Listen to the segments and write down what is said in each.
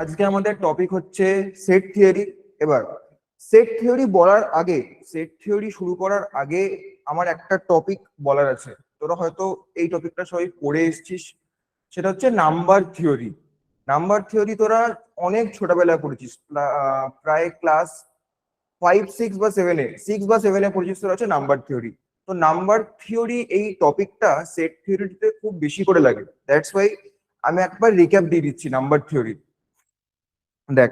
আজকে আমাদের টপিক হচ্ছে সেট থিওরি। এবার সেট থিওরি বলার আগে, সেট থিওরি শুরু করার আগে আমার একটা টপিক বলার আছে। তোরা হয়তো এই টপিকটা সবাই পড়ে এসেছিস, সেটা হচ্ছে নাম্বার থিওরি। নাম্বার থিওরি তোরা অনেক ছোটবেলায় পড়েছিস, প্রায় ক্লাস 5 6 বা 7 পড়েছিস তোরা, হচ্ছে নাম্বার থিওরি। তো নাম্বার থিওরি এই টপিকটা সেট থিওরিতে খুব বেশি করে লাগে, দ্যাটস ওয়াই আমি একবার রিক্যাপ দিয়ে দিচ্ছি নাম্বার থিওরি। দেখ,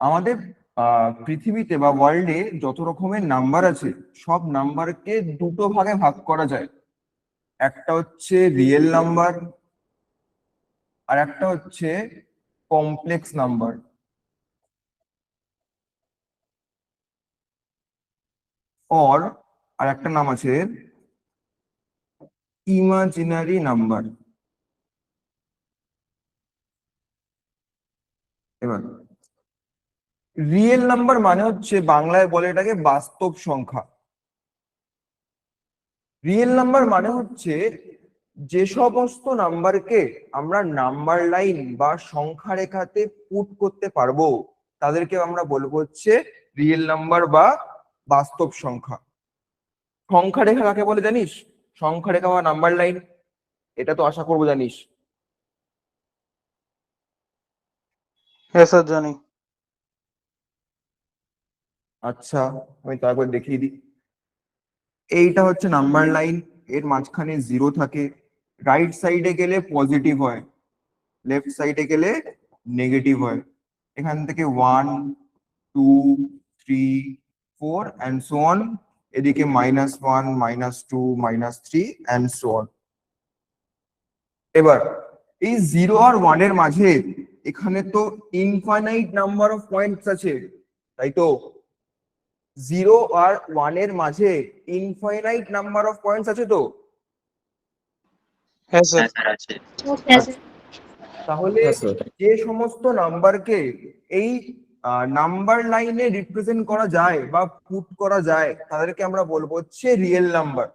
আমাদের পৃথিবীতে বা ওয়ার্ল্ডে যত রকমের নাম্বার আছে, সব নাম্বারকে দুটো ভাগে ভাগ করা যায়। একটা হচ্ছে রিয়েল নাম্বার, আর একটা হচ্ছে কমপ্লেক্স নাম্বার। আর একটা নাম আছে ইমাজিনারি নাম্বার। এবার রিয়েল নাম্বার মানে হচ্ছে, বাংলায় বলে এটাকে বাস্তব সংখ্যা। রিয়েল নাম্বার মানে হচ্ছে যে সমস্ত নাম্বারকে আমরা নাম্বার লাইন বা সংখ্যা রেখাতে পুট করতে পারবো, তাদেরকে আমরা বলবো হচ্ছে রিয়েল নাম্বার বা বাস্তব সংখ্যা। সংখ্যা রেখা কাকে বলে জানিস? সংখ্যা রেখা বা নাম্বার লাইন, এটা তো আশা করবো জানিস। হ্যাঁ স্যার জানি। আচ্ছা, আমি তারপর দেখিয়ে দিই। এইটা হচ্ছে নাম্বার লাইন, এর মাঝখানে জিরো থাকে। রাইট সাইডে গেলে পজিটিভ হয়, লেফট সাইডে গেলে নেগেটিভ হয়। এখান থেকে 1 2 3 4 অ্যান্ড সো অন। এদিকে -1 -2 -3 অ্যান্ড সো অন। এবার এই 0 আর 1 এর মাঝে এখানে তো ইনফাইনাইট নাম্বার অফ পয়েন্টস আছে, তাই তো? 0 আর 1 এর মাঝে ইনফাইনাইট নাম্বার অফ পয়েন্টস আছে তো? হ্যাঁ স্যার। আচ্ছা, তাহলে যে সমস্ত নাম্বারকে এই নাম্বার লাইনে রিপ্রেজেন্ট করা যায় বা পুট করা যায়, তাদেরকে আমরা বলবো হচ্ছে রিয়েল নাম্বার।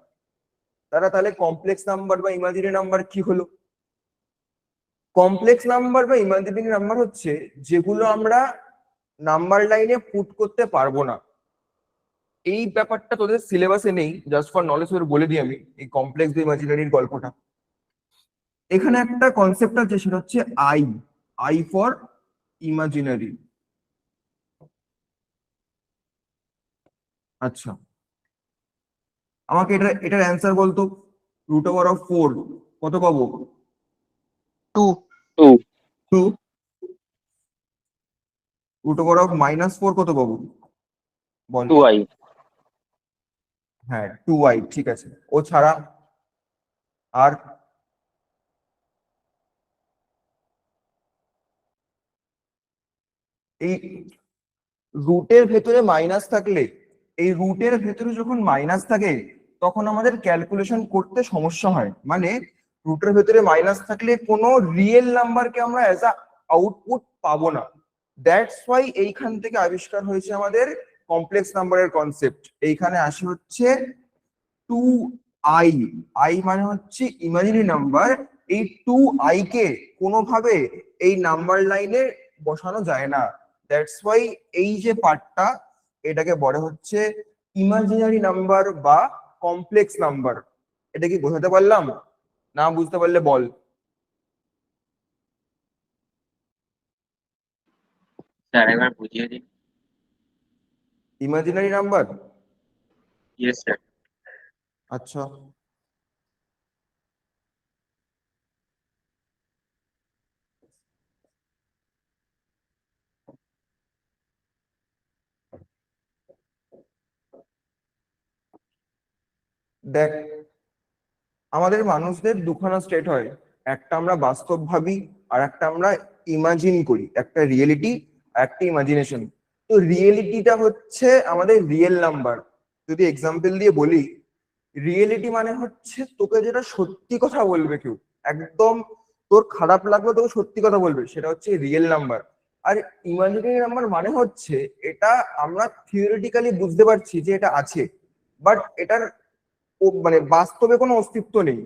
তাহলে কমপ্লেক্স নাম্বার বা ইমাজিনারি নাম্বার কি হলো? কমপ্লেক্স নাম্বার বা ইমাজিনারি নাম্বার হচ্ছে যেগুলো আমরা নাম্বার লাইনে পুট করতে পারবো না। এই ব্যাপারটা তোদের সিলেবাসে নেই, জাস্ট ফর নলেজ বলে দিই আমি এই কমপ্লেক্স বা ইমাজিনারির গল্পটা। এখানে একটা কনসেপ্ট আছে, সেটা হচ্ছে আই। I for imaginary. আচ্ছা, আমাকে এটার অ্যান্সার বলতো। √4 কত পাবো? 2। 2। √-4 কত পাবো? বল। 2i। হ্যাঁ, 2i, ঠিক আছে। ও ছাড়া আর? এই রুটের ভেতরে মাইনাস থাকলে, এই রুটের ভেতরে যখন মাইনাস থাকে, তখন আমাদের ক্যালকুলেশন করতে সমস্যা হয়। মানে রুটের ভেতরে মাইনাস থাকলে কোনো রিয়েল নাম্বারকে আমরা অ্যাজ আ আউটপুট পাবো না। দ্যাটস ওয়াই এইখান থেকে আবিষ্কার হয়েছে আমাদের কমপ্লেক্স নাম্বারের কনসেপ্ট। এইখানে আসে হচ্ছে 2i। আই মানে হচ্ছে ইমাজিনারি নাম্বার। এই 2i কে কোনোভাবে এই নাম্বার লাইনে বসানো যায় না। দ্যাটস ওয়াই এই যে পার্টটা, এটাকে বলে হচ্ছে ইমাজিনারি নাম্বার বা কমপ্লেক্স নাম্বার। এটা কি বোঝাতে পারলাম? না বুঝতে পারলে বল। স্যার একবার বুঝিয়ে দিন। Imaginary number, yes sir. আচ্ছা। দেখ, আমাদের মানুষদের দুখানা স্টেট হয়। একটা আমরা বাস্তব ভাবি, আর একটা আমরা ইমাজিন করি। একটা রিয়েলিটি, একটা ইমাজিনেশন। তো রিয়েলিটিটা হচ্ছে আমাদের রিয়েল নাম্বার। যদি এক্সাম্পল দিয়ে বলি, রিয়েলিটি মানে হচ্ছে তোকে যেটা সত্যি কথা বলবে কেউ, একদম তোর খারাপ লাগলো তোকে সত্যি কথা বলবে, সেটা হচ্ছে রিয়েল নাম্বার। আর ইমাজিনারি নাম্বার মানে হচ্ছে এটা আমরা থিওরিটিক্যালি বুঝতে পারছি যে এটা আছে, বাট এটার মানে বাস্তবে কোনো অস্তিত্ব নেই।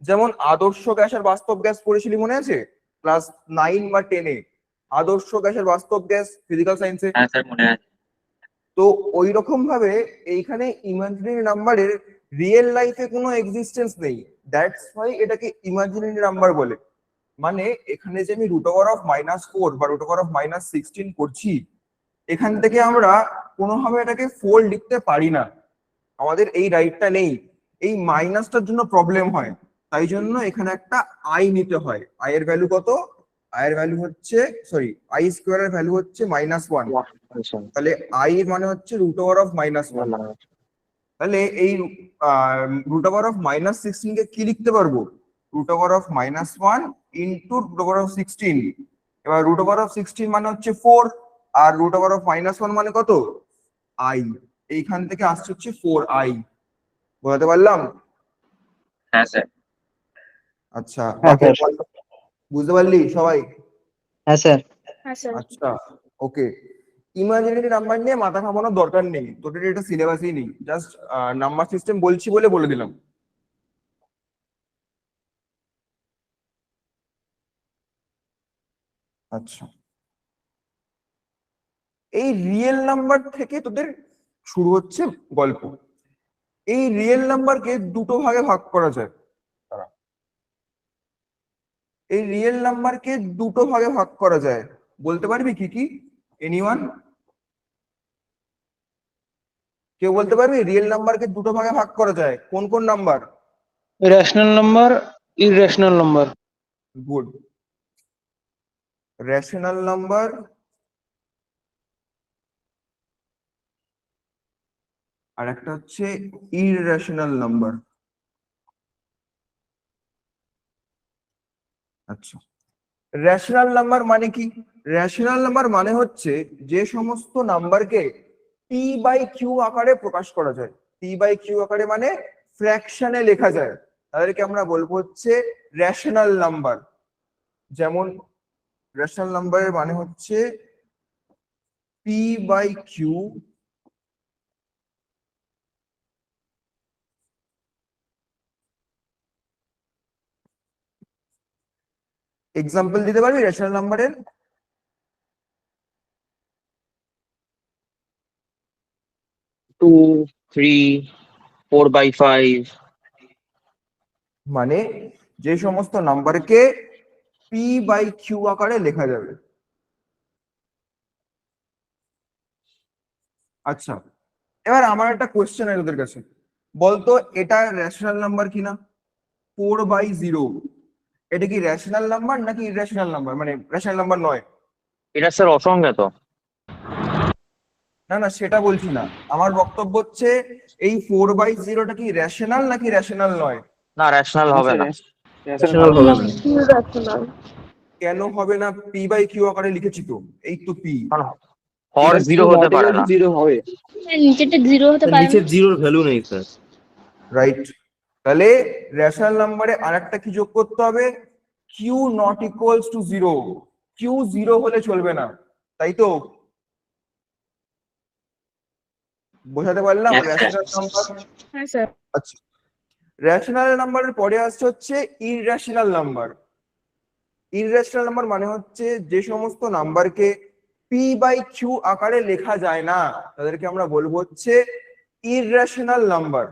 যেমন আদর্শ গ্যাস আর বাস্তব গ্যাস পড়েছিলি মনে আছে ক্লাস 9 বা 10-এ? আদর্শ গ্যাস আর বাস্তব গ্যাস ফিজিক্যাল সায়েন্সে। হ্যাঁ স্যার মনে আছে। তো ওই রকম ভাবে এইখানে ইমাজিনারি নাম্বারের রিয়েল লাইফে কোনো এক্সিস্টেন্স নেই, দ্যাটস ওয়াই এটাকে ইমাজিনারি নাম্বার বলে। মানে এখানে যে আমি √(-4) বা √(-16) করছি, এখান থেকে আমরা কোনোভাবে এটাকে 4 লিখতে পারি না, আমাদের এই রাইটটা নেই। এই মাইনাসটার জন্য প্রবলেম হয়, তাই জন্য এখানে একটা আই নিতে হয়। আই এর ভ্যালু কত? আই এর ভ্যালু হচ্ছে, সরি, আই স্কোয়ার এর ভ্যালু হচ্ছে -1। তাহলে আই এর মানে হচ্ছে √(-1). তাহলে এই √(-16) কে কি লিখতে পারবো? √(-1) ইন্টু √(16). এবার √(16) মানে হচ্ছে 4, আর √(-1) মানে কত? আই। এইখান থেকে আসছে হচ্ছে 4i। বোঝাতে পারলাম? হ্যাঁ স্যার। আচ্ছা, হ্যাঁ বাকি স্যার। বুঝতে পারলি সবাই? হ্যাঁ স্যার। আচ্ছা, ওকে। ইমাজিনারি নাম্বার নিয়ে মাথা ঘামানোর দরকার নেই, তোদের এটা সিলেবাসই নেই, জাস্ট নাম্বার সিস্টেম বলছি বলে বলে দিলাম। আচ্ছা, এই রিয়েল নাম্বার থেকে তোদের শুরু হচ্ছে গল্প। এই রিয়েল নাম্বারকে দুটো ভাগে ভাগ করা যায়। দাঁড়া। এই রিয়েল নাম্বারকে দুটো ভাগে ভাগ করা যায়, বলতে পারবি কি কি? এনিওয়ান? কেউ বলতে পারবি রিয়েল নাম্বারকে দুটো ভাগে ভাগ করা যায় কোন কোন number? Rational number, irrational number. Good. Rational number আর একটা হচ্ছে ইররেশনাল নাম্বার। আচ্ছা, রেশনাল নাম্বার মানে কি? রেশনাল নাম্বার মানে হচ্ছে যে সমস্ত নাম্বারকে p/q আকারে প্রকাশ করা যায়। p/q আকারে মানে ফ্র্যাকশনে লেখা যায়, তাদেরকে আমরা বলবো হচ্ছে রেশনাল নাম্বার। যেমন রেশনাল নাম্বারের মানে হচ্ছে p/q এক্সাম্পল দিতে পারবি রেশনাল নাম্বারের? 2, 3, 4/5. মানে যে সমস্ত নাম্বারকে p/q আকারে লেখা যাবে। আচ্ছা, এবার আমার একটা কোশ্চেন আছে তোদের কাছে, বলতো এটা রেশনাল নাম্বার কিনা? 4/0 এটা কি রেশনাল নাম্বার নাকি ইররেশনাল নাম্বার, মানে রেশনাল নাম্বার নয়? এটা স্যার অসংজ্ঞাত। না না, সেটা বলছি না, আমার বক্তব্য হচ্ছে এই 4/0টা কি রেশনাল নাকি রেশনাল নয়? না, রেশনাল হবে না। রেশনাল হবে না। কেন হবে না? p/q আকারে লিখেছি তো, এই তো p। কারণ হর জিরো হতে পারে না। নিচেরটা 0 হতে পারে না। নিচের জিরোর ভ্যালু নেই স্যার। রাইট। তাহলে রেশনাল নাম্বারে আরেকটা কি যোগ করতে হবে? q not equals two 0। q 0 হলে চলবে না, তাই তো? বোঝাতে পারলাম Yes, sir. Rational number? হ্যাঁ স্যার। আচ্ছা, রেশনাল নাম্বারের পরে আসছে হচ্ছে ইররেশনাল নাম্বার। ইররেশনাল নাম্বার মানে হচ্ছে যে সমস্ত নাম্বারকে p/q আকারে লেখা যায় না, তাদেরকে আমরা বলবো হচ্ছে ইররেশনাল নাম্বার।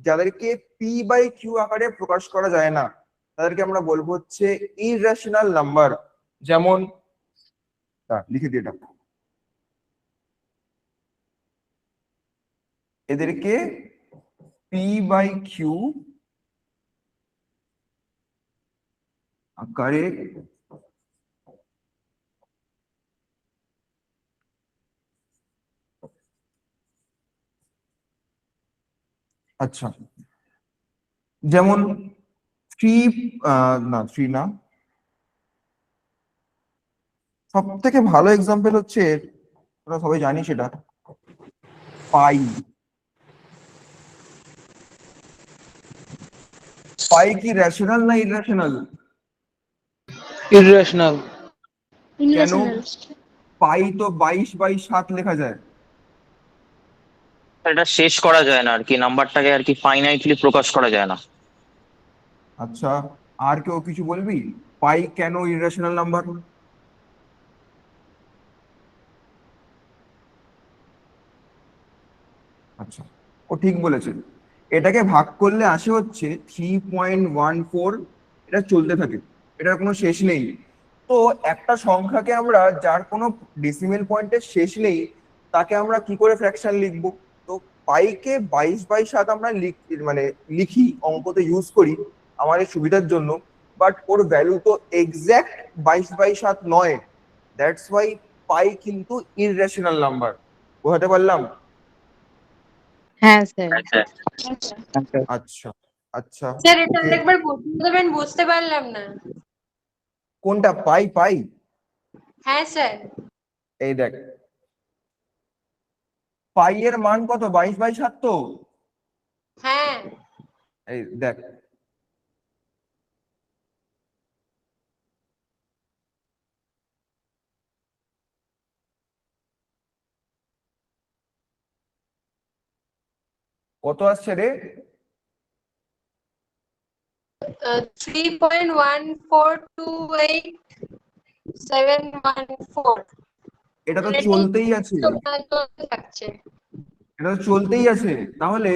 যাদেরকে p/q আকারে প্রকাশ করা যায় না, তাদেরকে আমরা বলবো হচ্ছে ইররেশনাল নাম্বার। যেমন লিখে দিই এটা, এদেরকে p/q আকারে আচ্ছা, যেমন 3 না 3 না, সব থেকে ভালো এক্সাম্পল হচ্ছে, তোরা সবাই জানি সেটা, পাই। পাই কি রেশনাল না ইররেশনাল? ইররেশনাল। কেন? ইনরেশনাল। পাই তো 22/7 লেখা যায়। এটা শেষ করা যায় না আর কি, নাম্বারটাকে আর কি ফাইনাইটলি প্রকাশ করা যায় না। আচ্ছা, আর কেউ কিছু বলবি? পাই কেন ইরেশনাল নাম্বার? আচ্ছা, ও ঠিক বলেছে। এটাকে ভাগ করলে আসে হচ্ছে 3.14। এটা চলতে থাকে, এটার কোনো শেষ নেই। তো একটা সংখ্যাকে আমরা, যার কোনো ডেসিমেল পয়েন্টের শেষ নেই, তাকে আমরা কি করে ফ্র্যাকশন লিখবো? তো পাইকে 22/7 আমরা মানে লিখি, অঙ্কতে ইউজ করি আমাদের সুবিধার জন্য, বাট ওর ভ্যালু তো এক্স্যাক্ট 22/7 নয়। দ্যাটস ওয়াই পাই কিন্তু ইররেশনাল নাম্বার। বোঝাতে পারলাম? হ্যাঁ স্যার। হ্যাঁ স্যার। আচ্ছা আচ্ছা, স্যার এটা ওকে। আরেকবার বলতে দেবেন, বুঝতে পারলাম না। কোনটা? পাই পাই হ্যাঁ স্যার। এই দেখ, পাই এর মান কত? 22/7 তো। হ্যাঁ এই দেখ, কত আসছে রে? 3.1428,714। এটা তো চলতেই আছে, থাকছে। এটা তো চলতেই আছে। তাহলে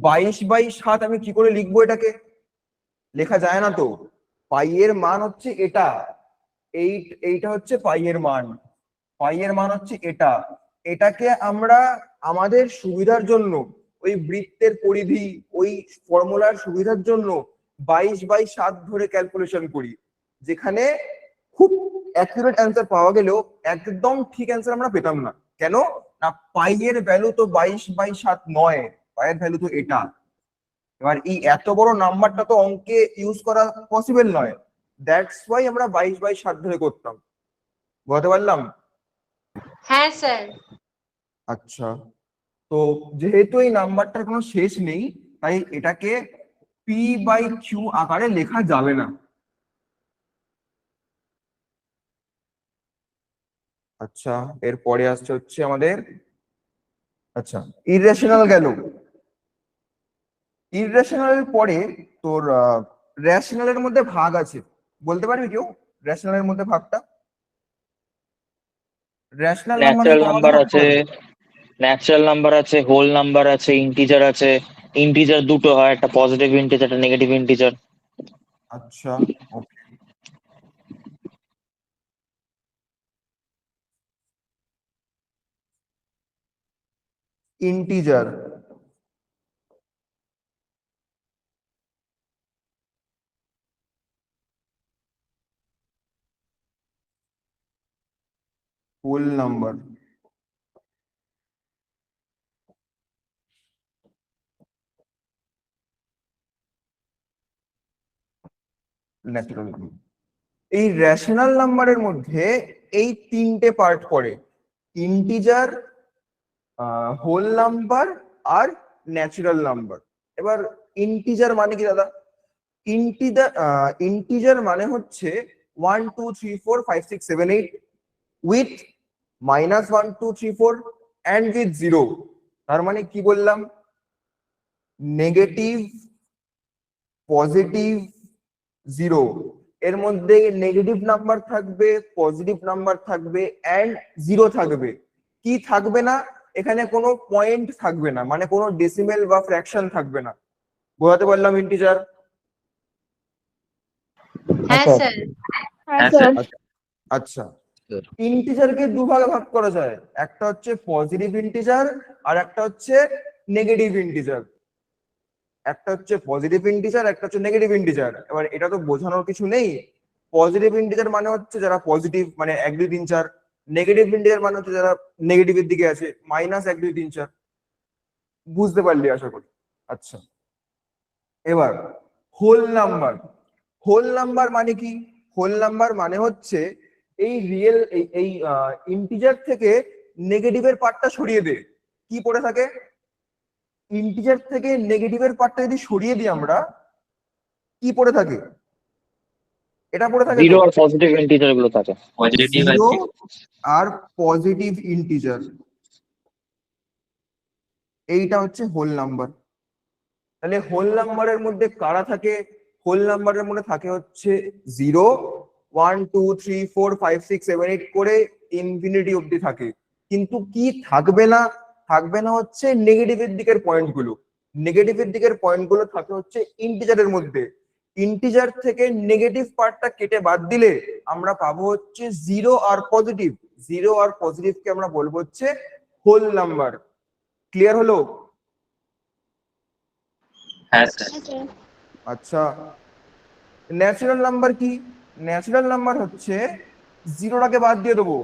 22/7 আমি কি করে লিখবো? এটাকে লেখা যায় না তো। পাই এর মান হচ্ছে এটা, এইটা হচ্ছে পাই এর মান। পাই এর মান হচ্ছে এটা। এটাকে আমরা আমাদের সুবিধার জন্য, ওই বৃত্তের পরিধি, ওই ফর্মুলার সুবিধার জন্য 22/7 ধরে ক্যালকুলেশন করি, যেখানে খুব অ্যাকুরেট অ্যান্সার পাওয়া গেলেও একদম ঠিক অ্যান্সার আমরা পেতাম না। কেন না? পাই এর ভ্যালু তো 22/7 নয়, পাই এর ভ্যালু তো এটা। এবার এই এত বড় নাম্বারটা তো অঙ্কে ইউজ করা পসিবল নয়। দ্যাটস ওয়াই আমরা 22/7 ধরে করতাম। বুঝতে পারলাম? হ্যাঁ স্যার। আচ্ছা, তো যেহেতু এই নাম্বারটার কোনো শেষ নেই, তাই এটাকে p/q আকারে লেখা যাবে না। আচ্ছা, এরপরে আসছে হচ্ছে আমাদের, আচ্ছা, ইররেশনাল গেল। ইররেশনালের পরে তোর রেশনালের মধ্যে ভাগ আছে। বলতে পারবি কেউ রেশনালের মধ্যে ভাগটা? রেশনাল নাম্বারকে ন্যাচারাল কভাবে নাম্বার ভাগ আছে, করে? ন্যাচারাল নাম্বার আছে, হোল নাম্বার আছে, ইন্টিজার আছে। ইন্টিজার দুটো হয়, একটা পজিটিভ ইন্টিজার, একটা নেগেটিভ ইন্টিজার। আচ্ছা, okay. Integer, whole number, natural number. এই রেশনাল নাম্বারের মধ্যে এই তিনটে পার্ট পড়ে: ইন্টিজার, হোল নাম্বার, আর ন্যাচারাল নাম্বার। এবার ইন্টিজার মানে কি দাদা? ইন্টিজার মানে হচ্ছে 1 2 3 4 5 6 7 8 উইথ -1 2 3 4 অ্যান্ড উইথ 0। তার মানে কি বললাম? Negative, positive, 0। এর মধ্যে নেগেটিভ নাম্বার থাকবে, পজিটিভ নাম্বার থাকবে, অ্যান্ড 0 থাকবে। কি থাকবে না? এখানে কোনো পয়েন্ট থাকবে না, মানে কোনো ডেসিমেল বা ফ্র্যাকশন থাকবে না। বোঝাতে পারলাম ইন্টিজার? হ্যাঁ স্যার। হ্যাঁ হ্যাঁ স্যার। স্যার। আচ্ছা, ইন্টিজারকে দুভাগে ভাগ করা যায়। একটা হচ্ছে পজিটিভ ইন্টিজার, আর একটা হচ্ছে নেগেটিভ ইন্টিজার। একটা হচ্ছে পজিটিভ ইন্টিজার, একটা হচ্ছে নেগেটিভ ইন্টিজার। এবার এটা তো বোঝানোর কিছু নেই। পজিটিভ ইন্টিজার মানে হচ্ছে যারা পজিটিভ, মানে 1 2 3 4। নেগেটিভ ইন্টিজার মানে হচ্ছে যারা নেগেটিভের দিকে আছে, -1 2 3 4। বুঝতে পারলি আশা করি? আচ্ছা, এবার হোল নাম্বার। হোল নাম্বার মানে কি? হোল নাম্বার মানে হচ্ছে এই রিয়েল, এই ইন্টিজার থেকে নেগেটিভের পার্টটা সরিয়ে দে। কি পড়ে থাকে? ইন্টিজার থেকে নেগেটিভের পার্টটা যদি সরিয়ে দিই আমরা, কি পড়ে থাকে? এটা পড়ে থাকে জিরো তো? আর পজিটিভ ইন্টিজার গুলো থাকে। জিরো আর পজিটিভ ইন্টিজার, এইটা হচ্ছে হোল নাম্বার। তাহলে হোল নাম্বারের মধ্যে কারা থাকে? হোল নাম্বারের মধ্যে থাকে হচ্ছে 0, 1, 2, 3, 4, 5, 6, 7, 8 করে ইনফিনিটি অব্দি থাকে। কিন্তু কি থাকবে না? থাকবে না হচ্ছে নেগেটিভের দিকের পয়েন্ট গুলো। নেগেটিভের দিকের পয়েন্ট গুলো থাকে হচ্ছে ইন্টিজারের মধ্যে। ইন্টিজার থেকে নেগেটিভ পার্টটা কেটে বাদ দিলে আমরা পাবো হচ্ছে 0 আর পজিটিভ। 0 আর পজিটিভকে আমরা বলবো হচ্ছে হোল নাম্বার। ক্লিয়ার হলো? হ্যাঁ স্যার। আচ্ছা, ন্যাচারাল নাম্বার কি? ন্যাচারাল নাম্বার হচ্ছে 0টাকে বাদ দিয়ে দেবো,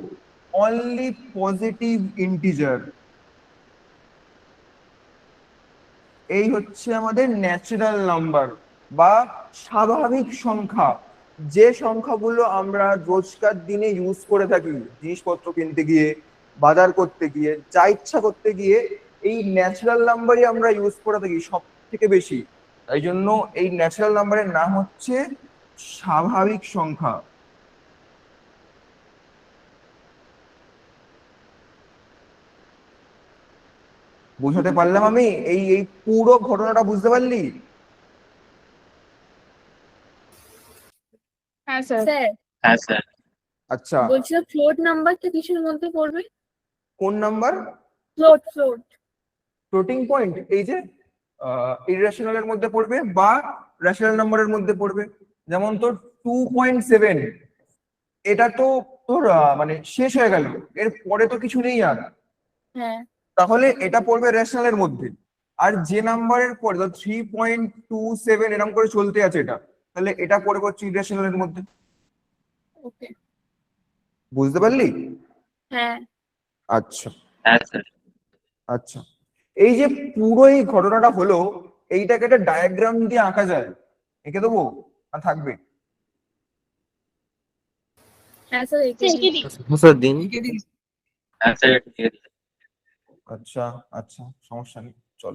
অনলি পজিটিভ ইন্টিজার। এই হচ্ছে আমাদের ন্যাচারাল নাম্বার বা স্বাভাবিক সংখ্যা। যে সংখ্যাগুলো আমরা রোজকার দিনে ইউজ করে থাকি, জিনিসপত্র কিনতে গিয়ে, বাজার করতে গিয়ে, যা ইচ্ছা করতে গিয়ে, এই ন্যাচারাল নাম্বারই আমরা ইউজ করে থাকি সব থেকে বেশি। তাই জন্য এই ন্যাচারাল নাম্বারের নাম হচ্ছে স্বাভাবিক সংখ্যা। বুঝাতে পারলাম আমি? এই এই পুরো ঘটনাটা বুঝতে পারলি? হ্যাঁ স্যার। স্যার আচ্ছা, বলছিলাম ফ্লোট নাম্বারটা কিসের মধ্যে পড়বে? কোন নাম্বার? ফ্লোট। ফ্লোটিং পয়েন্ট, এই যে ইররেশনাল এর মধ্যে পড়বে বা রেশনাল নাম্বারের মধ্যে পড়বে। যেমন তোর 2.7, এটা তো তোর মানে শেষ হয়ে গেল, এর পরে তো কিছু নেই আর, হ্যাঁ। তাহলে এটা পড়বে রেশনাল এর মধ্যে। আর যে নাম্বারের পরে ধর 3.27 এরকম করে চলতে আছে এটা, তাহলে এটা পড়বে হচ্ছে ইররেশনাল এর মধ্যে। ওকে। বুঝতে পারলি? হ্যাঁ। আচ্ছা আচ্ছা, এই যে পুরো এই ঘটনাটা হলো, এইটাকে একটা ডায়াগ্রাম দিয়ে আঁকা যায়, এঁকে দেবো আর থাকবে? হ্যাঁ স্যার এঁকে দিন। স্যার দিন। আচ্ছা আচ্ছা, সমস্যা নেই, চল।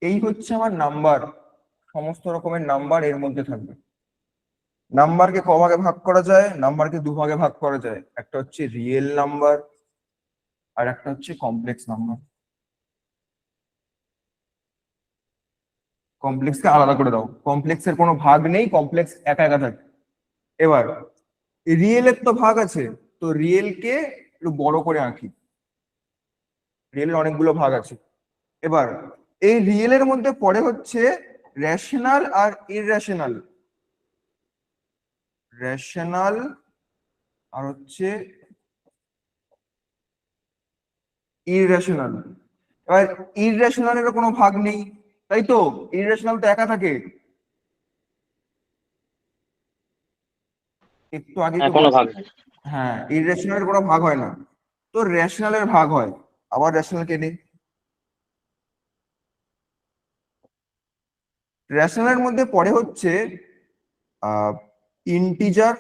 এই হচ্ছে আমার নাম্বার, সমস্ত রকমের নাম্বার এর মধ্যে থাকবে। নাম্বারকে ক ভাগে ভাগ করা যায়? নাম্বারকে দু ভাগে ভাগ করা যায়, একটা হচ্ছে রিয়েল নাম্বার আর একটা হচ্ছে কমপ্লেক্স নাম্বার। কমপ্লেক্সকে আলাদা করে দাও, কমপ্লেক্সের কোনো ভাগ নেই, কমপ্লেক্স একা একা থাকে। এবার রিয়েলের তো ভাগ আছে, তো রিয়েলকে একটু বড় করে আঁকি। রিয়েলের অনেকগুলো ভাগ আছে। এবার এই রিয়েলের মধ্যে পড়ে হচ্ছে রেশনাল আর ইররেশনাল। রেশনাল আর হচ্ছে ইররেশনাল। এবার ইররেশনালের কোনো ভাগ নেই, তাই তো? ইররেশনাল তো একা থাকে। একটু আগে তো কোনো ভাগ নেই। হ্যাঁ, ইররেশনালের কোনো ভাগ হয় না, তো রেশনালের ভাগ হয়। আবার রেশনাল কে নেই। রেশনালের মধ্যে পড়ে হচ্ছে ইন্টিজার,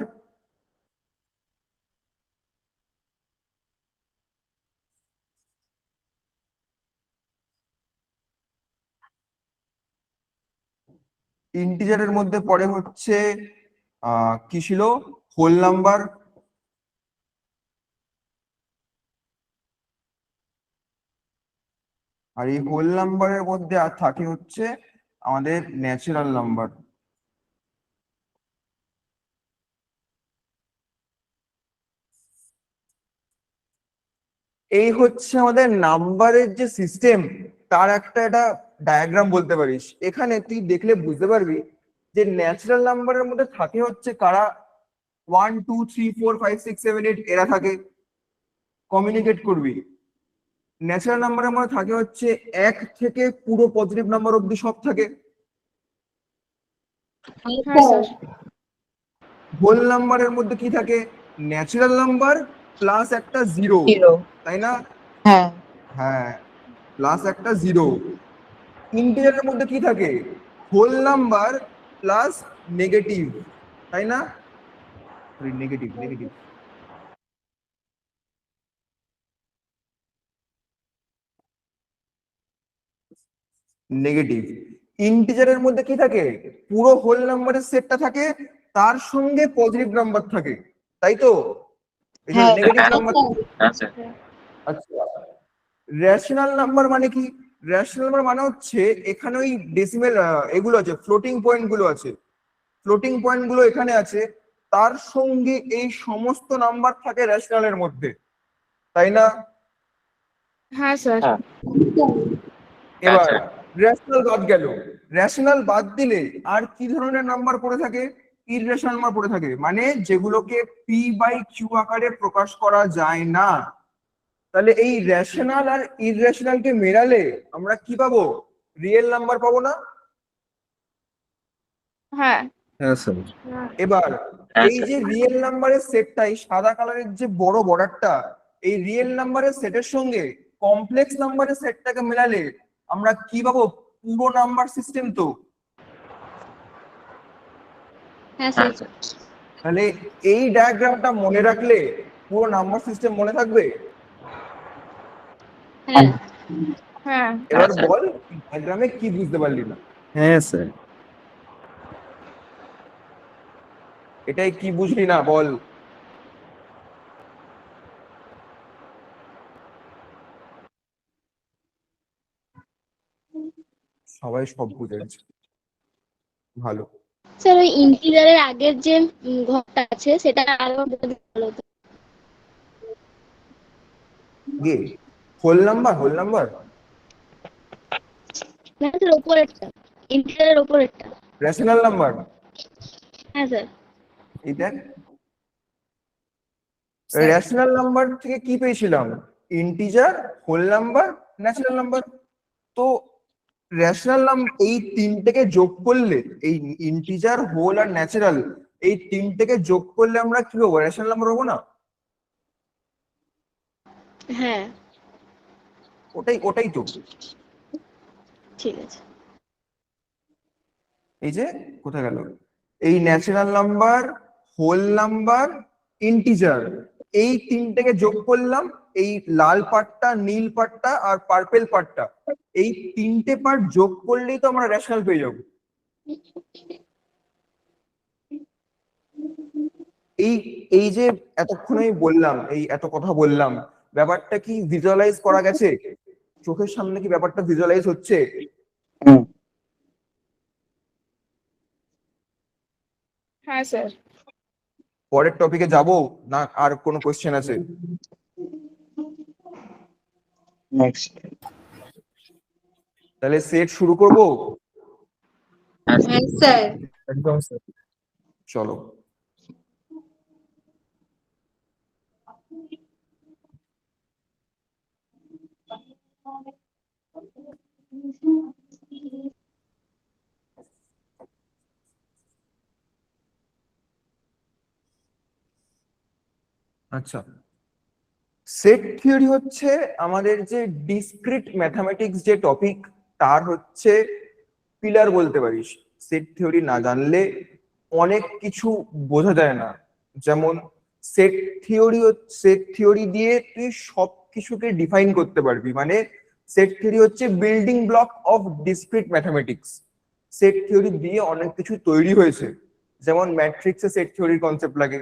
ইন্টিজারের মধ্যে পড়ে হচ্ছে কি ছিল, হোল নাম্বার, আর এই হোল নাম্বারের মধ্যে আর থাকে হচ্ছে আমাদের ন্যাচারাল নাম্বার। এই হচ্ছে আমাদের নাম্বারের যে সিস্টেম, তার একটা এটা ডায়াগ্রাম বলতে পারিস। এখানে তুই দেখলে বুঝতে পারবি যে ন্যাচারাল নাম্বারের মধ্যে থাকে হচ্ছে কারা, 1, 2, 3, 4, 5, 6, 7, 8 এরা থাকে, কমিউনিকেট করবি। ন্যাচারাল নাম্বারের মধ্যে থাকে হচ্ছে 1 থেকে পুরো পজিটিভ নাম্বার অব্দি সব থাকে। হ্যাঁ স্যার। হোল নাম্বারের মধ্যে কি থাকে? ন্যাচারাল নাম্বার প্লাস একটা জিরো, তাই না? হ্যাঁ হ্যাঁ, প্লাস একটা জিরো। ইন্টিজারের মধ্যে কি থাকে? হোল নাম্বার প্লাস নেগেটিভ, তাই না? Sorry, negative negative. নেগেটিভ ইন্টিজারের মধ্যে কি থাকে? পুরো হোল নাম্বারের সেটটা থাকে, তার সঙ্গে পজিটিভ নাম্বার থাকে, তাই তো? এই যে হ্যাঁ। Negative number. হ্যাঁ স্যার। আচ্ছা, রেশনাল নাম্বার মানে কি? রেশনাল নাম্বার মানে হচ্ছে এখানে ওই ডেসিমেল এগুলো আছে, ফ্লোটিং পয়েন্ট গুলো আছে, ফ্লোটিং পয়েন্ট গুলো এখানে আছে, তার সঙ্গে এই সমস্ত নাম্বার থাকে রেশনালের মধ্যে, তাই না? হ্যাঁ স্যার। হ্যাঁ। এবার আচ্ছা। রেশনাল বাদ গেল, রেশনাল বাদ দিলে আর কি ধরনের নাম্বার পড়ে থাকে? ইররেশনাল নাম্বার পড়ে থাকে, মানে যেগুলোকে পি বাই কিউ আকারে প্রকাশ করা যায় না। তাহলে এই রেশনাল আর ইররেশনাল কে মেলালে আমরা কি পাবো? রিয়েল নাম্বার পাবো না? হ্যাঁ। হ্যাঁ স্যার। এবার হ্যাঁ এই স্যার। যে রিয়েল নাম্বারের সেটটাই সাদা কালারের যে বড় বর্ডারটা, এই রিয়েল নাম্বারের সেটের সঙ্গে কমপ্লেক্স নাম্বারের সেটটাকে মেলালে আমরা কি পাবো? পুরো নাম্বার সিস্টেম তো। হ্যাঁ হ্যাঁ স্যার। স্যার। তাহলে এই ডায়াগ্রামটা মনে রাখলে পুরো নাম্বার সিস্টেম মনে থাকবে। হ্যাঁ। হ্যাঁ। এবার স্যার। বল, ডায়াগ্রামে কি বুঝতে পারলি না? হ্যাঁ স্যার। এটাই কি বুঝলি না বল? সবাই সব বুঝেছে, ভালো। স্যার ওই ইন্টিজারের আগের যে ঘরটা আছে সেটা আরো বলে দিলে ভালো হতো। গে হোল নাম্বার, হোল নাম্বার না স্যার, ওপরেরটা, ইন্টিজারের ওপরেরটা। Rational number. হ্যাঁ স্যার। এই দেখ, রেশনাল নাম্বার থেকে কি পেয়েছিলাম? Integer, whole number, natural number. তো রেশনাল নাম্বার এই তিনটেকে যোগ করলে, এই ইন্টিজার, হোল আর ন্যাচারাল, এই তিনটেকে যোগ করলে আমরা কি পাবো? রেশনাল নাম্বার পাবো না? হ্যাঁ ওটাই ওটাই তো। ঠিক আছে। এই যে কোথায় গেল, এই natural number, whole number, integer, এই তিনটেকে যোগ করলাম, এই লাল পার্টটা, নীল পার্টটা আর পার্পেল পার্টটা, এই তিনটে পার্ট যোগ করলেই তো আমরা রেশনাল পেয়ে যাবো। এই এই যে এতক্ষণ আমি বললাম, এই এত কথা বললাম, ব্যাপারটা কি ভিজুয়ালাইজ করা গেছে? চোখের সামনে কি ব্যাপারটা ভিজুয়ালাইজ হচ্ছে? হ্যাঁ স্যার। পরের টপিকে যাব না আর কোনো কোশ্চেন আছে? নেক্সট। তাহলে সেট শুরু করব। হ্যাঁ স্যার। একদম স্যার, চলো। আচ্ছা, সেট থিওরি হচ্ছে আমাদের যে ডিসক্রিট ম্যাথামেটিক্স যে টপিক, তার হচ্ছে পিলার বলতে পারিস। সেট থিওরি না জানলে অনেক কিছু বোঝা যায় না। যেমন সেট থিওরি, সেট থিওরি দিয়ে তুই সব কিছুকে ডিফাইন করতে পারবি, মানে সেট থিওরি হচ্ছে building block of discrete mathematics. Set theory দিয়ে অনেক কিছু তৈরি হয়েছে, যেমন ম্যাট্রিক্সে সেট থিওরির কনসেপ্ট লাগে,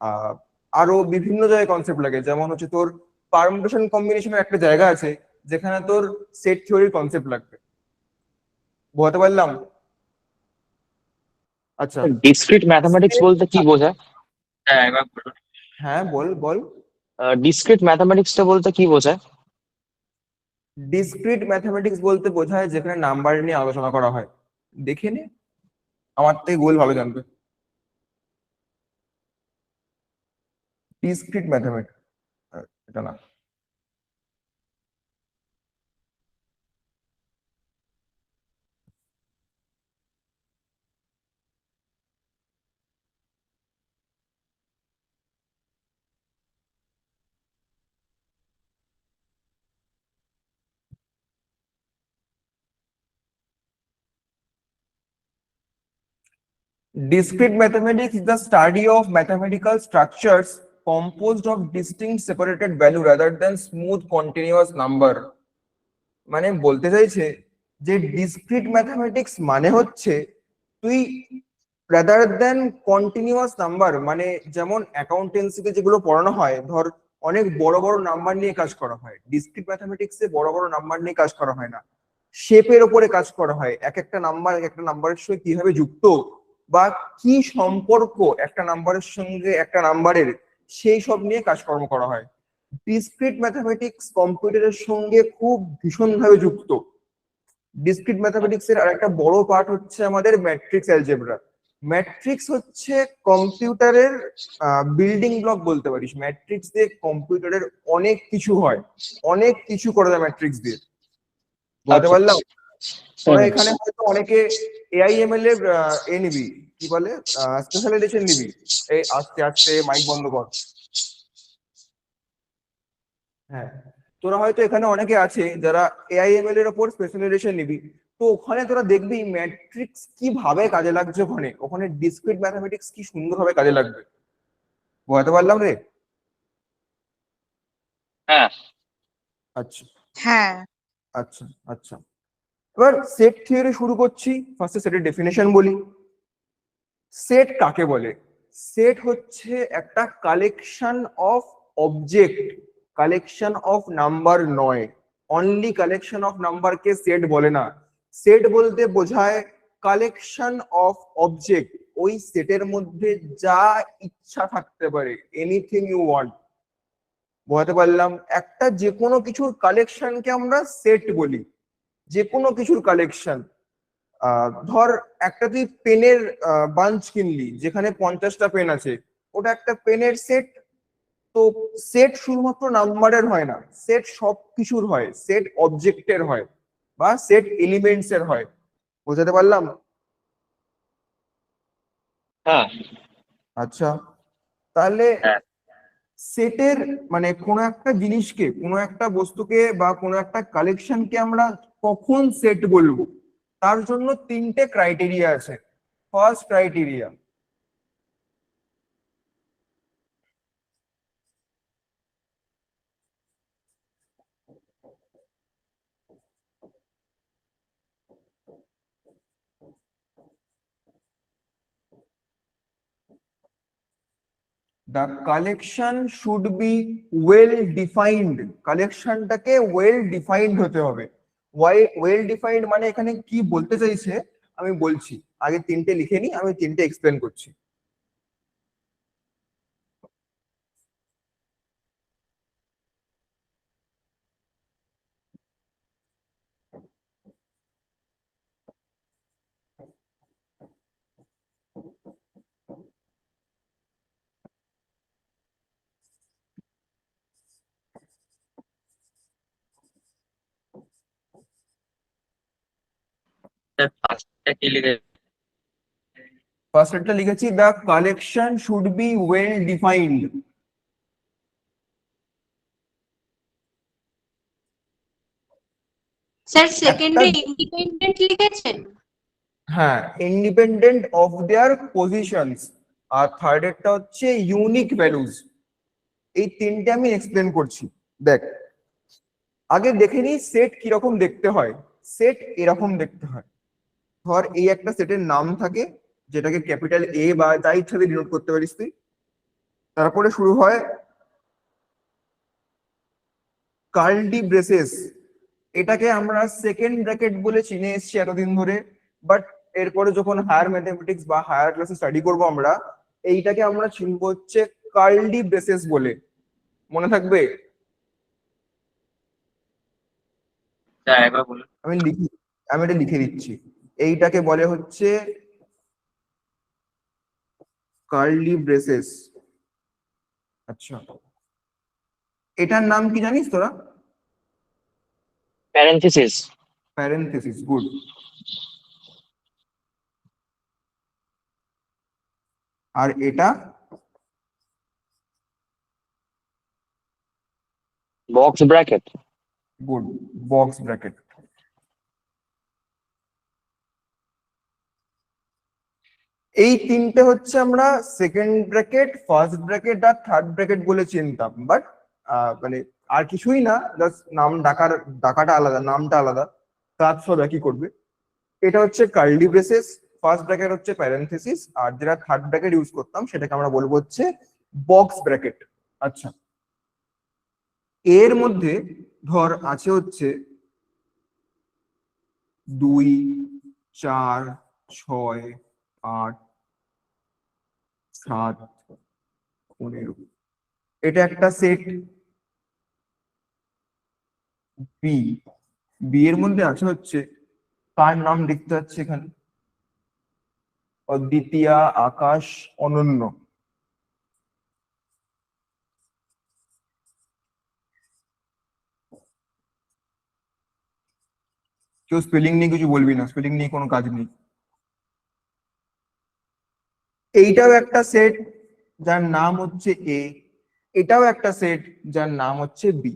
আহ আরো বিভিন্ন জায়গায় কনসেপ্ট লাগে, যেমন হচ্ছে তোর পারমুটেশন কম্বিনেশনের একটা জায়গা আছে যেখানে তোর সেট থিওরির কনসেপ্ট লাগবে। বোঝাতে পারলাম? আচ্ছা, ডিসক্রিট ম্যাথামেটিক্স বলতে কি বোঝায়? হ্যাঁ একবার বলুন। হ্যাঁ বল বল। ডিসক্রিট ম্যাথামেটিক্সটা বলতে কি বোঝায়? ডিসক্রিট ম্যাথামেটিক্স বলতে বোঝায় যেখানে নাম্বার নিয়ে আলোচনা করা হয়। দেখে নে, আমার থেকে গোল ভালো জানবে। ডিসক্রিট ম্যাথামেটিক্স, এটা না। Discrete mathematics is the study of mathematical structures composed of distinct separated value rather than smooth continuous number. মানে বলতে চাইছে যে ডিসক্রিট ম্যাথমেটিক্স মানে হচ্ছে তুই রাদার দ্যান কন্টিনিউয়াস নাম্বার, মানে যেমন অ্যাকাউন্টেন্সিতে যেগুলো পড়ানো হয়, ধর অনেক বড় বড় নাম্বার নিয়ে কাজ করা হয়, ডিসক্রিট ম্যাথমেটিক্সে বড় বড় নাম্বার নিয়ে কাজ করা হয় না, শেপের ওপরে কাজ করা হয়, এক একটা নাম্বার এক একটা নাম্বারের সঙ্গে কিভাবে যুক্ত বা কি সম্পর্ক একটা নাম্বারের সঙ্গে একটা নাম্বারের, সেই সব নিয়ে কাজকর্ম করা হয়। ডিসক্রিট ম্যাথমেটিক্স কম্পিউটারের সঙ্গে খুব ভীষণভাবে যুক্ত। ডিসক্রিট ম্যাথমেটিক্স এর আরেকটা বড় পার্ট হচ্ছে আমাদের ম্যাট্রিক্স অ্যালজেব্রা। ম্যাট্রিক্স হচ্ছে কম্পিউটারের বিল্ডিং ব্লক বলতে পারিস। ম্যাট্রিক্স দিয়ে কম্পিউটারের অনেক কিছু হয়, অনেক কিছু করা যায় ম্যাট্রিক্স দিয়ে, বলতে পারলাম। তোরা এখানে হয়তো অনেকে AIML এর এ নিবি, কি বলে, স্পেশাল এডিশন নিবি। এই আস্তে আস্তে মাইক বন্ধ কর। হ্যাঁ, তোরা হয়তো এখানে অনেকে আছে যারা AIML এর উপর স্পেশাল এডিশন নিবি, তো ওখানে তোরা দেখবি ম্যাট্রিক্স কিভাবে কাজে লাগছে, ওখানে ওখানে ডিসক্রিট ম্যাথমেটিক্স কি সুন্দরভাবে কাজে লাগবে। বুঝতে পারলাম রে? হ্যাঁ। আচ্ছা হ্যাঁ আচ্ছা আচ্ছা, এবার সেট থিওরি শুরু করছি। ফার্স্টে সেটের ডেফিনেশন বলি। সেট কাকে বলে? সেট হচ্ছে একটা collection of object, collection of number নয়। অনলি কালেকশন অফ নাম্বারকে সেট বলে না। সেট বলতে বোঝায় কালেকশন অফ অবজেক্ট। ওই সেটের মধ্যে যা ইচ্ছা থাকতে পারে, এনিথিং ইউ ওয়ান্ট। বোঝাতে পারলাম? একটা যে কোনো কিছুর কালেকশনকে আমরা সেট বলি, যে কোনো কিছুর কালেকশন। ধর একটা তুই পেনের বাঞ্চ কিনলি যেখানে 50টা পেন আছে, ওটা একটা পেনের সেট। তো সেট শুধুমাত্র নাম্বারের হয় না, সেট সব কিছুর হয়, সেট অবজেক্টের হয় বা সেট এলিমেন্টস এর হয়। বোঝাতে পারলাম? হ্যাঁ। আচ্ছা, তাহলে হ্যাঁ। সেটের মানে কোনো একটা জিনিসকে, কোনো একটা বস্তুকে বা কোনো একটা কালেকশনকে আমরা কখন সেট বলবো, তার জন্য তিনটে ক্রাইটেরিয়া আছে। First criteria, the collection should be well defined। কালেকশনটাকে ওয়েল ডিফাইন্ড হতে হবে। ওয়েল ডিফাইন্ড মানে এখানে কি বলতে চাইছে আমি বলছি, আগে তিনটে লিখে নি, আমি তিনটে এক্সপ্লেন করছি। ফার্স্ট একটা লিখেছি, the collection should be well defined. Sir সেকেন্ডে ইন্ডিপেন্ডেন্ট লিখেছেন? হ্যাঁ, ইন্ডিপেন্ডেন্ট অফ দেয়ার পজিশনস। আর থার্ড একটা হচ্ছে ইউনিক ভ্যালুজ। এই তিনটে আমি এক্সপ্লেন করছি। দেখ, আগে দেখে নিই সেট কিরকম দেখতে হয়। সেট এরকম দেখতে হয়। ধর এই একটা সেটের নাম থাকে, যেটাকে ক্যাপিটাল A বা যা ইচ্ছা দিয়ে ডিনোট করতে পারিস তুই। তারপরে শুরু হয় কার্লি ব্রেসেস। এটাকে আমরা সেকেন্ড ব্র্যাকেট বলে চিনে এসেছি এতদিন ধরে, বাট এরপরে যখন হায়ার ম্যাথমেটিক্স বা হায়ার ক্লাসে স্টাডি করবো আমরা, এইটাকে আমরা চিনবো হচ্ছে কার্লি ব্রেসেস বলে। মনে থাকবে? আমি এটা লিখে দিচ্ছি। এইটাকে বলে হচ্ছে কার্লি ব্রেসেস। আচ্ছা, এটার নাম কি জানিস তোরা? প্যারেনথেসিস। Parenthesis, good. আর এটা box bracket. Good, box bracket. এই তিনটে হচ্ছে আমরা সেকেন্ড ব্র্যাকেট, ফার্স্ট ব্র্যাকেট আর থার্ড ব্র্যাকেট বলে চিনতাম, বাট মানে আর কিছুই না, জাস্ট নাম ডাকাটা আলাদা, নামটা আলাদা, কাজ সব একই করবে। এটা হচ্ছে কার্লি ব্রেসেস, ফার্স্ট ব্র্যাকেট হচ্ছে প্যারেনথেসিস, আর যেটা থার্ড ব্র্যাকেট ইউজ করতাম সেটাকে আমরা বলবো হচ্ছে বক্স ব্র্যাকেট। আচ্ছা, এর মধ্যে ধর আছে হচ্ছে 2, 4, 6, 8, 7, 15, এটা একটা সেট। বি, বি এর মধ্যে আছে হচ্ছে, কার নাম দেখতে পাচ্ছি এখানে, অদ্বিতীয়া, আকাশ, অনন্য। কেউ স্পেলিং নিয়ে কিছু বলবি না, স্পেলিং নিয়ে কোনো কাজ নেই। এইটাও একটা সেট যার নাম হচ্ছে এ, এটাও একটা সেট যার নাম হচ্ছে বি।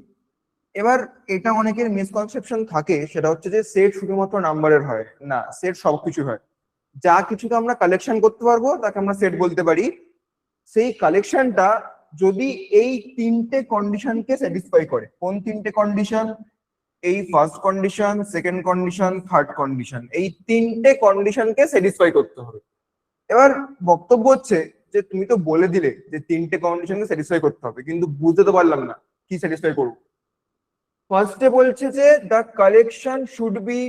এবার এটা অনেকের মিসকনসেপশন থাকে, সেটা হচ্ছে যে সেট শুধুমাত্র নাম্বারের হয় না, সেট সবকিছু হয়। যা কিছুকে আমরা কালেকশন করতে পারবো তাকে আমরা সেট বলতে পারি। সেই কালেকশনটা যদি এই তিনটে কন্ডিশনকে স্যাটিসফাই করে। কোন তিনটে কন্ডিশন? এই first condition, second condition, third condition, এই তিনটে কন্ডিশনকে স্যাটিসফাই করতে হবে। এবার বক্তব্য হচ্ছে যে তুমি তো বলে দিলে যে তিনটে কন্ডিশনকে স্যাটিসফাই করতে হবে, কিন্তু বুঝতে তো পারলাম না কি স্যাটিসফাই করবো। ফার্স্টে বলছে যে the collection should be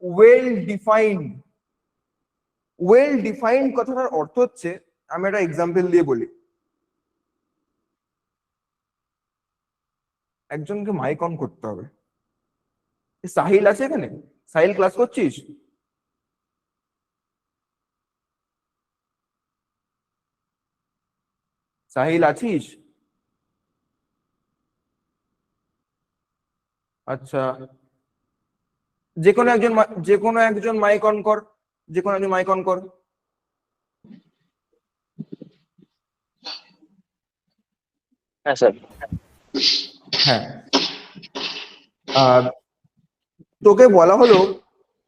well defined. Well defined কথাটার অর্থ হচ্ছে, আমি একটা এক্সাম্পল দিয়ে বলি। একজনকে মাইক অন করতে হবে। সাহিল আছে এখানে? সাহিল, ক্লাস করছিস? সাহিল আছিস? আচ্ছা, যে কোনো একজন মাইক অন কর, যে কোনো একজন মাইক অন কর। হ্যাঁ স্যার। হ্যাঁ, তোকে বলা হলো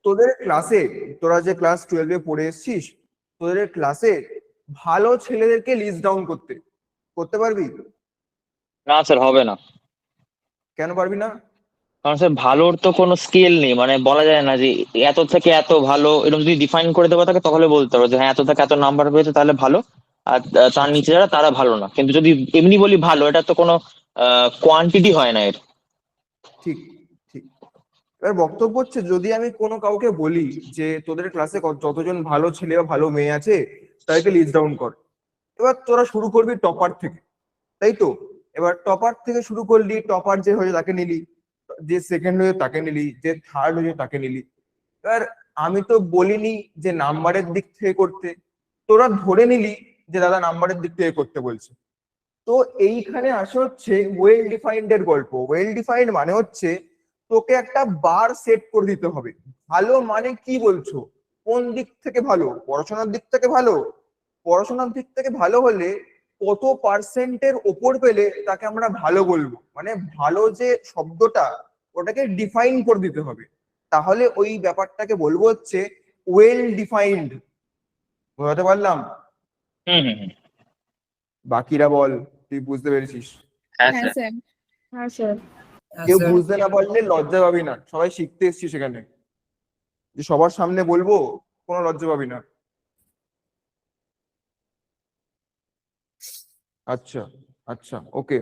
তোদের ক্লাসে, তোরা যে ক্লাস 12-এ পড়ে এসছিস, তোদের ক্লাসে ভালো ছেলেদেরকে লিস্ট ডাউন করতে পারবি? না স্যার, হবে না। কেন পারবি না? কারণ স্যার ভালোর তো কোনো স্কেল নেই, মানে বলা যায় না যে এত থেকে এত ভালো, এরকম যদি ডিফাইন করে দেওয়া থাকে তাহলে বলতে পারবো যে হ্যাঁ এত থেকে এত নাম্বার পেয়েছে তাহলে ভালো, আর তার নিচে যারা তারা ভালো না। কিন্তু যদি এমনি বলি ভালো, এটা তো কোনো কোয়ান্টিটি হয় না এর। ঠিক, ঠিক। এবার বক্তব্য হচ্ছে, যদি আমি কোনো কাউকে বলি যে তোদের ক্লাসে যতজন ভালো ছেলে বা ভালো মেয়ে আছে তাদেরকে লিস্ট ডাউন কর, এবার তোরা শুরু করবি টপার থেকে, তাই তো? এবার টপার থেকে শুরু করলি, টপার যে হয়েছে তাকে নিলি, যে সেকেন্ড হয়েছে তাকে নিলি, যে থার্ড হয়েছে তাকে নিলি। এবার আমি তো বলিনি যে নাম্বারের দিক থেকে করতে, তোরা ধরে নিলি যে দাদা নাম্বারের দিক থেকে করতে বলছে। তো এইখানে আসে হচ্ছে ওয়েল ডিফাইন্ড এর গল্প। ওয়েল ডিফাইন্ড মানে হচ্ছে তোকে একটা বার সেট করে দিতে হবে। ভালো মানে কি বলছো? কোন দিক থেকে ভালো? পড়াশোনার দিক থেকে ভালো? পড়াশোনার দিক থেকে ভালো হলে কত পার্সেন্টের ওপর পেলে তাকে আমরা ভালো বলবো, মানে ভালো যে শব্দটা ওটাকে ডিফাইন করে দিতে হবে। তাহলে ওই ব্যাপারটাকে বলবো হচ্ছে ওয়েল ডিফাইন্ড। বোঝাতে পারলাম? হুম হুম হুম। বাকিরা বল, তুই বুঝতে পেরেছিস? হ্যাঁ হ্যাঁ স্যার। স্যার। হ্যাঁ স্যার। কেউ বুঝতে না পারলে লজ্জা পাবি না, সবাই শিখতে এসছিস সেখানে, যে সবার সামনে বলবো, কোনো লজ্জা পাবি না। আচ্ছা, আচ্ছা, ওকে।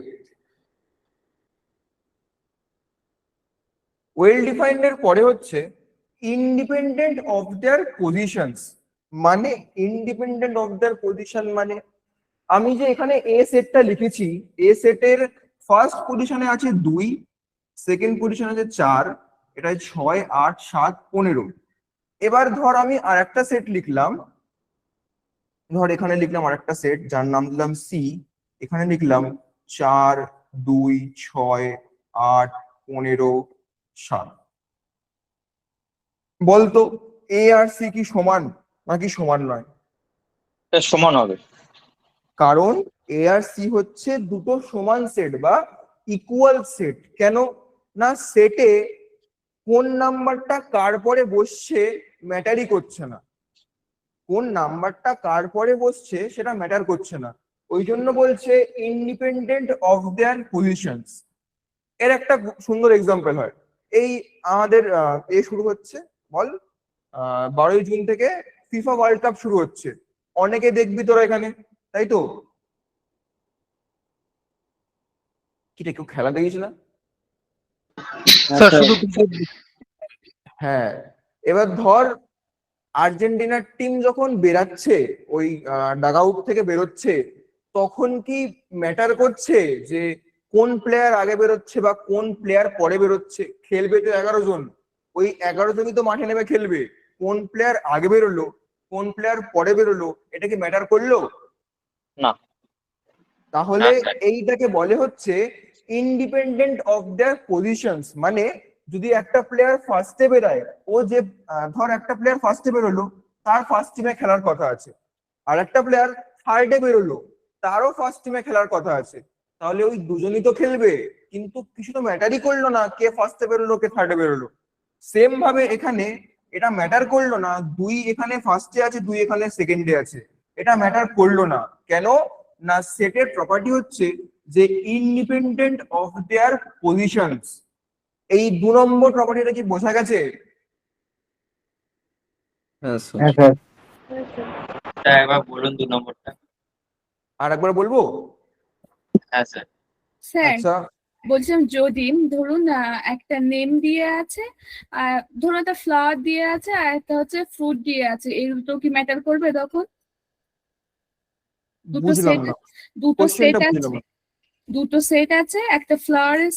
ওয়েল ডিফাইন্ড এর পরে হচ্ছে ইন্ডিপেন্ডেন্ট অফ দেয়ার পজিশনস। মানে ইন্ডিপেন্ডেন্ট অফ দেয়ার পজিশন মানে, আমি যে এখানে এ সেটটা লিখেছি, এ সেটের ফার্স্ট পজিশনে আছে 2, সেকেন্ড পজিশনে আছে 4, এটা 6, 8, 7, 15। এবার ধর আমি আর একটা সেট লিখলাম, ধর এখানে লিখলাম আর একটা সেট যার নাম দিলাম সি, এখানে লিখলাম 4, 2, 6, 8, 15, 7। বলতো এ আর সি কি সমান নাকি সমান নয়? এটা সমান হবে। কারণ এ আর সি হচ্ছে দুটো সমান সেট বা ইকুয়াল সেট। কেন না? সেটে কোন নাম্বারটা কার পরে বসছে ম্যাটারই করছে না, কোন নাম্বারটা কার পরে বসছে সেটা ম্যাটার করছে না, ওই জন্য বলছে ইন্ডিপেন্ডেন্ট অফ দেয়ার পজিশনস। এর একটা সুন্দর এক্সাম্পল হয়, এই আমাদের এ শুরু হচ্ছে, বল 12ই জুন থেকে ফিফা ওয়ার্ল্ড কাপ শুরু হচ্ছে, অনেকে দেখবি তোরা এখানে, তাই তো? কি রে, কেউ খেলা দেখিস না? স্যার শুধু হ্যাঁ, এবার ধর আর্জেন্টিনার টিম যখন বেরাচ্ছে, ওই ডাগ আউট থেকে বেরোচ্ছে, তখন কি ম্যাটার করছে যে কোন প্লেয়ার আগে বেরোচ্ছে বা কোন প্লেয়ার পরে বেরোচ্ছে? খেলবে তো 11 জন, ওই 11 জনই তো মাঠে নেমে খেলবে। কোন প্লেয়ার আগে বেরোলো কোন প্লেয়ার পরে বেরোলো এটা কি ম্যাটার করলো? না। তাহলে এইটাকে বলে হচ্ছে ইন্ডিপেন্ডেন্ট অফ দেয়ার পজিশনস। মানে যদি একটা প্লেয়ার ফার্স্টে বেরোয়, ও যে ধর একটা প্লেয়ার ফার্স্টে বেরোলো, তার ফার্স্ট টিমে খেলার কথা আছে, আর একটা প্লেয়ার থার্ডে বেরোলো, তারও ফার্স্ট টিমে খেলার কথা আছে, তাহলে ওই দুজনই তো খেলবে, কিন্তু কিছু তো ম্যাটারই করলো না কে ফার্স্টে বেরোলো কে থার্ডে বেরোলো। সেম ভাবে এখানে এটা ম্যাটার করলো না দুই এখানে ফার্স্টে আছে দুই এখানে সেকেন্ডে আছে, এটা ম্যাটার করলো না। কেন না, সেটের প্রপার্টি হচ্ছে যে ইন্ডিপেন্ডেন্ট অফ দেয়ার পজিশনস। এই 2 নম্বর প্রপার্টিটা কি বোঝা গেছে? হ্যাঁ স্যার। হ্যাঁ স্যার। একবার বলুন 2 নম্বরটা। আর একবার বলবো? হ্যাঁ স্যার। স্যার আচ্ছা, বলছিলাম, যদি ধরুন একটা নেম দিয়ে আছে, আর ধরুন একটা ফ্লাওয়ার দিয়ে আছে, আর একটা হচ্ছে ফ্রুট দিয়ে আছে, এই দুটো কি ম্যাটার করবে তখন? দুটো বুঝলাম সেট না, দুটো সেট কোশ্চেনটা বুঝলাম আছে, না। দুটো সেট আছে, একটা ফ্লাওয়ারের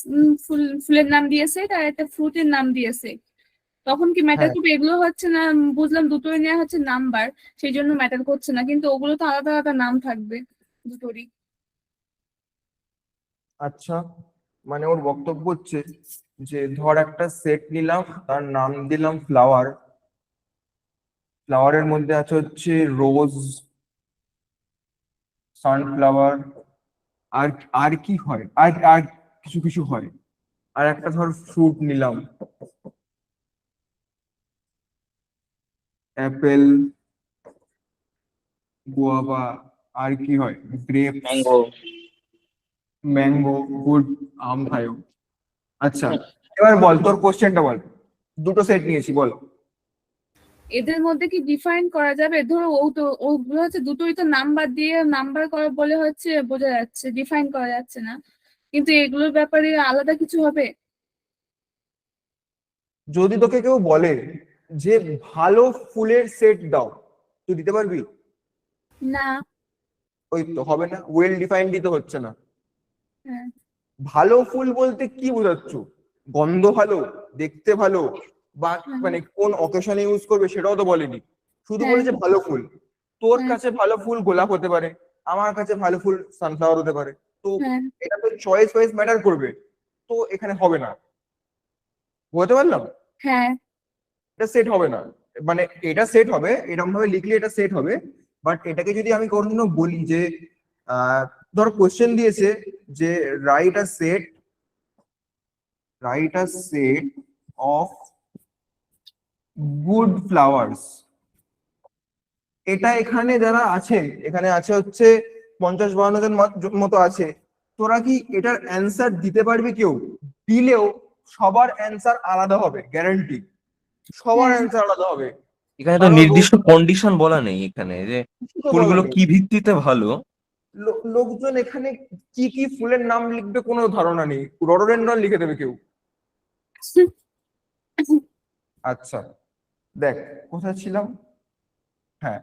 ফুলের নাম দিয়ে সেট, আর একটা ফ্রুটের নাম দিয়ে সেট, তখন কি ম্যাটার হ্যাঁ, করবে? এগুলো হচ্ছে না, বুঝলাম দুটোই নেওয়া হচ্ছে নাম্বার, সেই জন্য ম্যাটার করছে না, কিন্তু ওগুলো তো আলাদা আলাদা নাম থাকবে দুটোরই। আচ্ছা, মানে ওর বক্তব্য হচ্ছে যে ধর একটা সেট নিলাম, তার নাম দিলাম ফ্লাওয়ার, ফ্লাওয়ারের মধ্যে আছে হচ্ছে রোজ, সানফ্লাওয়ার, আর আর কি হয়, আর আর কিছু কিছু হয়, আর একটা ধর ফ্রুট নিলাম, অ্যাপেল, গুয়াভা, আর কি হয়, গ্রেপস, ম্যাঙ্গো। ম্যাঙ্গো, গুড, আম খায়ো। আচ্ছা, এবার বল তোর কোশ্চেনটা বল, দুটো সেট নিয়েছি বল। এদের মধ্যে কি ডিফাইন করা যাবে? ধরো ওগুলো হচ্ছে দুটোই তো নাম্বার দিয়ে নাম্বার করা বলে হচ্ছে বোঝা যাচ্ছে, ডিফাইন করা যাচ্ছে না, কিন্তু এগুলোর ব্যাপারে আলাদা কিছু হবে? যদি তোকে কেউ বলে যে ভালো ফুলের সেট দাও, তুই দিতে পারবি? না। ওই তো হবে না, ওয়েল ডিফাইন্ডই তো হচ্ছে না। হ্যাঁ। ভালো ফুল বলতে কি বোঝাচ্ছ? গন্ধ ভালো, দেখতে ভালো, বা মানে কোন অকেশনে ইউজ করবে সেটাও তো বলেনি, শুধু হ্যাঁ। বলেছে ভালো ফুল। তোর হ্যাঁ। কাছে ভালো ফুল গোলাপ হতে পারে, আমার কাছে ভালো ফুল সানফ্লাওয়ার হতে পারে, তো হ্যাঁ। এটা তো চয়েস ওয়াইজ ম্যাটার করবে, তো এখানে হবে না। বুঝতে পারলাম? হ্যাঁ। এটা সেট হবে না, মানে এটা সেট হবে এরকম ভাবে লিখলে এটা সেট হবে, বাট এটাকে যদি আমি কোনোদিনও বলি যে ধর কোশ্চেন দিয়েছে যে write a set of good flowers, এটা এখানে যারা আছে, এখানে আছে হচ্ছে 50-52 জন মতো আছে, তোরা কি এটার অ্যান্সার দিতে পারবি? কেউ দিলেও সবার অ্যান্সার আলাদা হবে, গ্যারান্টি, সবার হ্যাঁ। অ্যান্সার আলাদা হবে। এখানে তো কারণ নির্দিষ্ট কন্ডিশন বলা নেই এখানে যে কিছু তো ফুলগুলো বলা নেই। কি ভিত্তিতে ভালো। লোকজন এখানে কি কি ফুলের নাম লিখবে কোনো ধারণা নেই, রডোডেন্ড্রন লিখে দেবে কেউ। আচ্ছা, দেখ কোথায় ছিলাম, হ্যাঁ,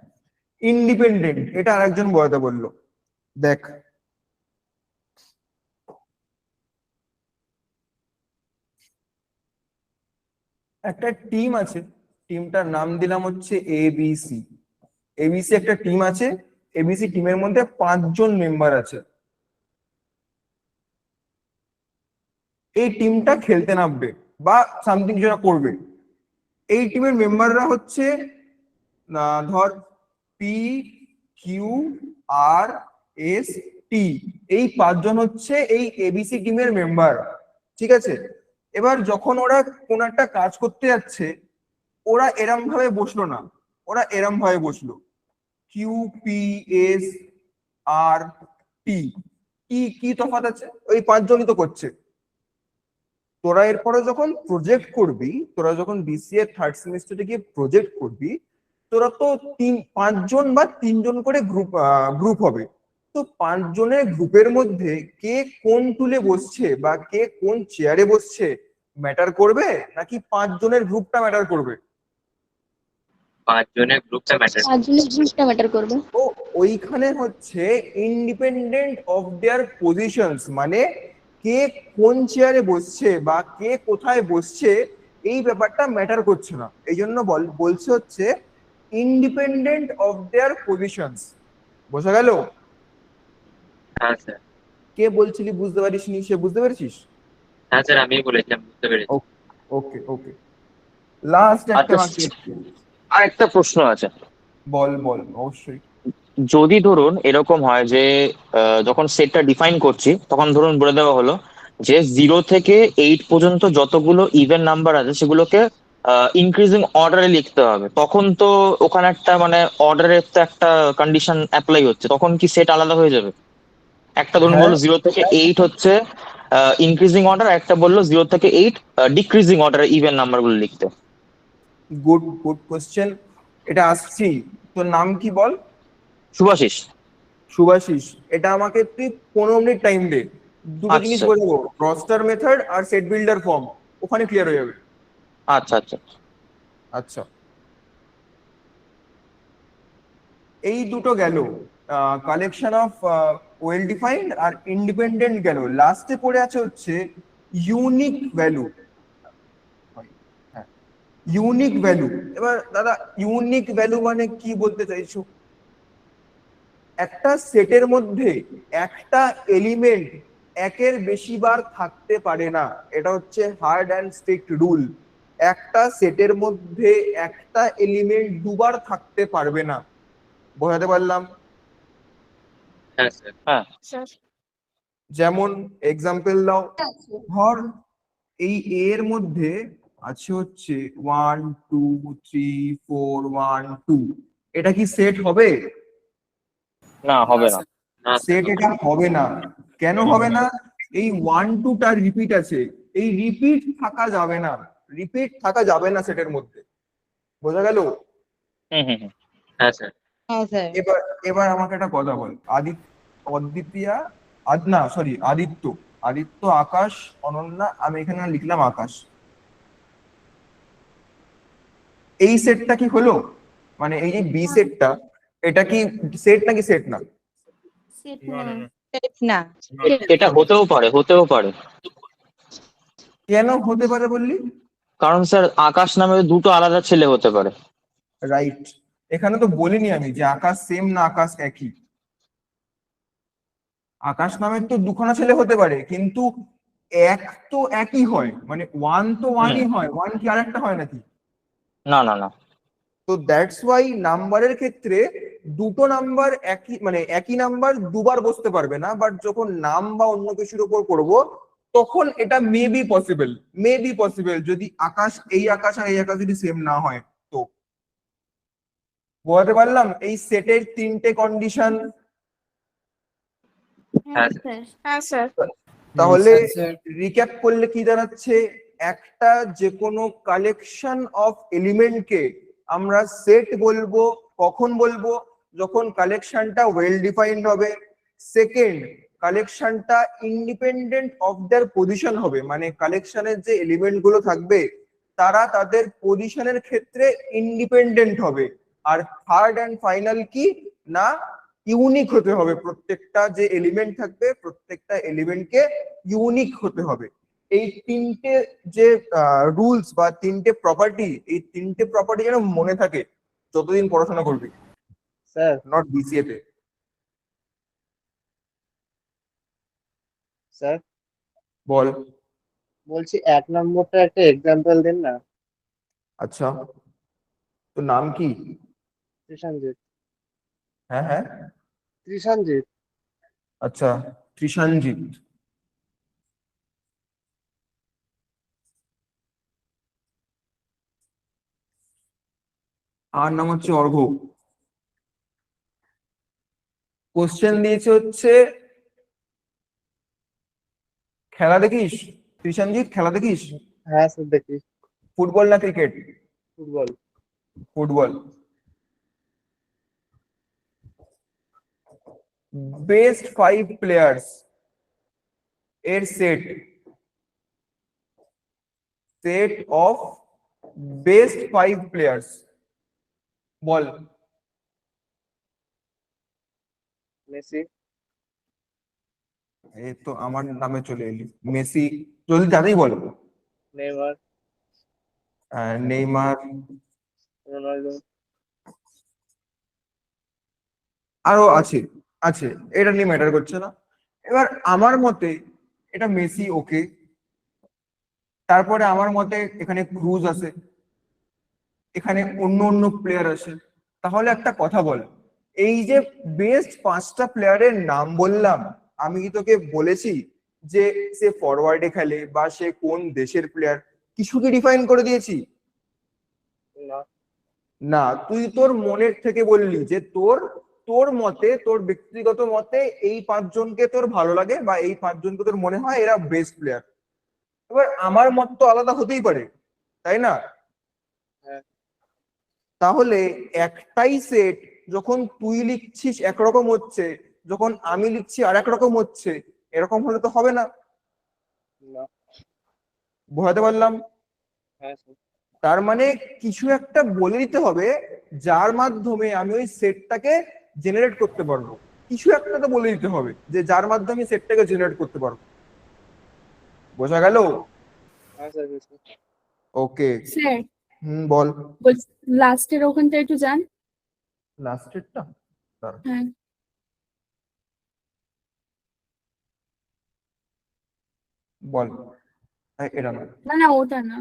ইন্ডিপেন্ডেন্ট, এটা আরেকজন বয়াতে বললো। দেখ, একটা টিম আছে, টিমটার নাম দিলাম হচ্ছে এবিসি। এবিসি একটা টিম আছে, এবিসি টিমের মধ্যে 5 জন মেম্বার আছে। এই টিমটা খেলতে নামবে বা সামথিং যেটা করবে। এই টিমের মেম্বাররা হচ্ছে ধর পি, কিউ, আর, এস, টি, এই 5 জন হচ্ছে এই এবিসি টিমের মেম্বার, ঠিক আছে? এবার যখন ওরা কোন একটা কাজ করতে যাচ্ছে, ওরা এরম ভাবে বসলো না, ওরা এরম ভাবে বসলো। কিউ পি এস আর টি, কি কি তফাৎ আছে? ওই পাঁচজনই তো করছে। তোরা এরপরে যখন প্রজেক্ট করবি, তোরা যখন বিসিএ থার্ড সেমিস্টারে গিয়ে প্রজেক্ট করবি, তোরা তো পাঁচজন বা তিনজন করে গ্রুপ হবে। তো পাঁচজনের গ্রুপের মধ্যে কে কোন টুলে বসছে বা কে কোন চেয়ারে বসছে ম্যাটার করবে, নাকি পাঁচজনের গ্রুপটা ম্যাটার করবে? পাঁচজনের গ্রুপটা ম্যাটার। পাঁচজনের গ্রুপটা ম্যাটার করবে। তো ওইখানে হচ্ছে ইন্ডিপেন্ডেন্ট অফ দেয়ার পজিশনস, মানে কে কোন চেয়ারে বসছে বা কে কোথায় বসছে এই ব্যাপারটা ম্যাটার করছে না। এই জন্য বলছে হচ্ছে ইন্ডিপেন্ডেন্ট অফ দেয়ার পজিশনস। বোঝা গেল? হ্যাঁ স্যার। কে বলছিলি বুঝতে পারিস নি, সে বুঝতে পেরেছিস? হ্যাঁ স্যার, আমি বলেছিলাম, বুঝতে পেরেছি। ওকে ওকে, লাস্ট একটা আচ্ছা, বাকি আছে। আরেকটা প্রশ্ন আছে। বল বল, অবশ্যই। যদি ধরুন এরকম হয় যে যখন সেটটা ডিফাইন করছি তখন ধরুন বলে দেওয়া হলো যে 0 থেকে 8 পর্যন্ত যতগুলো ইভেন নাম্বার আছে সেগুলোকে ইনক্রিজিং অর্ডারে লিখতে হবে, তখন তো ওখানে একটা মানে অর্ডারের তো একটা কন্ডিশন অ্যাপ্লাই হচ্ছে, তখন কি সেট আলাদা হয়ে যাবে? একটা ধরুন হ্যাঁ, বললো 0 থেকে 8 হচ্ছে ইনক্রিজিং অর্ডার, একটা বললো 0 থেকে 8 ডিক্রিজিং অর্ডারে ইভেন নাম্বারগুলো লিখতে। Good good question. এটা আসছি। তোর নাম কি বল? শুভাশিস। শুভাশিস, এটা আমাকে তুই 15 মিনিট টাইম দে। দুটো জিনিস আচ্ছা বলবো, রস্টার মেথড আর সেট বিল্ডার ফর্ম, ওখানে ক্লিয়ার হয়ে যাবে। আচ্ছা আচ্ছা। আচ্ছা, এই দুটো গেল, কালেকশন অফ ওয়েল ডিফাইন্ড আর ইন্ডিপেন্ডেন্ট গেল। লাস্টে পড়ে আছে হচ্ছে ইউনিক ভ্যালু। হ্যাঁ, ইউনিক ভ্যালু। এবার দাদা, ইউনিক ভ্যালু মানে কি বলতে চাইছো? একটা সেটের মধ্যে একটা এলিমেন্ট একের বেশি বার থাকতে পারে না, এটা হচ্ছে হার্ড অ্যান্ড স্ট্রিক্ট রুল। একটা সেটের মধ্যে একটা এলিমেন্ট দুবার থাকতে পারবে না। বোঝাতে পারলাম? হ্যাঁ স্যার। হ্যাঁ স্যার যেমন এক্সাম্পল দাও। ধর এই এ এর মধ্যে আছে হচ্ছে 1 2 3 4 1 2, এটা কি সেট হবে? না, হবে না। না স্যার, সেট এটা হবে না। কেন হবে না? এই 1 2টা রিপিট আছে, এই রিপিট থাকা যাবে না, রিপিট থাকা যাবে না সেটের মধ্যে। বোঝা গেল? হুম হুম হুম। হ্যাঁ স্যার। এবার এবার আমাকে একটা কথা বল। অদ্বিতীয়া, না সরি, আদিত্য, আদিত্য, আকাশ, অনন্যা, আমি এখানে লিখলাম আকাশ। এই সেটটা কি হলো? মানে এই যে বি সেটটা, এটা কি সেট নাকি সেট না? না। এটা হতেও পারে, হতেও পারে। কেন হতে পারে বললি? কারণ স্যার আকাশ নামে দুটো আলাদা ছেলে হতে পারে। রাইট। এখানে তো বলিনি আমি যে আকাশ সেম না আকাশ একই। আকাশ নামের তো দুখানা ছেলে হতে পারে, কিন্তু এক তো একই হয়, মানে ওয়ান তো ওয়ানই হয়, ওয়ান কি আরেকটা হয় নাকি? না না না। তো দ্যাটস ওয়াই নাম্বারের ক্ষেত্রে দুটো নাম্বার একই, মানে একই নাম্বার দুবার বসতে পারবে না, বাট যখন নাম বা অন্য কিছুর উপর করব তখন এটা মে বি পসিবল যদি আকাশ, এই আকাশ আর এই আকাশ যদি সেম না হয়। তো বোঝাতে পারলাম এই সেটের তিনটে কন্ডিশন? হ্যাঁ স্যার। হ্যাঁ স্যার। তাহলে রিক্যাপ করলে কি দাঁড়াচ্ছে? একটা যে কোনো কালেকশন অফ এলিমেন্টকে আমরা সেট বলবো কখন বলবো? যখন কালেকশনটা ওয়েল ডিফাইন্ড হবে। সেকেন্ড, কালেকশনটা ইন্ডিপেন্ডেন্ট অফ দেয়ার পজিশন হবে, মানে কালেকশনের যে এলিমেন্ট গুলো থাকবে তারা তাদের পজিশনের ক্ষেত্রে ইন্ডিপেন্ডেন্ট হবে। আর থার্ড অ্যান্ড ফাইনাল কি না, ইউনিক হতে হবে। প্রত্যেকটা যে এলিমেন্ট থাকবে প্রত্যেকটা এলিমেন্টকে ইউনিক হতে হবে। এই তিনটে যে রুলস বা তিনটে প্রপার্টি, এই তিনটে প্রপার্টি যেন মনে থাকে যতদিন পড়াশোনা করবি, স্যার নট বিসিএ তে। স্যার বল। বলছি 1 নম্বরটা একটা এক্সাম্পল দিন না। আচ্ছা, তোর নাম কি? ত্রিশানজিৎ। হ্যাঁ হ্যাঁ, ত্রিশানজিৎ। আচ্ছা, ত্রিশানজিৎ। আর নাম হচ্ছে অর্ঘ্য। কোশ্চেন দিয়েছে হচ্ছে খেলা দেখিস কৃষাণজিৎ, খেলা দেখিস? হ্যাঁ স্যার দেখি। ফুটবল না cricket? Football. Football. Best 5 players এর সেট অফ বেস্ট 5 প্লেয়ার্স বল। মেসি। এই তো আমার নামে চলে এলি, মেসি। জলদি তাড়াতাড়ি বল। নেইমার। নেইমার। রোনাল্ডো। আরো আছে, আছে, এটা নিয়ে ম্যাটার করছে না। এবার আমার মতে এটা মেসি, ওকে। তারপরে আমার মতে এখানে ক্রুজ আছে, এখানে অন্য অন্য প্লেয়ার আছে। তাহলে একটা কথা বল, এই যে বেস্ট 5টা প্লেয়ারের নাম বললাম, আমি কি তোকে বলেছি যে সে ফরওয়ার্ডে খেলে বা সে কোন দেশের প্লেয়ার? কিছু কি ডিফাইন করে দিয়েছি? না। না, তুই তোর মনের থেকে বললি যে তোর তোর মতে, তোর ব্যক্তিগত মতে এই 5জনকে তোর ভালো লাগে বা এই 5জনকে তোর মনে হয় এরা বেস্ট প্লেয়ার। এবার আমার মত তো আলাদা হতেই পারে, তাই না? হ্যাঁ। তাহলে একটাই সেট যখন তুই লিখছিস একরকম হচ্ছে, যখন আমি লিখছি আর এক রকম হচ্ছে, এরকম হলে তো হবে না। না। বোঝাতে পারলাম? হ্যাঁ স্যার। তার মানে কিছু একটা বলে দিতে হবে যার মাধ্যমে আমি ওই সেটটাকে জেনারেট করতে পারবো। কিছু একটা তো বলে দিতে হবে যে যার মাধ্যমে সেটটাকে জেনারেট করতে পারবো। বোঝা গেল? হ্যাঁ স্যার বুঝছি। ওকে। স্যার বল। বলছি লাস্টের ওখানটা একটু যান। লাস্টেরটা? হ্যাঁ বল। এটা না, না না ওটা না,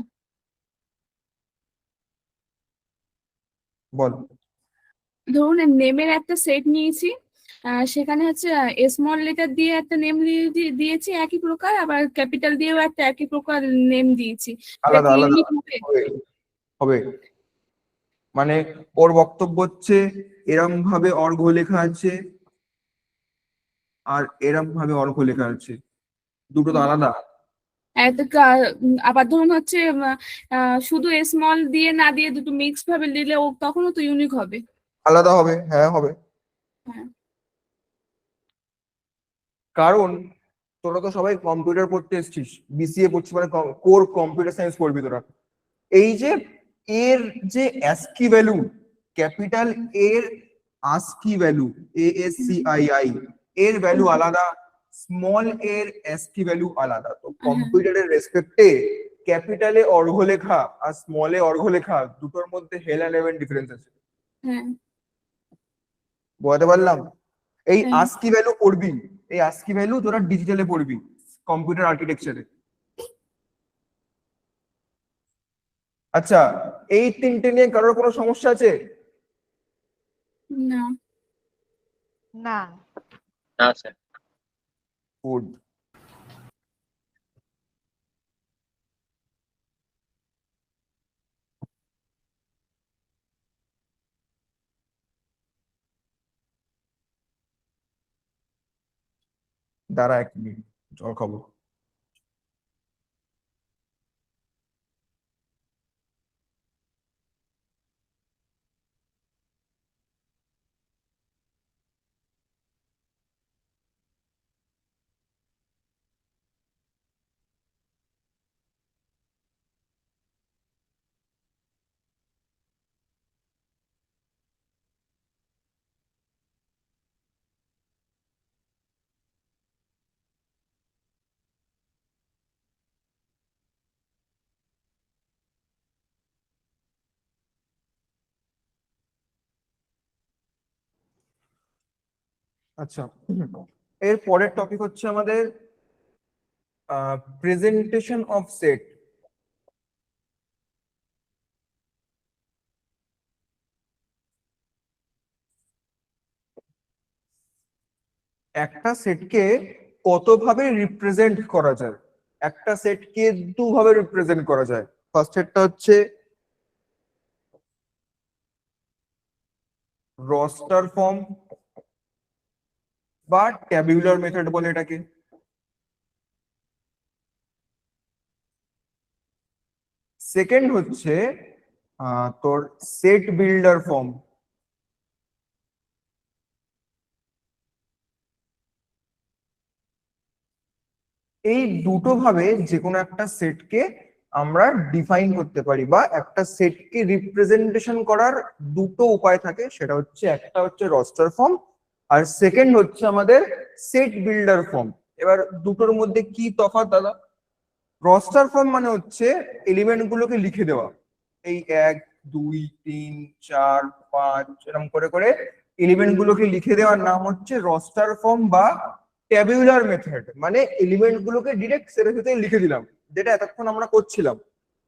বল। ধরুন নেমের একটা সেট নিয়েছি, সেখানে হচ্ছে স্মল লেটার দিয়ে একটা নেম দিয়েছি একই প্রকার, আবার ক্যাপিটাল দিয়েও একটা একই প্রকার নেম দিয়েছি। এটা আলাদা কি আলাদা ইউনিক হবে? হবে, হবে। মানে ওর বক্তব্য হচ্ছে এরম ভাবে অর্ঘ্য লেখা আছে আর এরম ভাবে অর্ঘ্য লেখা আছে, দুটো তো আলাদা। আবার ধরুন হচ্ছে শুধু স্মল দিয়ে না দিয়ে দুটো মিক্স ভাবে দিলে ও তখনও তো ইউনিক হবে। আলাদা হবে, হ্যাঁ হবে। হ্যাঁ কারণ তোরা তো সবাই কম্পিউটার পড়তে এসছিস, বিসিএ পড়ছিস, মানে কোর কম্পিউটার সায়েন্স পড়বি তোরা। এই যে এর যে অ্যাস্কি ভ্যালু, ক্যাপিটাল এর ASCII ভ্যালু, ASCII, এর ভ্যালু আলাদা, স্মল এর ASCII ভ্যালু আলাদা। তো কম্পিউটারের রেসপেক্টে ক্যাপিটালে অর্ঘ্য লেখা আর স্মলে অর্ঘ্য লেখা দুটোর মধ্যে হেল অ্যান্ড হেভেন ডিফারেন্স আছে। হ্যাঁ বুঝতে পারলাম? এই হ্যাঁ। ASCII ভ্যালু পড়বি, এই ASCII ভ্যালু তোরা ডিজিটালে পড়বি, কম্পিউটার আর্কিটেকচারে। আচ্ছা, এই তিনটে নিয়ে কারোর কোনো সমস্যা আছে? না না। আচ্ছা। গুড। দাঁড়া 1 মিনিট, জল খাবো। আচ্ছা, এর পরের টপিক হচ্ছে আমাদের প্রেজেন্টেশন অফ সেট। একটা সেটকে কতভাবে রিপ্রেজেন্ট করা যায়? একটা সেটকে দুভাবে রিপ্রেজেন্ট করা যায়। ফার্স্ট সেটটা হচ্ছে রস্টার ফর্ম, বা ট্যাবুলার মেথড বলে এটাকে। সেকেন্ড হচ্ছে তোর সেট বিল্ডার ফর্ম। এই দুটো ভাবে যে কোনো একটা সেটকে আমরা ডিফাইন করতে পারি, বা একটা সেটকে রিপ্রেজেন্টেশন করার দুটো উপায় থাকে, সেটা হচ্ছে একটা হচ্ছে রস্টার ফর্ম, আর সেকেন্ড হচ্ছে আমাদের সেট বিল্ডার ফর্ম। এবার দুটোর মধ্যে কি তফাৎ দাদা? রস্টার ফর্ম মানে হচ্ছে এলিমেন্ট গুলোকে লিখে দেওয়া, এই 1 2 3 4 5 এরকম করে করে এলিমেন্ট গুলোকে লিখে দেওয়ার নাম হচ্ছে রস্টার ফর্ম বা ট্যাবুলার মেথড। মানে এলিমেন্ট গুলোকে ডিরেক্ট সেটের সাথে লিখে দিলাম, যেটা এতক্ষণ আমরা করছিলাম।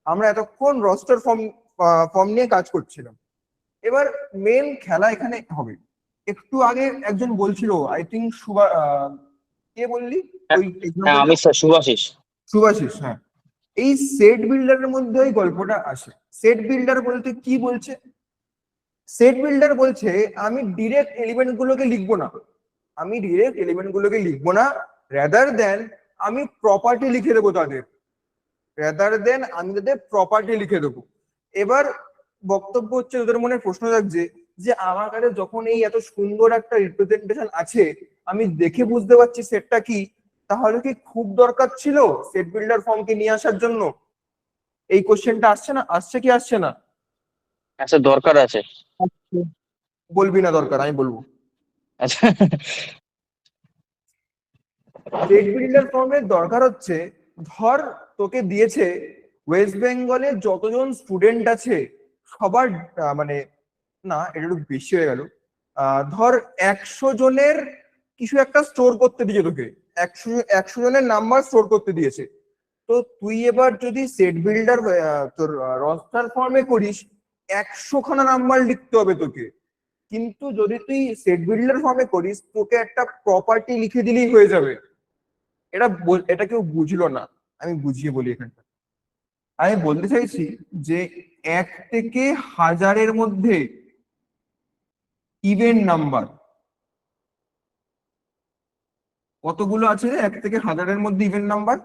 আমরা এতক্ষণ রস্টার ফর্ম নিয়ে কাজ করছিলাম। এবার মেন খেলা এখানে হবে। একটু আগে একজন বলছিল, আই থিঙ্ক কে বললি ওই হ্যাঁ আমি স্যার শুভাশিস। সুভাষিস, হ্যাঁ। এই সেট বিল্ডারের মধ্যে ওই গল্পটা আসে। সেট বিল্ডার বলতে কি বলছে? সেট বিল্ডার বলছে আমি ডিরেক্ট এলিমেন্ট গুলোকে লিখবো না, আমি ডিরেক্ট এলিমেন্ট গুলোকে লিখবো না, রাদার দেন আমি প্রপার্টি লিখে দেবো তাদের, আমি তাদের প্রপার্টি লিখে দেবো। এবার বক্তব্য হচ্ছে, তোদের মনে প্রশ্ন থাকছে যে আমার কাছে যখন এই এত সুন্দর একটা রিপ্রেজেন্টেশন আছে, আমি দেখে বুঝতে পারছি সেটটা কি, তাহলে কি খুব দরকার ছিল সেট বিল্ডার ফর্মকে নিয়ে আসার জন্য? এই কোশ্চেনটা আসছে না? আসছে কি আসছে না? আচ্ছা দরকার আছে। বলবি না দরকার, আমি বলবো। আচ্ছা সেট বিল্ডার ফর্মের দরকার হচ্ছে, ধর তোকে দিয়েছে ওয়েস্ট বেঙ্গলে যতজন স্টুডেন্ট আছে সবার মানে না, এটা একটু বেশি হয়ে গেল, ধর 100 জনের কিছু একটা স্টোর করতে দিয়েছে তোকে, 100 জনের নাম্বার স্টোর করতে দিয়েছে। তো তুই এবার যদি সেট বিল্ডার তোর রস্টার ফর্মে করিস, 100 খানা নাম্বার লিখতে হবে তোকে। কিন্তু যদি তুই সেট বিল্ডার ফর্মে করিস, তোকে একটা প্রপার্টি লিখে দিলেই হয়ে যাবে। এটা কেউ বুঝলো না, আমি বুঝিয়ে বলি এখানটা। আমি বলতে চাইছি যে 1 থেকে 1000-এর মধ্যে ইভেন নাম্বার কতগুলো আছে? 1 থেকে 1000-এর মধ্যে ইভেন নাম্বার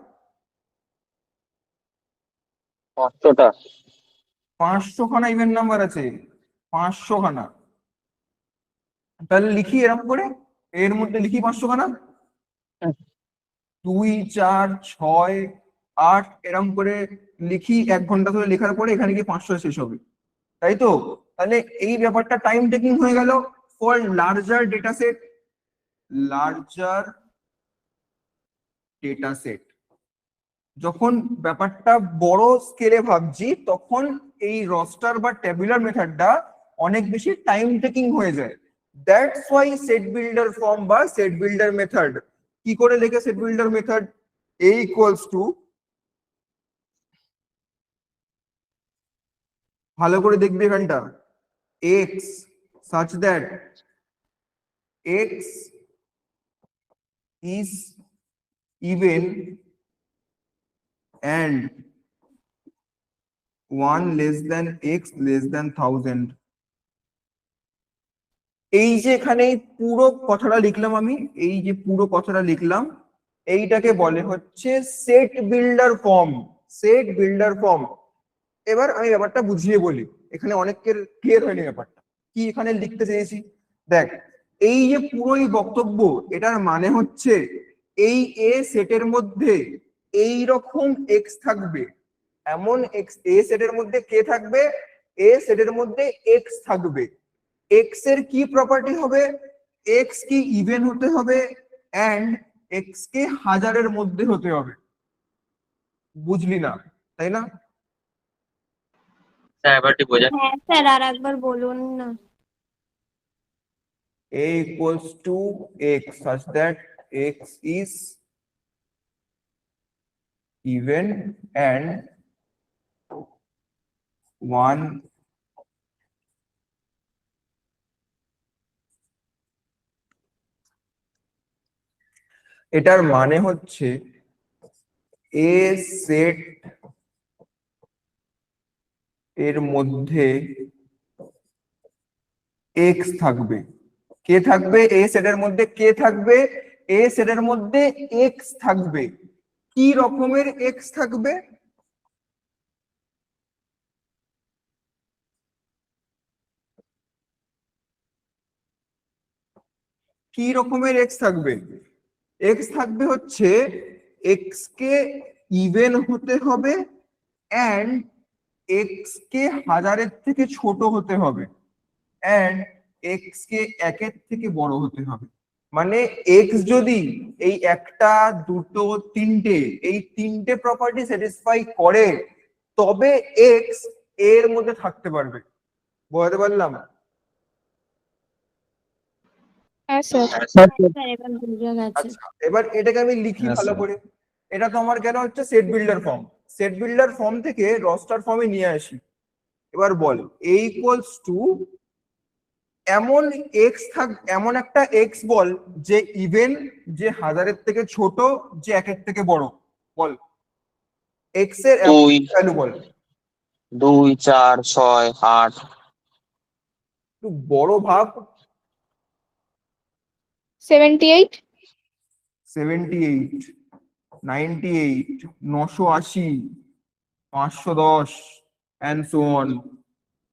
500টা। 500 খানা ইভেন নাম্বার আছে, 500 খানা। তাহলে লিখি এরকম করে, এর মধ্যে লিখি 500 খানা, 2 4 6 8 এরকম করে লিখি। 1 ঘন্টা ধরে লেখার পরে এখানে গিয়ে 500 শেষ হবে, তাই তো? তাহলে এই ব্যাপারটা টাইম টেকিং হয়ে গেল for larger data set. Larger data set যখন ব্যাপারটা বড় স্কেলে ভাবছি, তখন এই রস্টার বা ট্যাবুলার মেথডটা অনেক বেশি টাইম টেকিং হয়ে যায়। That's why set builder form বা সেট বিল্ডার মেথড কি করে লেখে? Set builder method a equals to, ভালো করে দেখবি এখানটা, x such that x is even and 1 less than x less than 1000। এই যে এখানে পুরো কথাটা লিখলাম আমি, এই যে পুরো কথাটা লিখলাম, এইটাকে বলে হচ্ছে set builder form. Set builder form. এবার আমি ব্যাপারটা বুঝিয়ে বলি, এখানে অনেকের ক্লিয়ার হয়নি ব্যাপারটা কি এখানে লিখতে চেয়েছি। দেখ, এই যে পুরোই বক্তব্য, এটার মানে হচ্ছে এই এ সেটের মধ্যে এই রকম এক্স থাকবে, এমন এক্স এ সেটের মধ্যে কে থাকবে, এ সেটের মধ্যে এক্স থাকবে। এক্স এর কি প্রপার্টি হবে? এক্স কি ইভেন হতে হবে, এন্ড এক্স কে 1000-এর মধ্যে হতে হবে। বুঝলি না, তাই না? হ্যাঁ এবার ঠিক বোঝা। হ্যাঁ স্যার, আর একবার বলুন না। a equals to x such that x is even and 1 এটার মানে হচ্ছে এ সেট এর মধ্যে এক্স থাকবে, কে থাকবে এ সেটের মধ্যে, কে থাকবে এ সেটের মধ্যে এক্স থাকবে। কি রকমের এক্স থাকবে? কি রকমের এক্স থাকবে? এক্স থাকবে হচ্ছে এক্স কে ইভেন হতে হবে এন্ড এক্স কে হাজারের থেকে ছোট হতে হবে এন্ড এক্স কে একের থেকে বড় হতে হবে। মানে এক্স যদি এই একটা দুটো তিনটে এই তিনটে প্রপার্টি স্যাটিসফাই করে তবে এক্স এর মধ্যে থাকতে পারবে। বলতে পারলাম? হ্যাঁ স্যার। স্যার, এবার বুঝে গেছে। আচ্ছা, এবার এটাকে আমি লিখি হ্যাঁ, ভালো স্যার। করে। এটা তো আমার কেন হচ্ছে set builder form, set builder form থেকে রস্টার ফর্মে নিয়ে আসি। এবার বল এ ইকুয়ালস টু এমন এক্স এমন একটা এক্স বল যে ইভেন, যে হাজারের থেকে ছোট, যে একের থেকে বড়। বল এক্স এর দুই ভ্যালু বল। 2 4 6 8 একটু বড় ভাব। 78। 78, 98, 980, 510 and so on।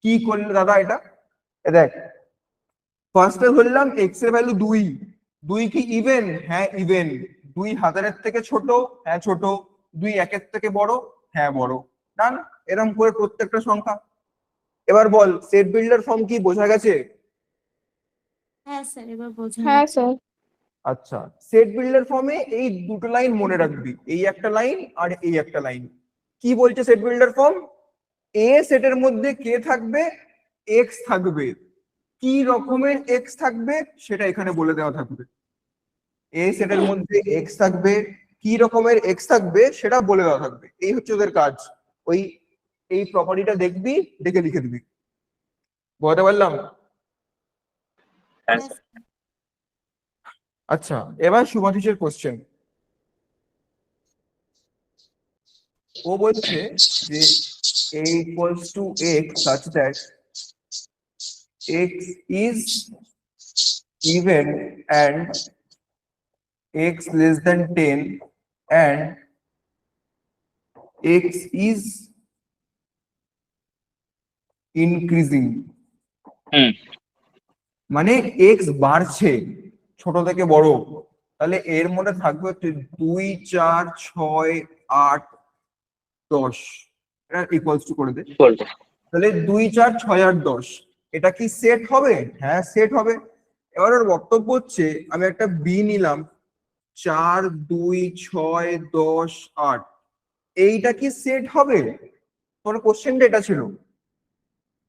কি করলে দাদা এটা? এ দেখ, ফার্স্টে ধরলাম এক্স এর ভ্যালু 2, 2 কি ইভেন? হ্যাঁ ইভেন। 2 হাজারের থেকে ছোট? হ্যাঁ ছোট। 2 একের থেকে বড়? হ্যাঁ বড়। ডান। এরকম করে প্রত্যেকটা সংখ্যা। এবার বল সেট বিল্ডার ফর্ম কি বোঝা গেছে? হ্যাঁ স্যার, এবার বোঝা হ্যাঁ স্যার। আচ্ছা, সেট বিল্ডার ফর্মে এই দুটো লাইন মনে রাখবি, এই একটা লাইন আর এই একটা লাইন। কি বলছে সেট বিল্ডার ফর্ম? এ সেটের মধ্যে কে থাকবে? এক্স থাকবে। কি রকমের এক্স থাকবে সেটা এখানে বলে দেওয়া থাকবে। এ সেটের মধ্যে এক্স থাকবে, কি রকমের এক্স থাকবে সেটা বলে দেওয়া থাকবে। এই হচ্ছে ওদের কাজ। ওই এই প্রপার্টিটা দেখবি, দেখে লিখে দিবি। বলতে পারলাম? আচ্ছা, এবার শুভাশিসের কোশ্চেন। ও বলছে যে a equals to x such that x is even and x less than 10 and x is increasing। হুম মানে x বাড়ছে ছোট থেকে বড়। তাহলে এর মধ্যে থাকবে হচ্ছে 2 4 6 8 10। এটা ইকুয়ালস টু করে দে। বলতো তাহলে 2 4 6 8 10 এটা কি সেট হবে? হ্যাঁ সেট হবে। এবার ওর বক্তব্য হচ্ছে আমি একটা বি নিলাম 4 2 6 10 8, এইটা কি সেট হবে? তোর কোশ্চেনটা এটা ছিল।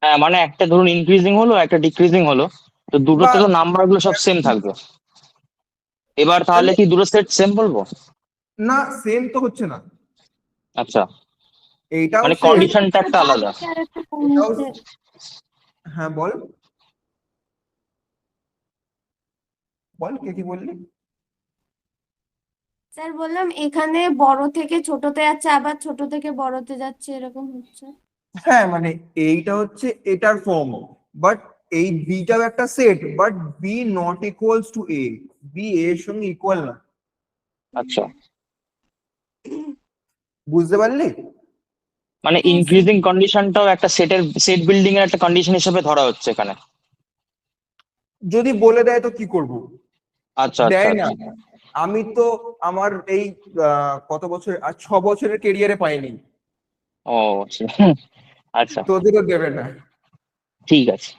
হ্যাঁ মানে একটা ধরুন ইনক্রিজিং হলো একটা ডিক্রিজিং হলো, তো দুটোতে বা তো নাম্বার গুলো সব সেম থাকবে। এবার তাহলে কি দুটো সেট সেম বলবো? না, সেম তো হচ্ছে না। আচ্ছা, এইটাও মানে সেম, কন্ডিশনটা একটা আলাদা। এটাও। হ্যাঁ বল, বল কে কি বললি? স্যার বললাম এখানে বড় থেকে ছোটতে যাচ্ছে আবার ছোট থেকে বড়তে যাচ্ছে এরকম হচ্ছে। হ্যাঁ মানে এইটা হচ্ছে এটার ফর্ম, বাট এই বিটাও একটা set, but B not equals to A. B এর সঙ্গে ইকুয়াল না। আচ্ছা, বুঝতে পারলি? মানে হ্যাঁ, ইনক্রিজিং কন্ডিশনটাও একটা সেট বিল্ডিং এর একটা কন্ডিশন হিসেবে ধরা হচ্ছে এখানে। যদি বলে দেয় তো কি করব? আচ্ছা আচ্ছা দেয় না। আচ্ছা। আমি তো আমার এই কত বছর, আর 6 বছরের কেরিয়ারে পাইনি। ও আচ্ছা আচ্ছা, তোদেরও দেবে না। ঠিক আছে।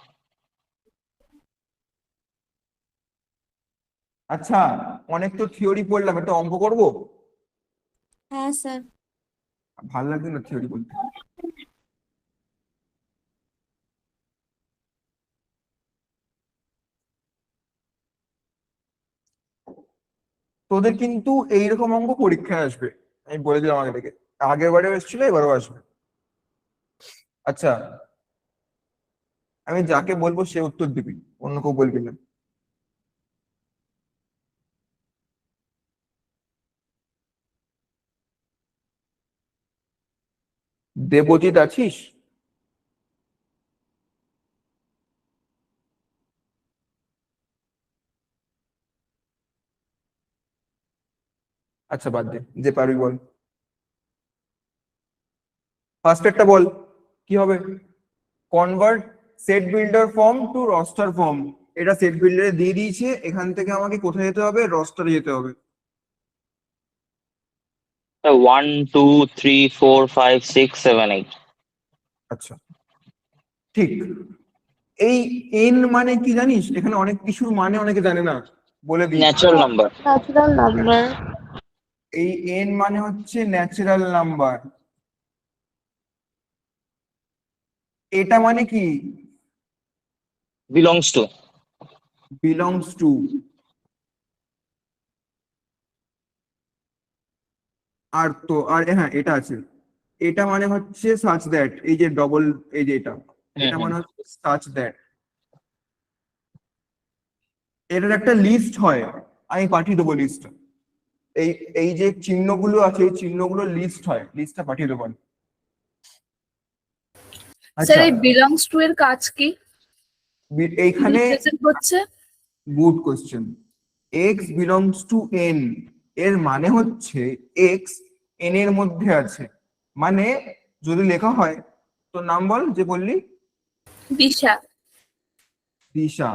আচ্ছা, অনেক তো থিওরি পড়লাম, একটা অঙ্ক করব। হ্যাঁ স্যার। ভালো লাগছে না থিওরি বলতে? তোদের কিন্তু এইরকম অঙ্ক পরীক্ষায় আসবে, আমি বলে দিলাম আগে থেকে। আগের বারেও এসেছিল, এবারও আসবে। আচ্ছা, আমি যাকে বলবো সে উত্তর দিবি, অন্য কেউ বলবি না। দেবজিৎ আছিস? আচ্ছা বাদ দে, যে পারবি বল। ফার্স্ট একটা বল, কি হবে? Convert set builder form to roster form. এটা সেট বিল্ডারে দিয়ে দিয়েছে, এখান থেকে আমাকে কোথায় যেতে হবে? রস্টারে যেতে হবে। 1 2 3 4 5 6 7 8। আচ্ছা ঠিক। এই এন মানে কি জানিস? এখানে অনেক কিছুর মানে অনেকে জানে না, বলে দিই। Natural number. Natural number. এই এন মানে হচ্ছে ন্যাচারাল নাম্বার। এটা মানে কি? Belongs to. Belongs to. আর তো আর হ্যাঁ এটা আছে, এটা মানে হচ্ছে সাচ দ্যাট, এই যে ডবল, এই যে এটা মানে হচ্ছে সাচ দ্যাট। এটার একটা লিস্ট হয়, আমি পাঠিয়ে দেবো লিস্ট। এই এই যে চিহ্নগুলো আছে, এই চিহ্নগুলো লিস্ট হয়, লিস্টটা পাঠিয়ে দেবো আমি। স্যার আচ্ছা এই বিলংস টু এর কাজ কি? এইখানে প্রেজেন্ট করছে। Good question. X belongs to N এর মানে হচ্ছে এক্স এন এর মধ্যে আছে। মানে যদি লেখা হয়, তোর নাম বল, যে বললি দিশা। দিশা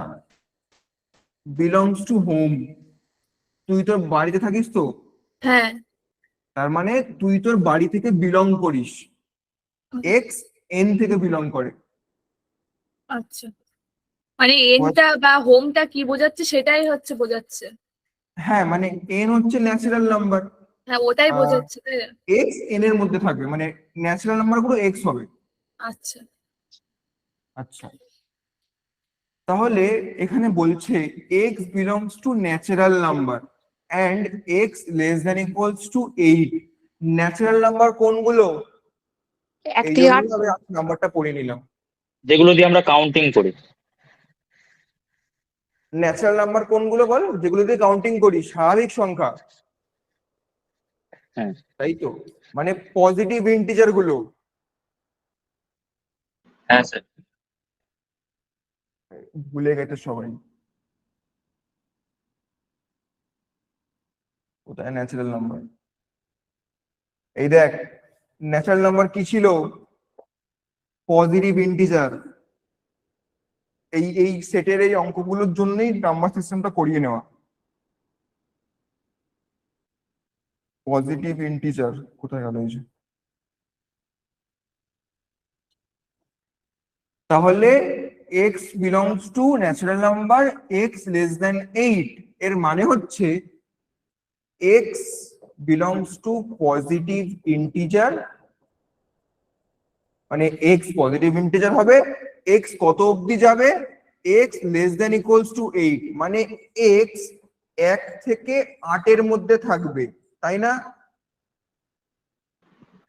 বিলংস টু হোম। তুই তোর বাড়িতে থাকিস তো, হ্যাঁ। তার মানে তুই তোর বাড়ি থেকে বিলং করিস। এক্স এন থেকে বিলং করে। আচ্ছা, মানে এনটা বা হোমটা কি বোঝাচ্ছে সেটাই হচ্ছে বোঝাচ্ছে। হ্যাঁ মানে এন হচ্ছে ন্যাচারাল নাম্বার, হ্যাঁ ওটাই বোঝাচ্ছে, তাই না? এক্স এন এর মধ্যে থাকবে, মানে ন্যাচারাল নাম্বার গুলো এক্স হবে। আচ্ছা। আচ্ছা তাহলে এখানে বলছে x belongs to natural number and x less than equals to 8। Natural number কোনগুলো? এক এই থেকে জন্য আট। আমি নাম্বারটা পড়ে নিলাম। যেগুলো দিয়ে আমরা কাউন্টিং করি। ন্যাচারাল নাম্বার কোনগুলো বল? যেগুলো দিয়ে কাউন্টিং করি, স্বাভাবিক সংখ্যা। হ্যাঁ। তাই তো, মানে পজিটিভ ইন্টিজার গুলো। হ্যাঁ স্যার। ভুলে গেছে সবাই, কোথায় ন্যাচারাল নাম্বার? এই দেখ, ন্যাচারাল নাম্বার কি ছিল? Positive integer. এই এই সেটের এই অঙ্কগুলোর জন্যই নাম্বার সিস্টেমটা করিয়ে নেওয়া। পজিটিভ ইন্টিজার কোথায় গেল? এই যে, তাহলে x belongs to natural number x less than 8 এর মানে হচ্ছে x belongs to positive integer, মানে এক্স পজিটিভ ইন্টিজার হবে। এক্স কত অবধি যাবে? X less than equals to 8, মানে এক্স 1 থেকে 8 এর মধ্যে থাকবে, তাই না?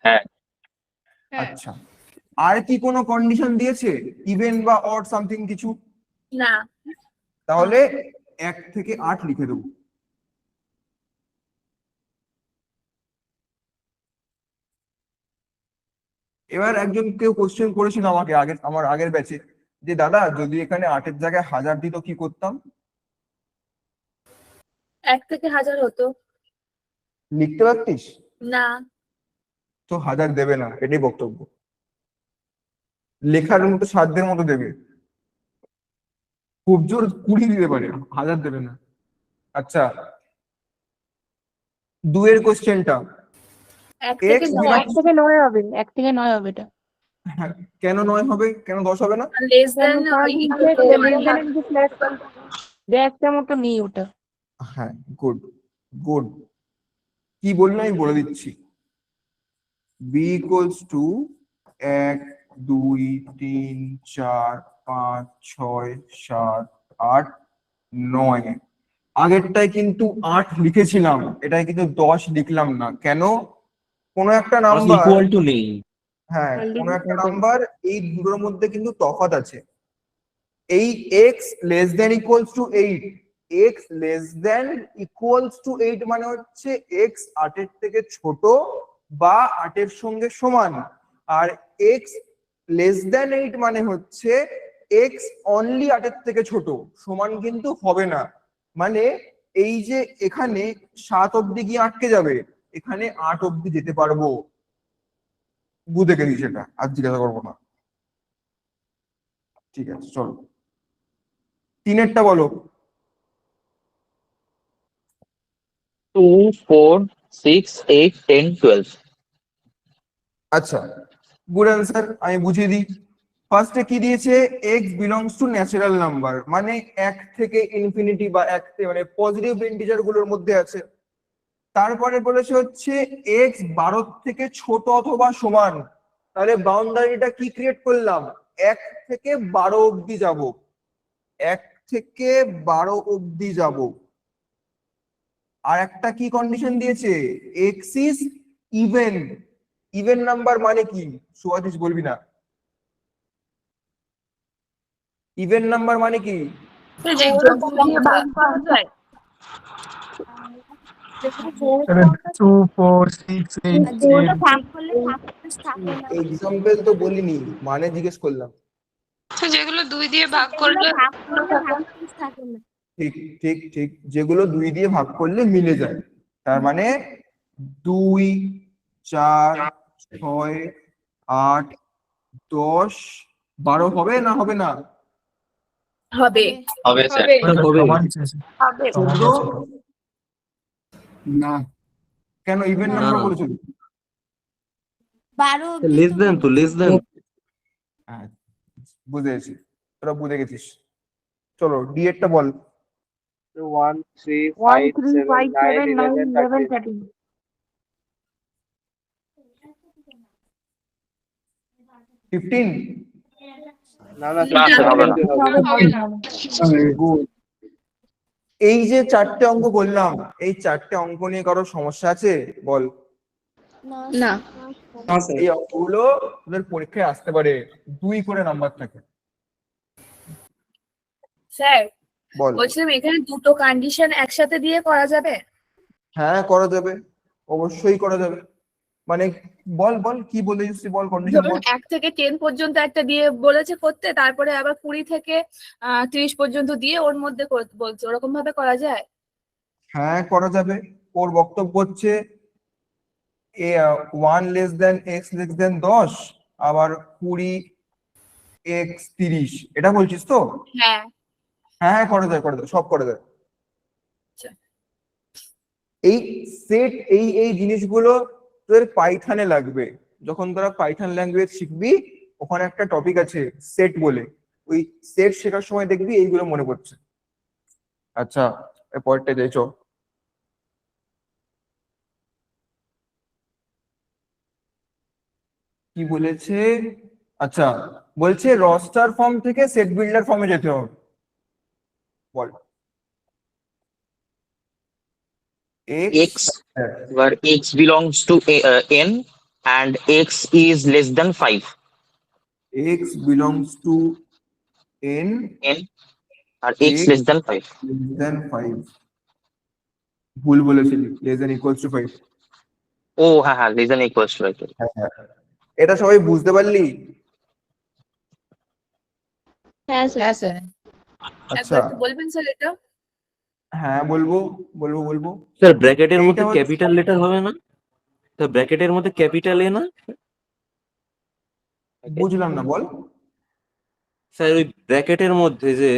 হ্যাঁ। আচ্ছা আর কি কোনো কন্ডিশন দিয়েছে, ইভেন বা অড সামথিং কিছু? না। তাহলে 1 থেকে 8 লিখে দেবো। এবার একজন কেউ কোশ্চেন করেছিল আমাকে, আমার আগের ব্যাচে, যে দাদা যদি এখানে 8 এর জায়গায় 1000 দিত কি করতাম? 1 থেকে 1000 হতো। লিখতে পারতিস? না। তো 1000 দেবে না, এটাই বক্তব্য। লেখার মতো সাধ্যের মতো দেবে, খুব জোর 20 দিতে পারে, 1000 দেবে না। আচ্ছা 2 এর কোশ্চেনটা, 1 থেকে X 9। belongs- 1 থেকে 9 হবে, 1 থেকে 9 হবে এটা। হ্যাঁ, কেন 9 হবে, কেন 10 হবে না? লেস দেন একটা মতো নেই ওটা। হ্যাঁ গুড গুড, কি বললো আমি বলে দিচ্ছি। B equals two 1 2 3 4 5 6 7 8 9। আগেরটায় কিন্তু 8 লিখেছিলাম, এটাই কিন্তু 10 লিখলাম না, কেন? কোনো একটা নাম্বার, ইকুয়াল টু নেই। হ্যাঁ কোনো একটা নাম্বার, এই দুটোর মধ্যে কিন্তু তফাৎ আছে। এই x less than equals to 8, x less than equals to 8 মানে হচ্ছে এক্স 8 এর থেকে ছোট বা 8 এর সঙ্গে সমান। আর এক্স লেস দেন 8 মানে হচ্ছে এক্স অনলি 8 এর থেকে ছোট, সমান কিন্তু হবে না। মানে এই যে এখানে 7 অব্দি গিয়ে আটকে যাবে, এখানে 8 অব্দি যেতে পারবো। বুঝে গেছি সেটা, আর জিজ্ঞাসা করবো না। ঠিক আছে চলো, 3-এরটা বলো। 2, 4, 6, 8, 10, 12। আচ্ছা, গুড অ্যান্সার। আমি বুঝিয়ে দিই। ফার্স্টে কি দিয়েছে, x belongs to natural number, মানে 1 থেকে ইনফিনিটি বা 1 থেকে মানে পজিটিভ ইন্টিজার গুলোর মধ্যে আছে। তারপরে বলেছে হচ্ছে এক্স 12 থেকে ছোট অথবা সমান। তাহলে বাউন্ডারিটা কি ক্রিয়েট করলাম, 1 থেকে 12 অব্দি যাব, 1 থেকে 12 অব্দি যাব। আর একটা কি কন্ডিশন দিয়েছে, x is even. Even number মানে কি, সুয়াদিস বলবি না? ইভেন নাম্বার মানে কি? যেগুলো ভাগ করলে ভাগশেষ থাকে না, এক্সাম্পল তো বলিনি, মানে জিজ্ঞেস করলাম। যেগুলো 2 দিয়ে ভাগ করলে ভাগ করলে ভাগশেষ থাকে না। ঠিক ঠিক ঠিক, যেগুলো 2 দিয়ে ভাগ করলে মিলে যায়। তার মানে 2, 4, 6, 8, 10, 12 হবে না হবে না? হবে হবে স্যার। হবে 14 না, কেন ইভেন না। নাম্বার বলেছিল? 12 অব্দি লেস তো দেন তো, লেস দেন। হ্যাঁ, বুঝেছি, তোরা বুঝে গেছিস। চলো ডি এরটা বল। 1, 3, 5, 7, 9, 11, 13. 15? না না না, স্যার, হবে না। হবে না। এই যে 4টে অঙ্ক বললাম, এই 4টে অঙ্ক নিয়ে কারো সমস্যা আছে বল? না। এই অঙ্কগুলো তোদের পরীক্ষায় আসতে পারে, 2 করে নাম্বার থাকে। স্যার বল। বলছিলাম এখানে দুটো কন্ডিশন একসাথে দিয়ে করা যাবে? হ্যাঁ করা যাবে, অবশ্যই করা যাবে। মানে বল বল কি বলেছিস তুই, বল কন্ডিশন ধরুন বল। 1 থেকে 10 পর্যন্ত একটা দিয়ে বলেছে করতে, তারপরে আবার 20 থেকে 30 পর্যন্ত দিয়ে ওর মধ্যে করতে বলছে, ওরকম ভাবে করা যায়? হ্যাঁ করা যাবে। ওর বক্তব্য হচ্ছে 1 less than x less than 10, আবার 20 এক্স 30, এটা বলছিস তো? হ্যাঁ। হ্যাঁ করা যায়, করা যায়, সব করা যায়। আচ্ছা। এই সেট এই এই জিনিসগুলো তোদের পাইথনে লাগবে। যখন তোরা পাইথন ল্যাঙ্গুয়েজ শিখবি, ওখানে একটা টপিক আছে সেট বলে, ওই সেট শেখার সময় দেখবি এইগুলো মনে পড়ছে। আচ্ছা পরেরটা যাই চ। কি বলেছে, আচ্ছা বলছে রস্টার ফর্ম থেকে সেট বিল্ডার ফর্মে যেতে হবে। বল। X, where x belongs to n and x is less than 5. x belongs to n n R x X less than 5. less than 5, ভুল বলেছিলি, less than equals to 5। ও হ্যাঁ হ্যাঁ, less than equals to 5. এটা সবাই বুঝতে পারলি? হ্যাঁ sir. আচ্ছা একবার একটু বলবেন স্যার এটা? হ্যাঁ বলবো বলবো বলবো। স্যার ব্র্যাকেটের মধ্যে এইটা হচ্ছে- ক্যাপিটাল লেটার হবে না? স্যার ব্র্যাকেটের মধ্যে ক্যাপিটাল এ না? বুঝলাম না, বল। স্যার ওই ব্র্যাকেটের মধ্যে যে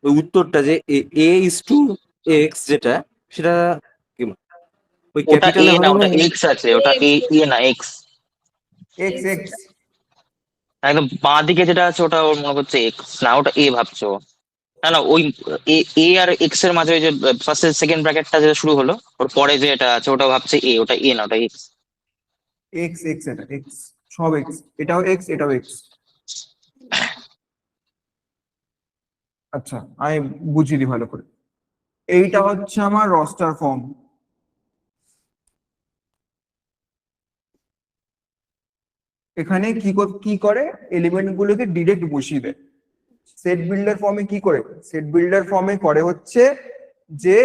ওই উত্তরটা যে এ ইজ টু এক্স, যেটা সেটা কি ওই ওটা a ক্যাপিটালে না, হবে ওটা না? x আছে, ওটা a না x। এক্স এক্স একদম বাঁ দিকে যেটা আছে ওটা ওর মনে করছে x, না ওটা a ভাবছো। না না, ওই a আর x এর মাঝে ওই যে ফার্স্ট সেকেন্ড ব্র্যাকেটটা যেটা শুরু হলো, ওর পরে যে এটা আছে ওটা ভাবছে a, ওটা a না, ওটা x। এক্স এক্স, এটা এক্স, সব এক্স, এটাও এক্স এটাও এক্স। আচ্ছা আমি বুঝিয়ে দিই ভালো করে। এইটা হচ্ছে আমার রস্টার ফর্ম। এখানে কি করে, এলিমেন্ট গুলোকে ডিরেক্ট বসিয়ে দেয়। সেট বিল্ডার ফর্মে কি করে, সেট বিল্ডার ফর্মে করে হচ্ছে যে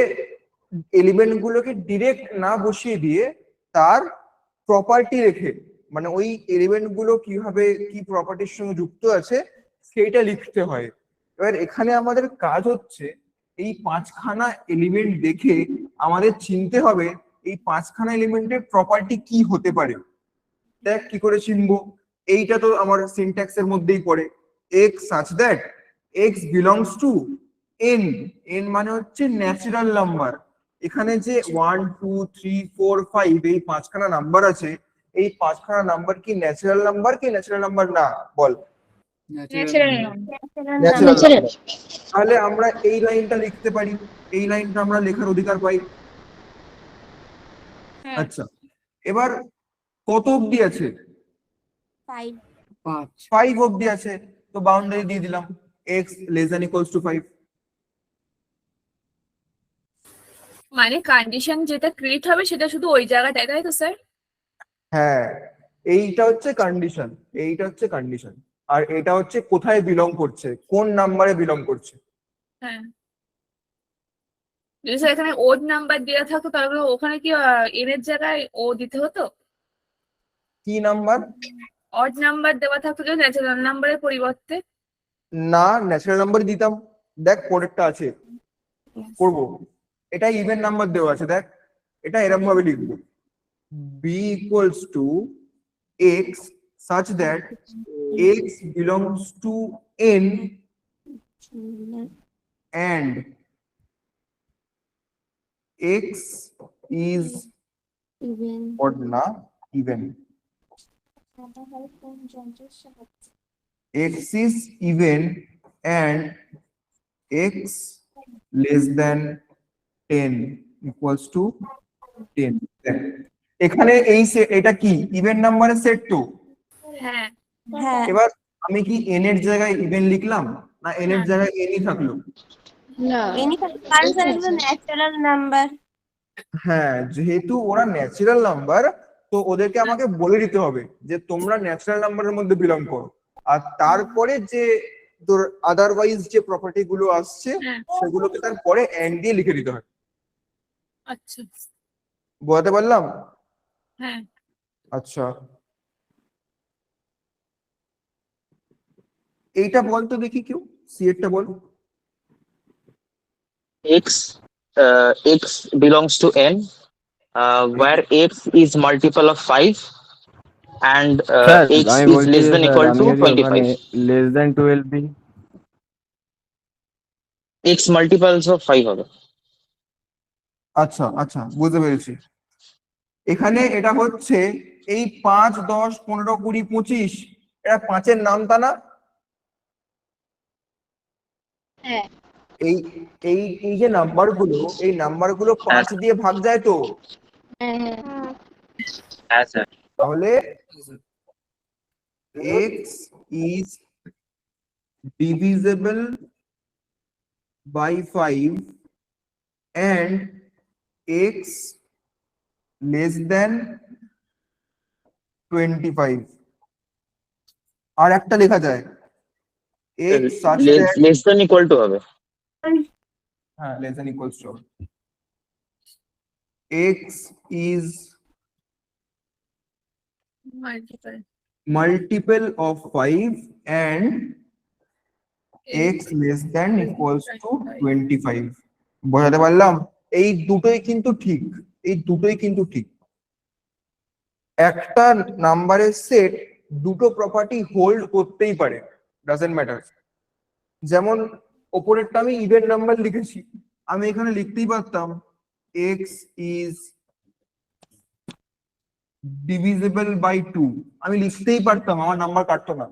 এলিমেন্ট গুলোকে ডিরেক্ট না বসিয়ে দিয়ে তার প্রপার্টি রেখে, মানে ওই এলিমেন্ট গুলো কিভাবে কি প্রপার্টির সঙ্গে যুক্ত আছে সেইটা লিখতে হয়। এবার এখানে আমাদের কাজ হচ্ছে এই পাঁচখানা এলিমেন্ট দেখে আমাদের চিনতে হবে এই পাঁচখানা এলিমেন্টের প্রপার্টি কি হতে পারে। দেখ কি করে চিনবো, এইটা তো আমার সিনট্যাক্স এর মধ্যেই পড়ে, x such that x belongs to N, N মানে হচ্ছে ন্যাচারাল নাম্বার। এখানে যে 1 2 3 4 5 এই পাঁচখানা নাম্বার আছে, এই পাঁচখানা নাম্বার কি ন্যাচারাল নাম্বার কি ন্যাচারাল নাম্বার না, বল। Natural natural number. তাহলে আমরা এই লাইনটা লিখতে পারি, এই লাইনটা আমরা লেখার অধিকার পাই। হ্যাঁ আচ্ছা, এবার কত অবধি আছে? 5 5 অবধি আছে, তো বাউন্ডারি দিয়ে দিলাম x less than equals to 5। মানে কন্ডিশন যেটা ক্রিয়েট হবে সেটা শুধু ওই জায়গাটায়, তাই তো স্যার? হ্যাঁ, এইটা হচ্ছে কন্ডিশন, এইটা হচ্ছে কন্ডিশন, আর এটা হচ্ছে কোথায় বিলং করছে, কোন নাম্বারে বিলং করছে। হ্যাঁ, যদি স্যার এখানে ওড নাম্বার দেওয়া থাকতো তাহলে ওখানে কি এন এর জায়গায় ও দিতে হতো? কি নাম্বার? অড নাম্বার দেওয়া থাকতো যে ন্যাচারাল নাম্বারের পরিবর্তে। না, ন্যাচারাল নাম্বার দিতাম। দেখ পরেরটা আছে, করব। এটা ইভেন নাম্বার দেওয়া আছে, দেখ এটা এরকম ভাবে লিখবো, b equals to x such that x belongs to n and x is even odd না even, x is even and x less than 10 equals to 10। দেখ, এখানে এই এটা কি ইভেন নাম্বারের সেট তো। হ্যাঁ হ্যাঁ এবার আমি কি n এর জায়গায় ইভেন লিখলাম না n এর জায়গায় nই থাকলো? না এনি কারণ স্যার এগুলো ন্যাচারাল নাম্বার। হ্যাঁ, যেহেতু ওরা ন্যাচারাল নাম্বার, তো ওদেরকে আমাকে বলে দিতে হবে যে তোমরা ন্যাচারাল নাম্বারের মধ্যে বিলং করো, আর তারপরে যে তোর আদারওয়াইজ যে প্রপার্টি গুলো আসছে হ্যাঁ সেগুলোকে তারপরে এন্ড দিয়ে লিখে দিতে হয়। আচ্ছা বোঝাতে পারলাম? হ্যাঁ আচ্ছা, এইটা বলতো দেখি কেউ, C এরটা ball. x x belongs to n where x is multiple of 5 and sir x আমি is বলছি less যে than স্যার equal আমি to যদি ওখানে 25, লেস দ্যান 12 দিই, x multiples of 5 হবে। আচ্ছা আচ্ছা, বুঝতে পেরেছি। এখানে এটা হচ্ছে এই 5 10 15 20 25, এটা পাঁচের নামতা না? হ্যাঁ এই এই এই যে নাম্বারগুলো, এই নাম্বারগুলো 5 দিয়ে ভাগ যায় তো। হ্যাঁ হ্যাঁ হ্যাঁ স্যার। তাহলে x is divisible by 5 and x less than 25। আর একটা লেখা যায় x such that, less than equal to হবে। হ্যাঁ less than equals to, x is multiple multiple of 5 and x less than equals to 25। বোঝাতে পারলাম? এই দুটোই কিন্তু ঠিক, এই দুটোই কিন্তু ঠিক। একটা নাম্বারের সেট দুটো প্রপার্টি হোল্ড করতেই পারে, ডাজন্ট ম্যাটার। যেমন ওপরেরটা আমি ইভেন নাম্বার লিখেছি, আমি এখানে লিখতেই পারতাম x is divisible by 2, আমি লিখতেই পারতাম, আমার নাম্বার কাটতো না।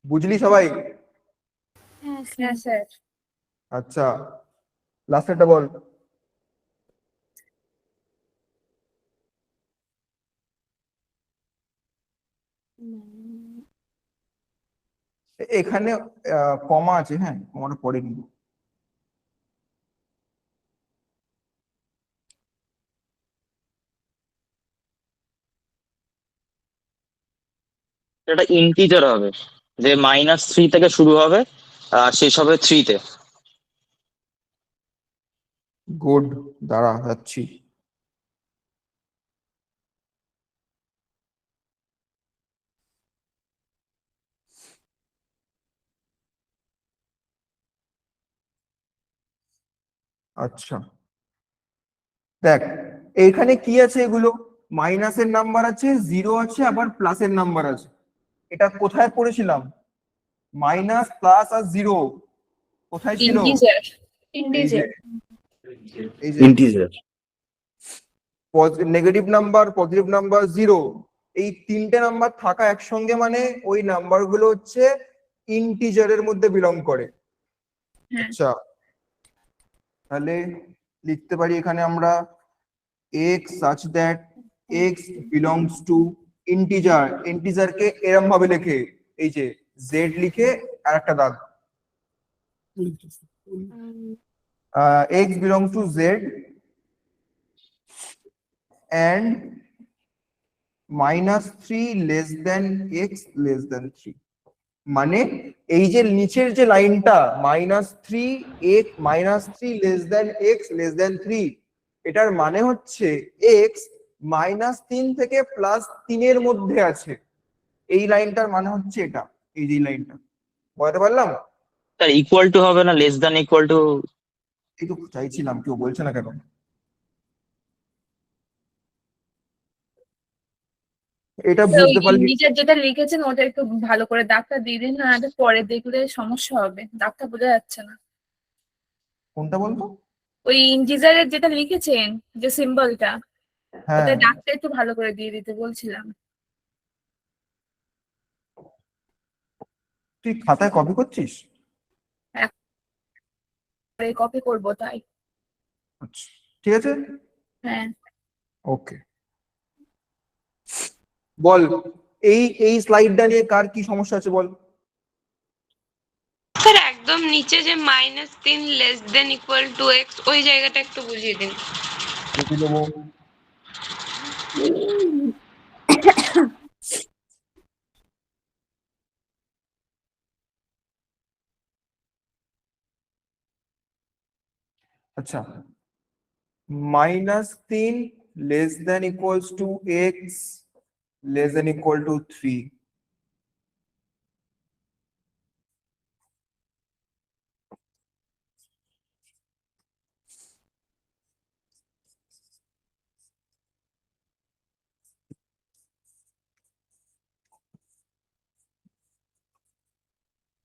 বুঝলি সবাই? হ্যাঁ হ্যাঁ স্যার আচ্ছা, লাস্টেরটা বল। এখানে কমা আছে, হ্যাঁ কমাটা পরে নিব। এটা ইন্টিজার হবে, যে -3 থেকে শুরু হবে আর শেষ হবে 3 তে। গুড, দাঁড়া যাচ্ছি। আচ্ছা দেখ এইখানে কি আছে, এগুলো মাইনাসের নাম্বার আছে, জিরো আছে, আবার প্লাসের নাম্বার আছে। এটা কোথায় পড়েছিলাম? মাইনাস, প্লাস আর জিরো কোথায় ছিল? ইন্টিজার এই যে integer. Negative number, positive number, zero, এই তিনটে নাম্বার থাকা একসঙ্গে মানে ওই নাম্বার গুলো হচ্ছে ইন্টিজারের মধ্যে বিলং করে। হ্যাঁ। আচ্ছা তাহলে লিখতে পারি এখানে আমরা x such that x belongs to integer, integer কে এরম ভাবে লেখে, এই যে z লিখে আর একটা দাগ, x belongs to z and -3 less than x less than 3, মানে এই যে নিচের যে লাইনটা -3 x -3 less than x less than 3, এটার মানে হচ্ছে x -3 থেকে +3 এর মধ্যে আছে। এই লাইনটার মানে হচ্ছে এটা, এই যে লাইনটা বলতে পারলাম? স্যার ইকুয়াল টু হবে না, লেস দ্যান ইকুয়াল টু? এই তো চাইছিলাম, কেউ বলছে না কেন? এটা বুঝতে পারলি? ইন্টিজার যেটা লিখেছেন ওটা একটু ভালো করে দাগটা দিয়ে দিন, না পরে দেখলে সমস্যা হবে, দাগটা বোঝা যাচ্ছে না। কোনটা বলবো? ওই ইন্টিজারের যেটা লিখেছেন যে সিম্বলটা, হ্যাঁ ওটা দাগটা একটু ভালো করে দিয়ে দিতে বলছিলাম। তুই খাতায় কপি করছিস? কপি করবো তাই। আচ্ছা ঠিক আছে, হ্যাঁ ওকে। বল এই স্লাইডটা নিয়ে কার কি সমস্যা আছে বল? স্যার একদম নিচে যে -3 less than equal to x, ওই জায়গাটা একটু বুঝিয়ে দিন। লিখে দেবো। আচ্ছা -3 less than equals to x less than equal to 3,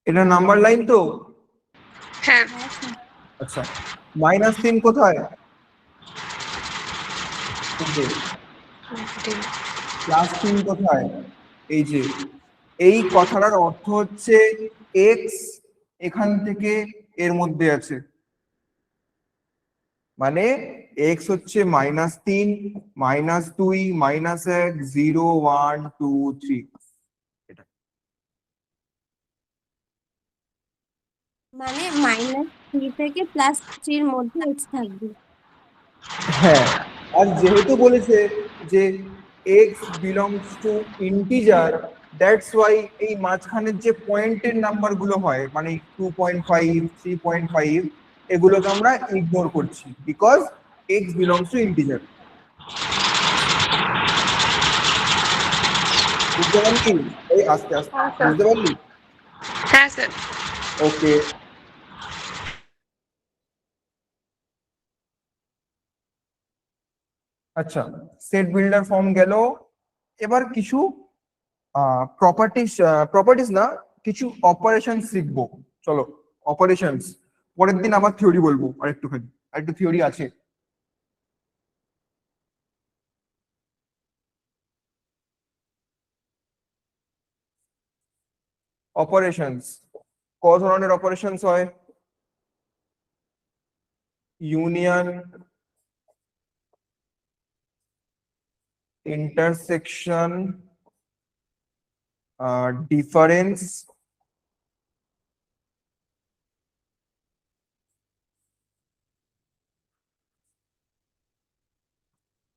এটা নাম্বার লাইন তো? হ্যাঁ আচ্ছা -3 কোথায়? +3 কোথায়? এই যে এই কথাটার অর্থ হচ্ছে x এখান থেকে এর মধ্যে আছে, মানে x হচ্ছে -3 -2 -1 0 1 2 3। মানে -3 থেকে +3 মধ্যে x থাকবে। হ্যাঁ, আর যেহেতু বলেছে যে x belongs to integer, that's why এই মাঝখানের যে পয়েন্টের নাম্বার গুলো হয় মানে 2.5 3.5 এগুলোকে আমরা ইগনোর করছি, because x belongs to integer। বুঝতে পারলি? এই আস্তে আস্তে বুঝতে পারলি? হ্যাঁ স্যার। ওকে আচ্ছা সেট বিল্ডার ফর্ম গেল, এবার কিছু প্রপার্টিস না, কিছু অপারেশন শিখবো। চলো অপারেশনস, পরের দিন আবার থিওরি বলবো, আর একটু থিওরি আছে। অপারেশনস ক ধরনের অপারেশনস হয়? ইউনিয়ন, ইন্টারসেকশন, ডিফারেন্স,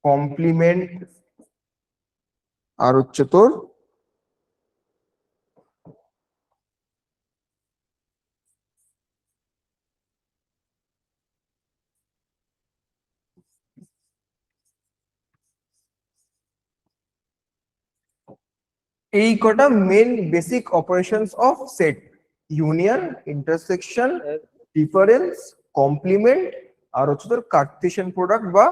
কমপ্লিমেন্ট, আর হচ্ছে তোর এই কটা main basic operations of set: union, intersection, difference, complement আর হচ্ছে তোর কার্টেসিয়ান প্রোডাক্ট বা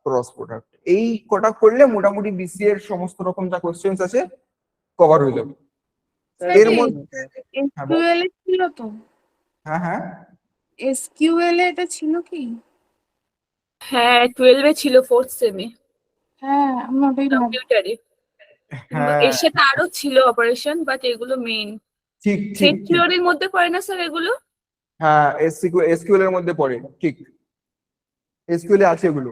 ক্রস প্রোডাক্ট। এই কটা করলে মোটামুটি বিসিএ এর সমস্ত রকম যা কোশ্চেন্স আছে কভার হয়ে যাবে। এর মধ্যে হ্যাঁ বল। এসকিউএল এ ছিল তো, হ্যাঁ হ্যাঁ এসকিউএল এ এটা ছিল কি? হ্যাঁ 12 এ ছিল, 4th সেমে। হ্যাঁ আমি ওটাই কম্পিউটারে। হ্যাঁ এর সাথে আরো ছিল অপারেশন, বাট এগুলো মেইন। ঠিক ঠিক সেট ঠিক থিওরির মধ্যে পড়ে না স্যার এগুলো? হ্যাঁ এসকিউএল এর মধ্যে পড়ে, ঠিক এসকিউএল এ আছে এগুলো।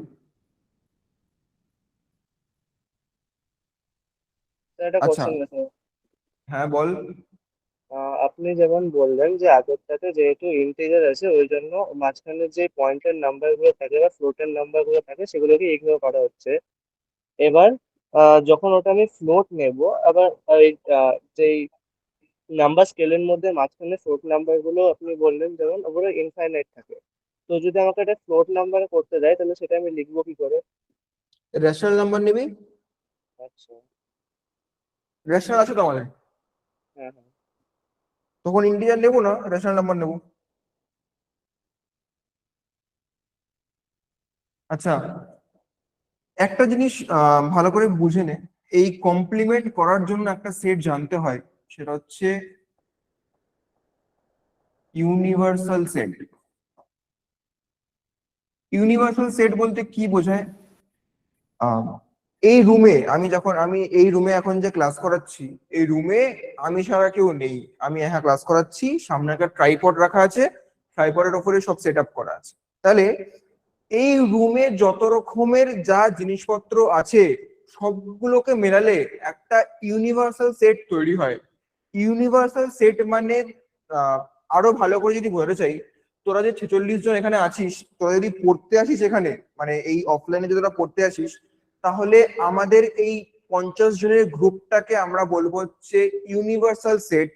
একটা আচ্ছা কোশ্চেন আছে। হ্যাঁ বল। আপনি যেমন বললেন যে আগেরটাতে যেহেতু ইন্টিজার আছে ওই জন্য মাঝখানে যে পয়েন্টের নাম্বার গুলো থাকে বা ফ্লোটের নাম্বার গুলো থাকে সেগুলোকে ইগনোর করা হচ্ছে। এবার যখন ওটা আমি ফ্লোট নেব, আবার ওই যেই নাম্বার স্কেলের মধ্যে মাঝখানে ফ্লোট নাম্বার গুলো আপনি বললেন যেমন ওগুলো ইনফাইনাইট থাকে, তো যদি আমাকে এটা ফ্লোট নাম্বার করতে দেয় তাহলে সেটা আমি লিখবো কি করে? রেশনাল নাম্বার নিবি, আচ্ছা। রেশনাল আছে তো আমাদের, হ্যাঁ হ্যাঁ। তখন ইন্টিজার নেবো না, রেশনাল নাম্বার নেবো। আচ্ছা একটা জিনিস ভালো করে বুঝে নে, এই কমপ্লিমেন্ট করার জন্য একটা সেট জানতে হয়, সেটা হচ্ছে ইউনিভার্সাল সেট। ইউনিভার্সাল সেট বলতে কি বোঝায়? এই রুমে আমি এই রুমে এখন যে ক্লাস করাচ্ছি, এই রুমে আমি ছাড়া কেউ নেই, আমি একা ক্লাস করাচ্ছি, সামনে একটা ট্রাইপড রাখা আছে, ট্রাইপডের উপরে সব সেট আপ করা আছে। তাহলে এই রুমে যত রকমের যা জিনিসপত্র আছে সবগুলোকে মেলালে একটা ইউনিভার্সাল সেট তৈরি হয়। ইউনিভার্সাল সেট মানে আরো ভালো করে যদি বলতে চাই, তোরা যে 46 জন এখানে আছিস, তোরা যদি পড়তে আসিস এখানে, মানে এই অফলাইনে যদি তোরা পড়তে আসিস, তাহলে আমাদের এই 50 জনের গ্রুপটাকে আমরা বলবো হচ্ছে ইউনিভার্সাল সেট।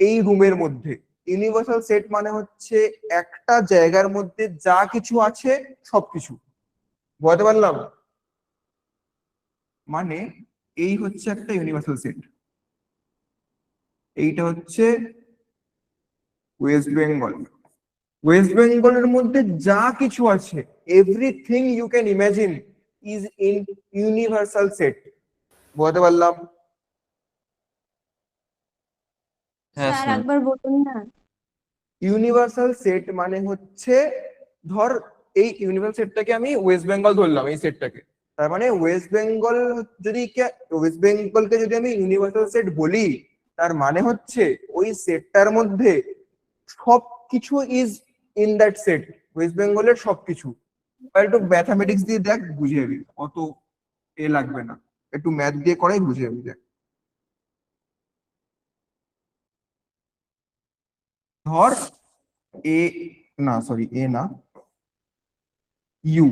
এই রুমের মধ্যে ইউনিভার্সাল সেট মানে হচ্ছে একটা জায়গার মধ্যে যা কিছু আছে সবকিছু। বুঝতে পারলাম? মানে এই হচ্ছে একটা ইউনিভার্সাল সেট। এইটা হচ্ছে ওয়েস্ট বেঙ্গল। ওয়েস্ট বেঙ্গলের মধ্যে যা কিছু আছে, everything you can imagine is in universal set. বুঝতে পারলাম? হ্যাঁ স্যার স্যার। একবার বলুন না। ইউনিভার্সাল সেট মানে হচ্ছে, ধর এই ইউনিভার্সাল সেটটাকে আমি ওয়েস্ট বেঙ্গল ধরলাম, এই সেটটাকে, তার মানে ওয়েস্ট বেঙ্গল ওয়েস্ট বেঙ্গলকে যদি আমি ইউনিভার্সাল সেট বলি, তার মানে হচ্ছে ওই সেটটার মধ্যে সবকিছু is in that set, West বেঙ্গলের সবকিছু। আর একটু ম্যাথামেটিক্স দিয়ে দেখ, বুঝে যাবি, অত এ লাগবে না, একটু ম্যাথ দিয়ে করাই বুঝে যাবি। দেখ ধর এ, না সরি এ না, ইউ,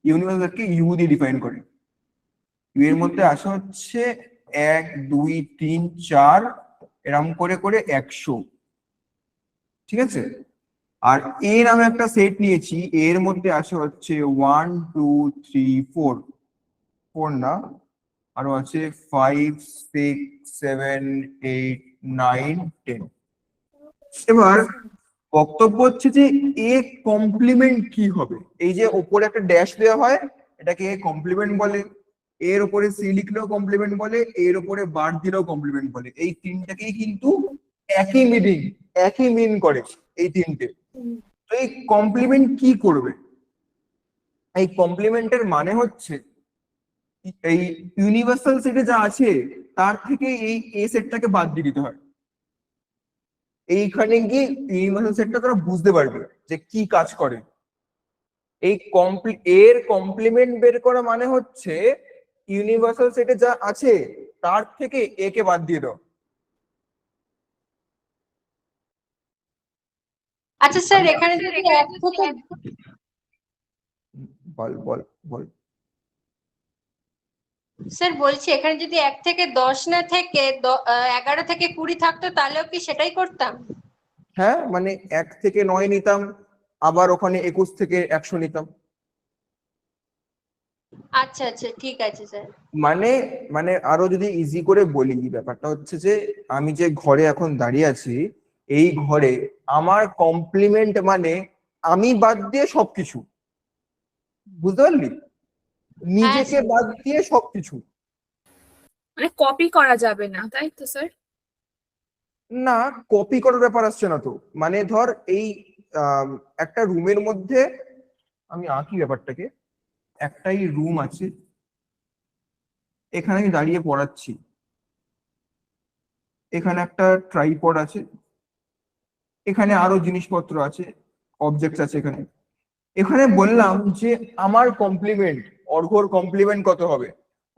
ইউনিভার্সালকে ইউ দিয়ে ডিফাইন করে। ইউ এর মধ্যে আসা হচ্ছে 1 2 3 4 এরম করে করে 100, ঠিক আছে? আর এ নামে একটা সেট নিয়েছি, এর মধ্যে আসে হচ্ছে 1 2 3 4, 4 না, আরো আছে 5 6 7 8 9 10। এবার বক্তব্য হচ্ছে যে এ কমপ্লিমেন্ট কি হবে? এই যে ওপরে একটা ড্যাশ দেওয়া হয়, এটাকে এ কমপ্লিমেন্ট বলে, এর উপরে সি লিখলেও কমপ্লিমেন্ট বলে, এর উপরে বার দিলেও কমপ্লিমেন্ট বলে। এই তিনটাকেই কিন্তু একই মিনিং, একই মিন করে এই তিনটে। তো এই কমপ্লিমেন্ট কি করবে? এই কমপ্লিমেন্টের মানে হচ্ছে এই ইউনিভার্সাল সেটে যা আছে তার থেকে এই এ সেটটাকে বাদ দিয়ে দিতে হয়। এইখানে গিয়ে ইউনিভার্সাল সেটটা তোরা বুঝতে পারবে যে কি কাজ করে। এই এর কমপ্লিমেন্ট বের করা মানে হচ্ছে ইউনিভার্সাল সেটে যা আছে তার থেকে এ কে বাদ দিয়ে দাও। আচ্ছা স্যার, এখানে যদি 1 থেকে বল বল বল। স্যার বলছি, এখানে যদি 1 থেকে 10 না থেকে 11 থেকে 20 থাকতো তাহলেও কি সেটাই করতাম? হ্যাঁ মানে 1 থেকে 9 নিতাম, আবার ওখানে 21 থেকে 100 নিতাম। আচ্ছা আচ্ছা, ঠিক আছে স্যার। মানে মানে আরো যদি ইজি করে বলি, ব্যাপারটা হচ্ছে যে আমি যে ঘরে এখন দাঁড়িয়ে আছি, এই ঘরে আমার কমপ্লিমেন্ট মানে আমি বাদ দিয়ে সবকিছু। বুঝতে পারলি? নিজেকে স্যার। বাদ দিয়ে সবকিছু। মানে কপি করা যাবে না, তাই তো স্যার? না, কপি করার ব্যাপার আসছে না তো। মানে ধর এই একটা রুমের মধ্যে আমি আঁকি ব্যাপারটাকে। একটাই রুম আছে, এখানে আমি দাঁড়িয়ে পড়াচ্ছি, এখানে একটা ট্রাইপড আছে, এখানে আরো জিনিসপত্র আছে, অবজেক্ট আছে এখানে। এখানে বললাম যে আমার কমপ্লিমেন্ট, অর্ঘ্যর কমপ্লিমেন্ট কত হবে?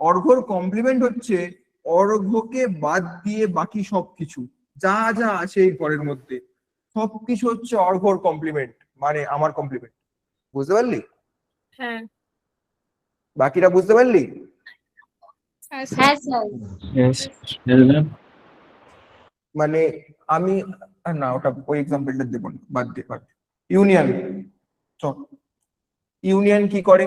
অর্ঘ্যর কমপ্লিমেন্ট হচ্ছে অর্ঘ্যকে বাদ দিয়ে বাকি সবকিছু, যা যা আছে এই ঘরের মধ্যে সবকিছু হচ্ছে অর্ঘ্যর কমপ্লিমেন্ট, মানে আমার কমপ্লিমেন্ট। বুঝতে পারলি? হ্যাঁ বাকিটা বুঝতে পারলি? হ্যাঁ হ্যাঁ স্যার। স্যার। মানে আমি না, ওটা ওই এক্সাম্পলটা দেবো না, বাদ দিয়ে বাদ। ইউনিয়ন, চল। ইউনিয়ন কি করে?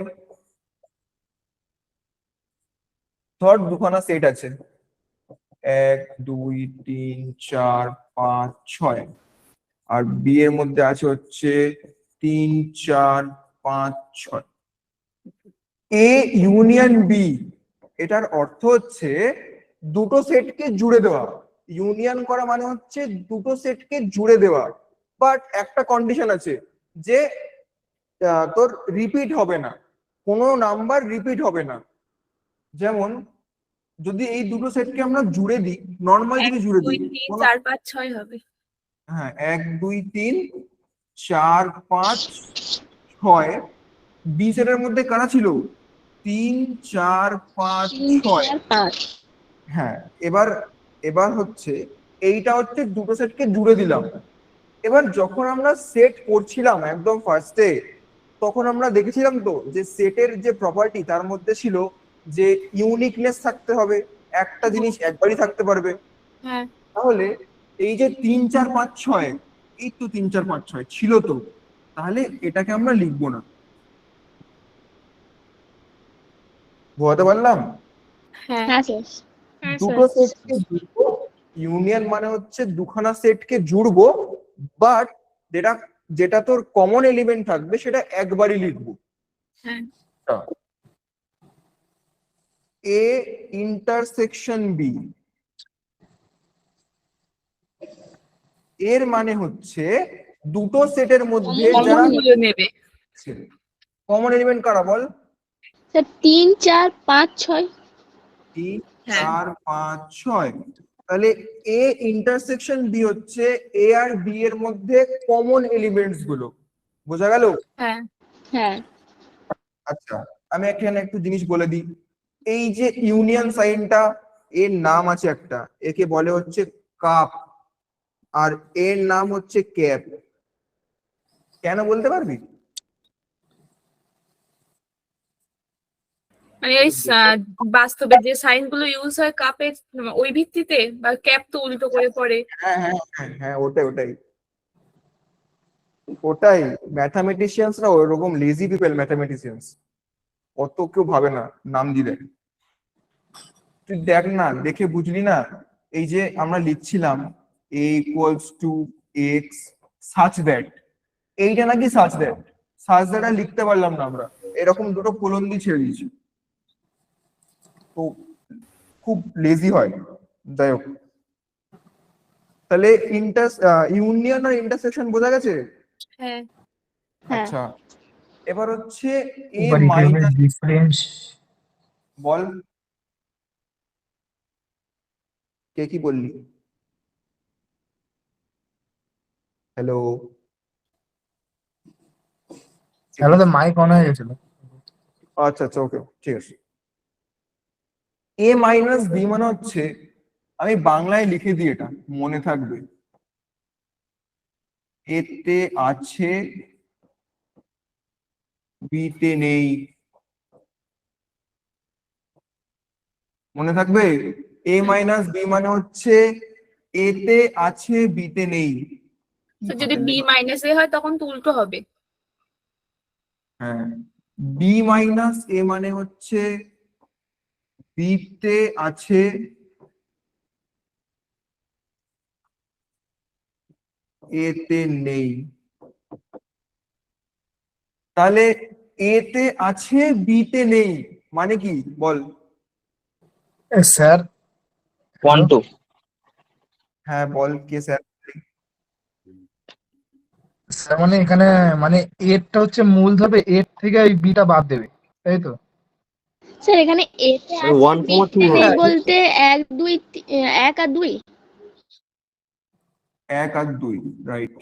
ধর দুখানা সেট আছে, 1 2 3 4 5 6, আর বি এর মধ্যে আছে হচ্ছে 3 4 5 6। এ ইউনিয়ন বি, এটার অর্থ হচ্ছে দুটো সেটকে জুড়ে দেওয়া। ইউনিয়ন করা মানে হচ্ছে দুটো সেটকে জুড়ে দেওয়া। বাট একটা কন্ডিশন আছে, যে তোর রিপিট হবে না, কোনো নাম্বার রিপিট হবে না। যেমন যদি এই দুটো সেটকে আমরা জুড়ে দিই, নর্মাল 1 যদি জুড়ে 2 দিই, 3 কোনো 4 5 6 হবে। হ্যাঁ 1 2 3 4 5 6, বি সেটের মধ্যে কারা ছিল? 3 4 5 3 6। 4 5। হ্যাঁ, এবার এবার হচ্ছে এইটা হচ্ছে দুটো সেটকে জুড়ে দিলাম। এবার যখন আমরা সেট করছিলাম একদম ফার্স্টে, তখন আমরা দেখেছিলাম তো যে সেটের যে প্রপার্টি তার মধ্যে ছিল যে ইউনিকনেস থাকতে হবে, একটা জিনিস একবারই থাকতে পারবে। হ্যাঁ তাহলে এই যে 3 4 5 6, এই তো 3 4 5 6 ছিল তো, তাহলে এটাকে আমরা লিখবো না। বোঝাতে পারলাম? হ্যাঁ হ্যাঁ স্যার। হ্যাঁ দুটো স্যার। সেটকে জুড়বো, ইউনিয়ন মানে হচ্ছে দুখানা সেটকে জুড়বো, বাট যেটা যেটা তোর কমন এলিমেন্ট থাকবে সেটা একবারই লিখবো। হ্যাঁ এ ইন্টারসেকশন বি, এর মানে হচ্ছে দুটো সেটের মধ্যে যারা কমন গুলো নেবে। কমন এলিমেন্ট কারা বল? স্যার 3 4 5 6। 3 হ্যাঁ 4 5 6। তাহলে এ ইন্টারসেকশন বি হচ্ছে এ আর বি এর মধ্যে কমন এলিমেন্টস গুলো। বোঝা গেল? হ্যাঁ হ্যাঁ আচ্ছা, আমি এখানে একটু জিনিস বলে দিই। এই যে ইউনিয়ন সাইনটা, এর নাম আছে একটা, একে বলে হচ্ছে কাপ, আর এর নাম হচ্ছে ক্যাপ। কেন বলতে পারবি? মানে এই বাস্তবে যে সাইন গুলো ইউজ হয় কাপের ওই ভিত্তিতে, বা ক্যাপ তো উল্টো করে পড়ে। হ্যাঁ হ্যাঁ হ্যাঁ হ্যাঁ, ওটাই ওটাই ওটাই। ম্যাথামেটিশিয়ানসরা ওরকম লেজি পিপল, ম্যাথামেটিশিয়ানস অত কেউ ভাবে না নাম দিলে। তুই দেখ না, দেখে বুঝলি না? এই যে আমরা লিখছিলাম a equals to x such that, এইটা নাকি সাচ দ্যাট, সাচ দ্যাট আর লিখতে পারলাম না আমরা, এরকম দুটো কোলন দিয়ে ছেড়ে দিয়েছি। তো খুব লেজি হয়। যাই হোক, তাহলে ইউনিয়ন আর ইন্টারসেকশন বোঝা গেছে? হ্যাঁ হ্যাঁ আচ্ছা, এবার হচ্ছে এ মাইনাস, বল কে কি বললি? হ্যালো? হ্যালো, তো মাইক অন হয়ে গেছিল। আচ্ছা আচ্ছা, ওকে, ঠিক আছে। এ মাইনাস বি মানে হচ্ছে, আমি বাংলায় লিখে দিই, এটা মনে থাকবে, এতে আছে বিতে নেই। মনে থাকবে? এ মাইনাস বি মানে হচ্ছে এতে আছে বিতে নেই। তো যদি বি মাইনাস এ হয় তখন তো উল্টো হবে। হ্যাঁ, বি মাইনাস এ মানে হচ্ছে বিতে আছে এতে নেই। তাহলে এ তে আছে বি তে নেই, মানে কি বল? স্যার 1 2 হ্যাঁ বল, কে স্যার? স্যার মানে এখানে মানে এরটা হচ্ছে মূল ধরবে, এর থেকে ওই বিটা বাদ দেবে, তাই তো? স্যার এখানে এ তে মানে আছে 1, বি 2 তে নেই হ্যাঁ, বলতে 1 2 1 আর 2। 1 আর 2, রাইট,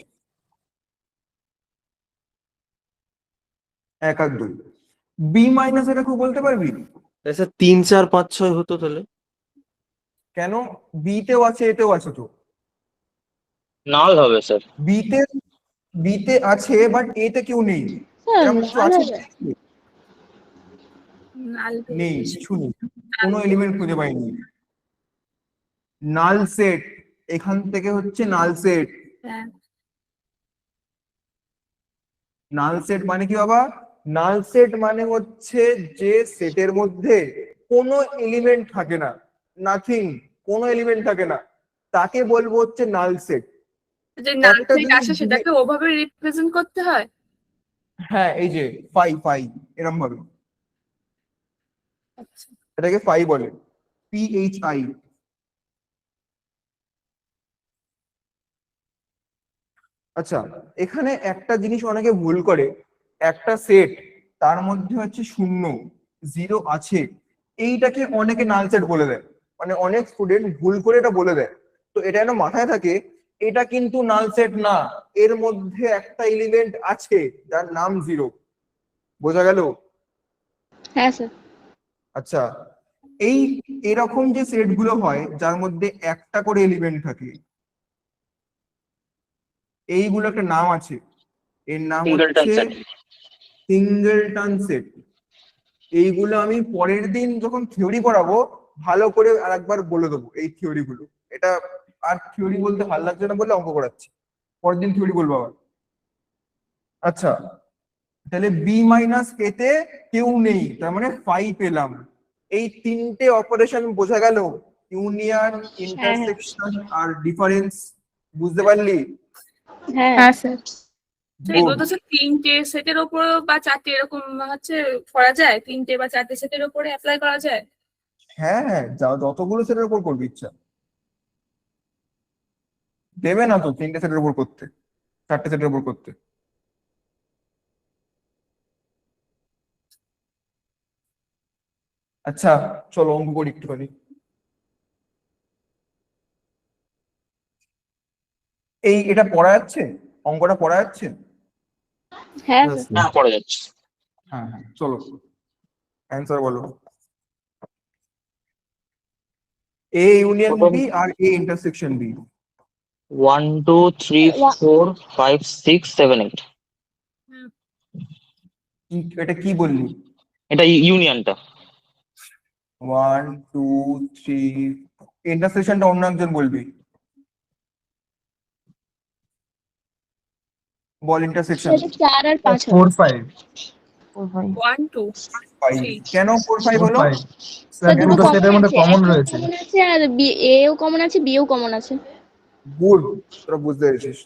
1 আর 2। বি মাইনাস এটা খুব বলতে পারবি? স্যার 3 4 5 6 হতো তাহলে। কেন? বি তেও আছে এতেও আছে তো। নাল হবে স্যার। বি তে আছে বাট এ তে কেউ নেই, স্যার এরকম কিছু নাল আছে? হবে। নাল নেই, কিছু নেই, কোনো এলিমেন্ট খুঁজে পাইনি। নাল সেট, এখান থেকে হচ্ছে নাল সেট। হ্যাঁ নাল সেট মানে কি বাবা? নাল সেট মানে হচ্ছে যে সেটের মধ্যে কোনো এলিমেন্ট থাকে না, নাথিং, কোনো এলিমেন্ট থাকে না, তাকে বলবো হচ্ছে নাল সেট। যে নাল একটা সেট জিনিস আসে সেটাকে ওভাবে রিপ্রেজেন্ট করতে হয়। হ্যাঁ, এই যে ফাই ফাই, এরকম ভাবে আচ্ছা এটাকে ফাই বলে, PHI। আচ্ছা, এখানে একটা জিনিস অনেকে ভুল করে, একটা সেট তার মধ্যে হচ্ছে 0 0 আছে, এইটাকে অনেকে নাল সেট বলে দেয়, মানে অনেক স্টুডেন্ট ভুল করে এটা বলে দেয়। তো এটা যেন মাথায় থাকে, এটা কিন্তু নাল সেট না, এর মধ্যে একটা এলিমেন্ট আছে যার নাম 0। বোঝা গেল? হ্যাঁ স্যার। আচ্ছা, এই এরকম যে সেট গুলো হয় যার মধ্যে একটা করে এলিমেন্ট থাকে, এইগুলো একটা নাম আছে, এর নাম সিঙ্গেলটন হচ্ছে সেট। Singleton set. এইগুলো আমি পরের দিন যখন থিওরি পড়াবো ভালো করে আর একবার বলে দেবো এই থিওরি গুলো। এটা আর থিওরি বলতে ভালো লাগছে না বলে অঙ্ক করাচ্ছি, পরের দিন থিওরি বলবো আবার। আচ্ছা, তাহলে বি মাইনাস এতে কেউ নেই, তার মানে ফাই পেলাম। এই তিনটে অপারেশন বোঝা গেল, ইউনিয়ন, হ্যাঁ হ্যাঁ ইন্টারসেকশন আর ডিফারেন্স, বুঝতে পারলি? হ্যাঁ হ্যাঁ স্যার। এগুলো গুড। তো স্যার 3টে সেটের উপর বা 4টে এরকম হচ্ছে করা যায়, 3টে বা 4টে সেটের উপরে অ্যাপ্লাই করা যায়। হ্যাঁ হ্যাঁ, যতগুলো সেটের উপর করবি ইচ্ছা, দেবে না তো 3টে সেটের উপর করতে, 4টে সেটের উপর করতে। আচ্ছা, চলো অঙ্ক করি একটুখানি। এটা পড়া যাচ্ছে? অঙ্কটা পড়া যাচ্ছে? হ্যাঁ হ্যাঁ স্যার। স্যার। হ্যাঁ পড়ে যাচ্ছে। হ্যাঁ হ্যাঁ, চলো অ্যান্সার বলো। এ ইউনিয়ন প্রথম বি আর এ ইন্টারসেকশন বি। 1 2 3 4 5 6 7 8। এটা কি বললি? এটা ইউনিয়নটা। 1 2 3, ইন্টারসেকশনটা অন্য একজন বলবি, বল ইন্টারসেকশন। সেটা 4 আর 5 হবে। 4 5 1 2 3। কেন 4 5 4 হলো? 5 স্যার স্যার দুটো দুটো কমন সেটের মধ্যে আছে, কমন এও রয়েছে। কমন আছে আর বি এও কমন আছে, বিও কমন আছে। গুড, তোরা বুঝতে পেরেছিস।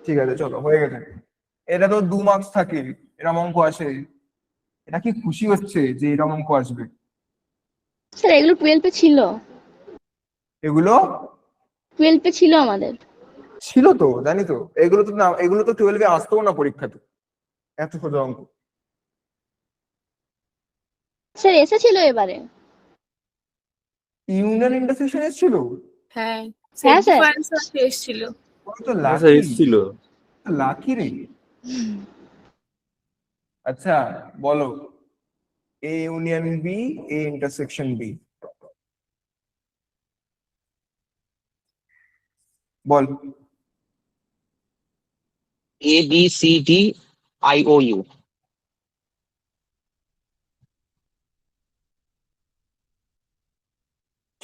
ঠিক আছে, চলো হয়ে গেছে। এটা তো 2 মার্কস থাকে, এরকম অঙ্ক আসে। এটা কি খুশি হচ্ছে যে এরকম অঙ্ক আসবে? স্যার এগুলো 12 এ ছিল, এগুলো 12 এ ছিল আমাদের। ছিল তো, জানি তো, এগুলো তো না, এগুলো তো 12-এ আসতেও না পরীক্ষাতে, এত সোজা অঙ্ক। স্যার এসেছিল এবারে। ইউনিয়ন ইন্টারসেকশন এসেছিল? হ্যাঁ সেট হ্যাঁ স্যার। ডিফারেন্স এসেছিল। ওরা তো হ্যাঁ স্যার লাকি, এসেছিল। লাকি রে। আচ্ছা বলো, A union B, A intersection B, বল। A B C D I O U।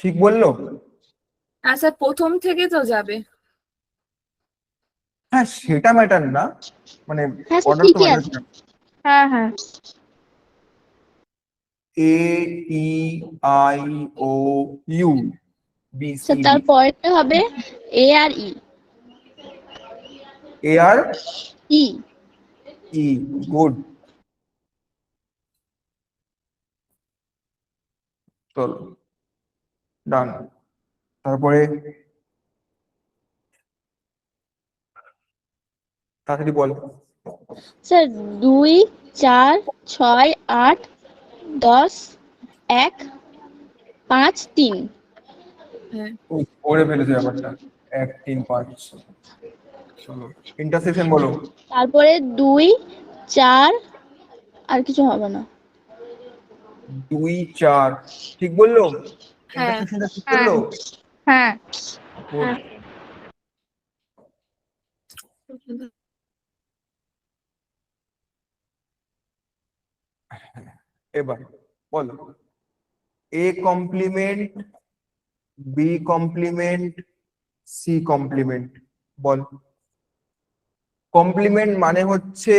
ঠিক বললো? আর স্যার প্রথম থেকে তো যাবে। হ্যাঁ সেটা ম্যাটার না, মানে হ্যাঁ স্যার অর্ডার তো ঠিকই ম্যাটার আছে। না। হ্যাঁ হ্যাঁ। A E I O U, B C sir D, তারপরেরটা হবে এ আর ই। এ আর ই। ই, গুড। চলো ডান। তারপরে তাড়াতাড়ি বল। স্যার 2 4 6 8 10 1 5 3। হ্যাঁ করে ফেলেছে ব্যাপারটা। 1 3 5। চলো ইন্টারসেকশন বলো। তারপরে 2 4 আর কিছু হবে না। 2 4 ঠিক বললো? হ্যাঁ ইন্টারসেকশনটা ঠিক হ্যাঁ বললো? হ্যাঁ Good. এবার বলো A complement B complement C complement. বল। কমপ্লিমেন্ট মানে হচ্ছে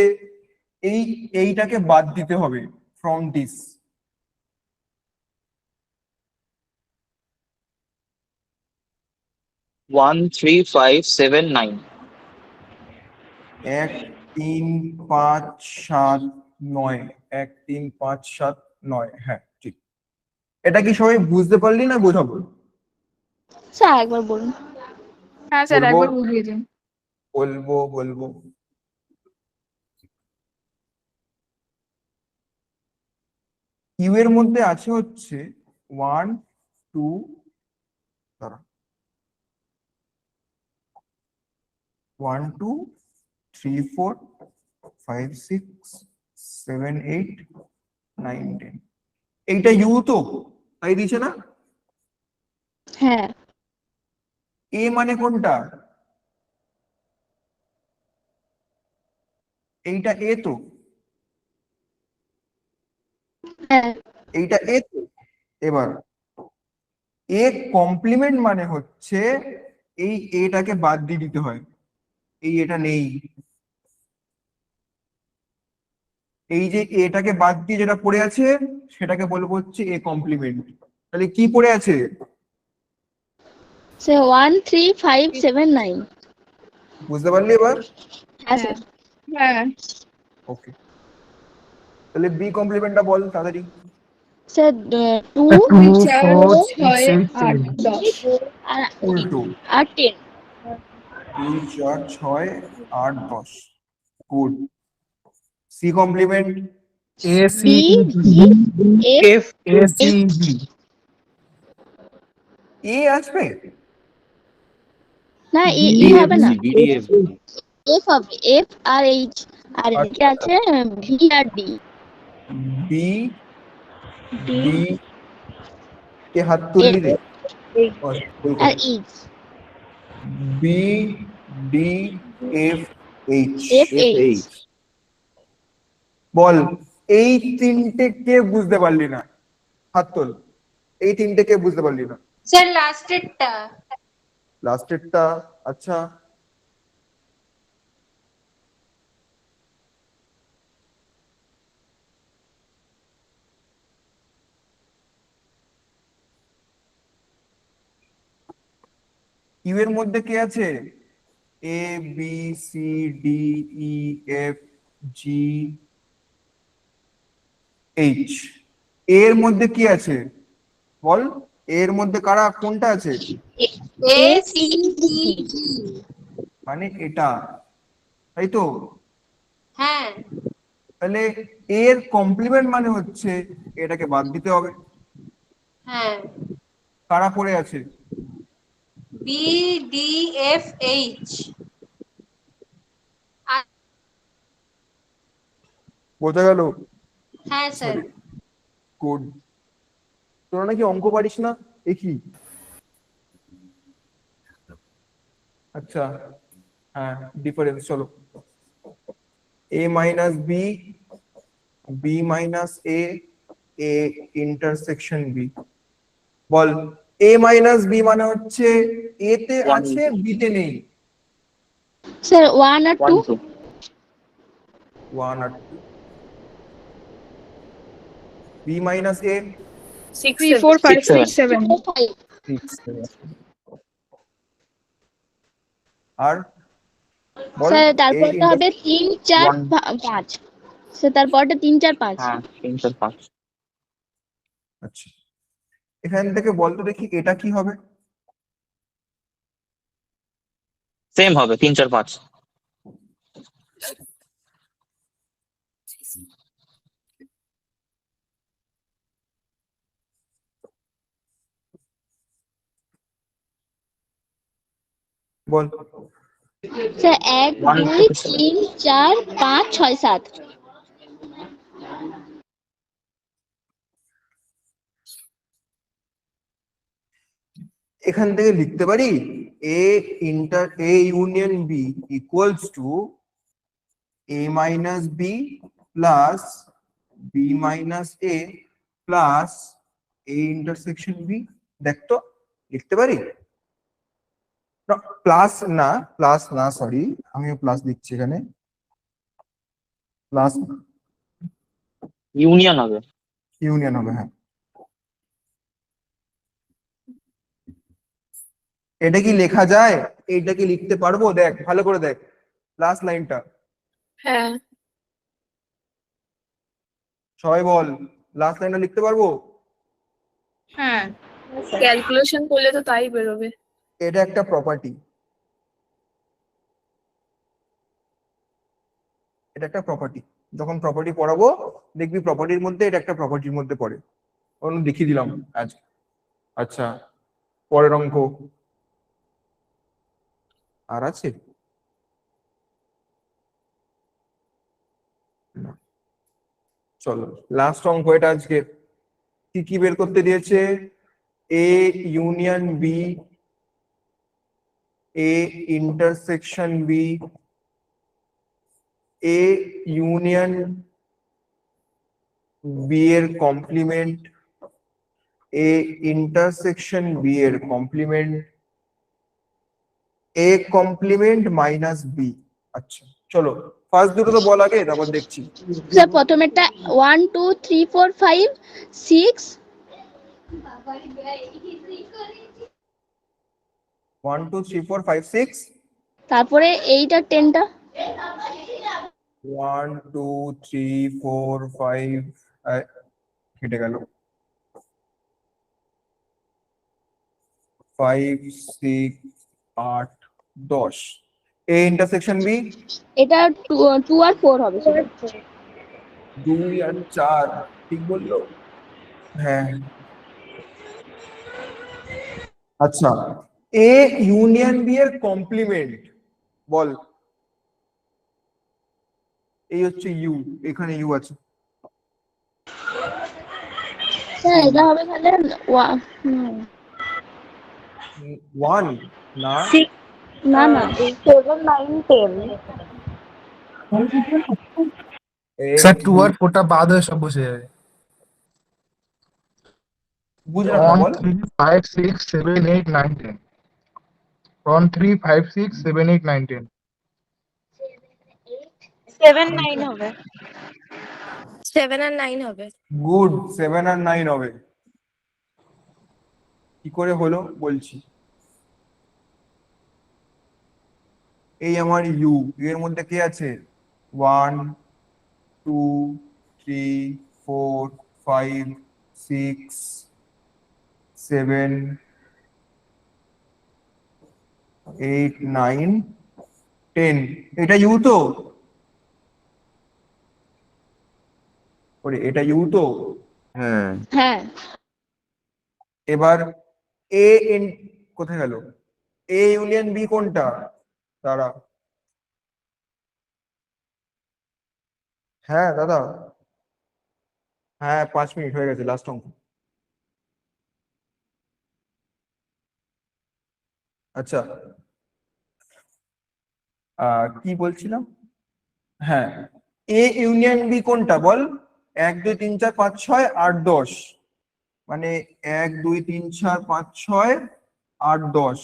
এইটাকে বাদ দিতে হবে from this. One three five seven nine. 1 3 5 7 9। 1 3 5 7 9। হ্যাঁ ঠিক। এটা কি সবাই বুঝতে পারলি না বোঝাবো? স্যার একবার বলুন। হ্যাঁ স্যার বলবো একবার বুঝিয়ে দিন। বলবো কিউ এর মধ্যে আছে হচ্ছে 1 2 দাঁড়া 1 2 3 4 5 6 7 8 9 10। এইটা ইউ তো তাই দিছে না? হ্যাঁ এ মানে কোনটা? এইটা এ তো? হ্যাঁ এইটা এ তো? এবার এ কমপ্লিমেন্ট মানে হচ্ছে এই এটাকে বাদ দিয়ে দিতে হয়। এটা নেই। এই যে এটাকে বাদ দিয়ে যেটা পড়ে আছে সেটাকে বলবো হচ্ছে এ কমপ্লিমেন্ট। তাহলে কি পড়ে আছে? স্যার 1 3 5 7 9। বুঝতে পারলি এবার? হ্যাঁ স্যার। হ্যাঁ ওকে তাহলে বি কমপ্লিমেন্টটা বল তাড়াতাড়ি। স্যার 2 2 4 4 6 6 8 8 10। আর উল্টো 10। 2 4 6 8 10। Good. C complement A C B E G B F A C E B A আসবে? না ই হবে না। বিডিএফ এফ হবে এফ আর এইচ আর নিচে আছে ভি আর ডি। বি ডি ডি কে হাত তুললি রে? আর H. B D F H. F H. বল এই তিনটে কে বুঝতে পারলি না? হাত তোল। এই তিনটে কে বুঝতে পারলি না? স্যার লাস্টেরটা। লাস্টেরটা? আচ্ছা কিউ এর মধ্যে কে আছে? A B C D E F G H. এর মধ্যে কি আছে বল? এর মধ্যে কারা কোনটা আছে? এ সি ই জি। মানে এটা তাই তো? হ্যাঁ তাহলে এর কমপ্লিমেন্ট মানে হচ্ছে এটাকে বাদ দিতে হবে। হ্যাঁ কারা পড়ে আছে? B D F H. বোঝা গেল? হ্যাঁ স্যার। Sorry good. তোরা নাকি অঙ্ক পারিস না? এ কি? আচ্ছা হ্যাঁ ডিফারেন্স চলো। A minus B B minus A A intersection B. বল এ মাইনাস বি মানে হচ্ছে এ তে আছে বি তে নেই। স্যার 1 আর 2। 1 আর 2। B minus A 3 4 5 6 7। 6 আর বল স্যার এ তারপরটা হবে 3 4 5। স্যার তারপরটা 3 4 5। হ্যাঁ 3 4 5। আচ্ছা এখান থেকে বলতো দেখি এটা কি হবে? সেম হবে 3 4 5। বল। স্যার 1 1 2 থেকে 7। 3 4 5 6 7। এখান থেকে লিখতে পারি A union B equals to a minus b plus b minus a plus a intersection b। দেখ তো লিখতে পারি? প্লাস না সরি, আমিও প্লাস দিচ্ছি এখানে, প্লাস ইউনিয়ন হবে। ইউনিয়ন হবে, হ্যাঁ। এটা কি লেখা যায়? এইটা কি লিখতে পারবো? দেখ ভালো করে দেখ প্লাস লাইনটা। হ্যাঁ সবাই বল, লাস্ট লাইনটা লিখতে পারবো? হ্যাঁ, ক্যালকুলেশন করলে তো তাই বেরোবে। এটা একটা প্রপার্টি, এটা একটা প্রপার্টি। যখন প্রপার্টি পড়াবো দেখবি প্রপার্টির মধ্যে এটা একটা প্রপার্টির মধ্যে পড়ে। অন্য দেখিয়ে দিলাম আজ। আচ্ছা, পরের অঙ্ক আর আছে? না। চলো লাস্ট অঙ্ক এটা আজকে। কি কি বের করতে দিয়েছে? A union B, A intersection B, A union B এর কমপ্লিমেন্ট, এ ইন্টারসেকশন বি এর complement, A complement minus B. আচ্ছা চলো ফার্স্ট দুটো তো বল আগে, তারপর দেখছি। স্যার প্রথমেরটা 1 2 3 4 5 6, 1 2 3 4 5 6, তারপরে 8 আর 10টা। 1 2 3 4 5 কেটে গেল, 5 6 8 10। এ ইন্টারসেকশন বি এটা 2 আর 4 হবে স্যার। 2 আর 4, ঠিক বললো? হ্যাঁ। আচ্ছা, এ ইউনিয়ন বি এর কমপ্লিমেন্ট বল। এই হচ্ছে ইউ, এখানে ইউ আছে। স্যার এটা হবে তাহলে 1 না, না না 7 9 10। স্যার 2 আর 4টা বাদ হয়ে সব বসে যাবে। বুঝলাম না, 1 বল। 3 5 6 7 8 9 10। 1 3 5 6 7 8 9 10। 7 9 হবে, 7 আর 9 হবে। গুড, 7 আর 9 হবে। কি করে হলো বলছি। এই আমার ইউ, এর মধ্যে কে আছে? 1 2 3 4 5 6 7 8 9 10। এটা ইউ তো? ওরে এটা ইউ তো? হ্যাঁ হ্যাঁ এবার এ ইন কোথায় গেল? এ ইউনিয়ন বি কোনটা? দাঁড়া, হ্যাঁ দাদা, হ্যাঁ 5 মিনিট হয়ে গেছে, লাস্ট অঙ্ক। আচ্ছা, কি বলছিলাম? হ্যাঁ, এ ইউনিয়ন বি কোনটা বল? 1 2 3 4 5 6 8 10, মানে 1 2 3 4 5 6 8 10।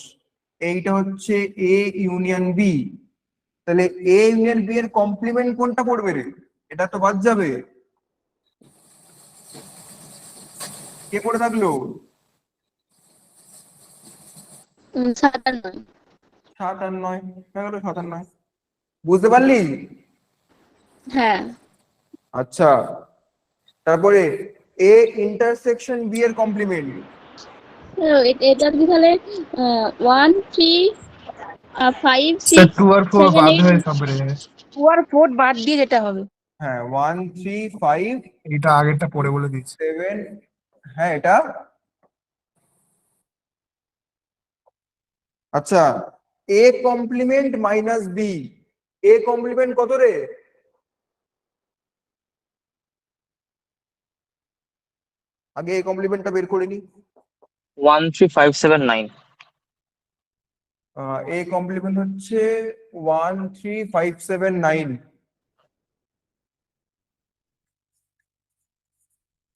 এইটা হচ্ছে এ ইউনিয়ন বি। তাহলে এ ইউনিয়ন বি এর কমপ্লিমেন্ট কোনটা পড়বে রে? এটা তো বাদ যাবে। কে পড়ে থাকলো? 7 আর 9। 7 আর 9, 7 আর 9, বুঝতে পারলি? হ্যাঁ আচ্ছা, তারপরে এ ইন্টারসেকশন বি এর কমপ্লিমেন্ট এটা কি তাহলে 1 3 5 স্যার 6 2 আর 4 7 বাদ 8 হয়ে সব বেড়ে যাবে। 2 আর 4 বাদ দিয়ে যেটা হবে। হ্যাঁ 1 3 5 এটা আগেরটা পরে বলে দিচ্ছি। 7, হ্যাঁ এটা আচ্ছা a complement minus b, a complement কত রে? আগে a কমপ্লিমেন্টটা বের করে নি। 13579। a কমপ্লিমেন্ট হচ্ছে 13579।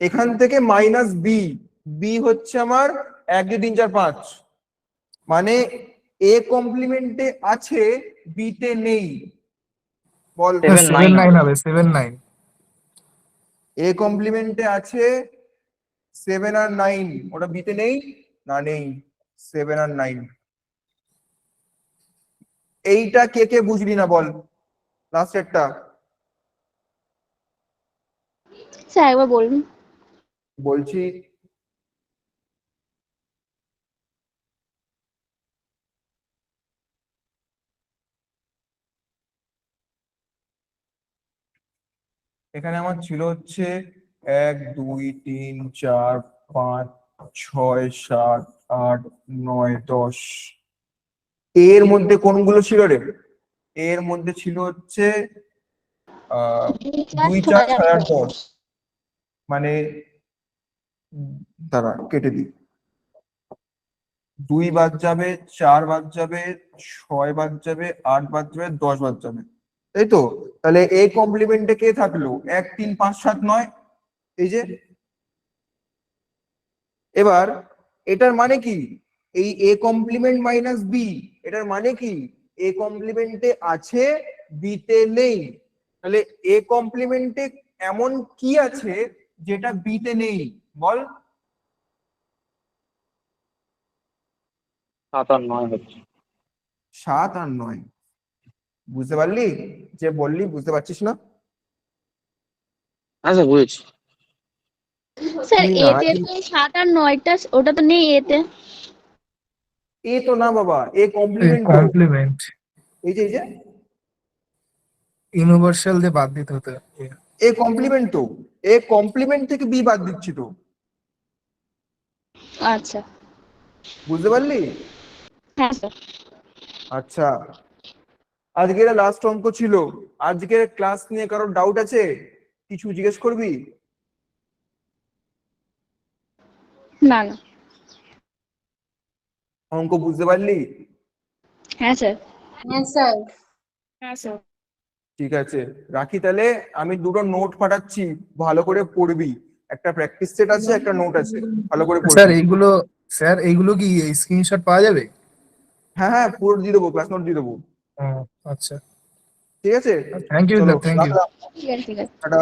এখান থেকে মাইনাস বি, বি হচ্ছে আমার 1 2 3 4 5, মানে এ কমপ্লিমেন্টে আছে বি তে নেই। বল 7 9 হবে 7 9। এ কমপ্লিমেন্টে আছে 7 আর 9, ওটা বি তে নেই না, নেই 7 আর 9। এইটা কে কে বুঝলি না বল, লাস্টেরটা স্যার একবার বলুন। বলছি। এখানে আমার ছিল হচ্ছে 1 2 3 4 5 6 7 8 9 10। এর মধ্যে কোনগুলো ছিল রে? এর মধ্যে ছিল হচ্ছে 2 4 6 8 10, মানে দাঁড়া কেটে দিই, 2 বাদ যাবে, 4 বাদ যাবে, 6 বাদ যাবে, 8 বাদ যাবে, 10 বাদ যাবে, তাই তো? তাহলে এ কমপ্লিমেন্টে কে থাকলো? 1 3 5 7 9, এই যে। এবার এটার মানে কি? এই এ কমপ্লিমেন্ট মাইনাস বি, এটার মানে কি? এ কমপ্লিমেন্টে আছে বি তে নেই। তাহলে এ কমপ্লিমেন্টে এমন কি আছে যেটা বি তে নেই বল? 7 আর 9 হচ্ছে। 7 আর 9 বুঝতে পারলি? যে বললি বুঝতে পারছিস না? হ্যাঁ স্যার বুঝেছি। স্যার কি না, এতে তো 7 আর 9টা ওটা তো নেই এতে। এ তো না বাবা, এ কমপ্লিমেন্ট তো, কমপ্লিমেন্ট এই যে ইউনিভার্সাল দিয়ে বাদ দিতে হতো। এ কমপ্লিমেন্ট তো, এ কমপ্লিমেন্ট থেকে বি বাদ দিচ্ছি তো, আচ্ছা বুঝতে পারলি? হ্যাঁ স্যার। আচ্ছা আজকের লাস্ট অঙ্ক ছিল। আজকের ক্লাস নিয়ে কারোর ডাউট আছে? কিছু জিজ্ঞেস করবি? না না। অঙ্ক বুঝতে পারলি? হ্যাঁ স্যার। হ্যাঁ স্যার। হ্যাঁ স্যার। ঠিক আছে রাখি তাহলে। আমি দুটো নোট পাঠাচ্ছি, ভালো করে পড়বি। একটা প্র্যাকটিস সেট আছে, একটা নোট আছে, ভালো করে স্যার পড়বি। এইগুলো, স্যার এইগুলো কি স্ক্রিনশট পাওয়া যাবে? হ্যাঁ হ্যাঁ পুরো দিয়ে দেবো, ক্লাস নোট দিয়ে দেবো। ও আচ্ছা, ঠিক আছে থ্যাংক ইউ চলো স্যার, থ্যাংক ইউ। রাখলাম, ঠিক আছে ঠিক আছে। টাটা।